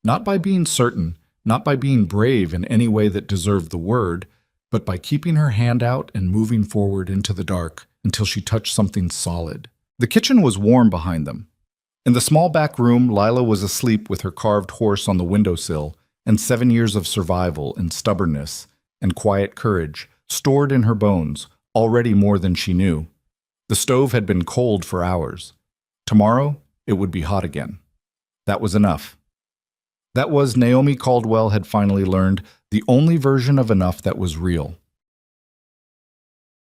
not by being certain, not by being brave in any way that deserved the word, but by keeping her hand out and moving forward into the dark until she touched something solid. The kitchen was warm behind them. In the small back room, Lila was asleep with her carved horse on the windowsill, and 7 years of survival and stubbornness and quiet courage stored in her bones, already more than she knew. The stove had been cold for hours. Tomorrow, it would be hot again. That was enough. That was, Naomi Caldwell had finally learned, the only version of enough that was real.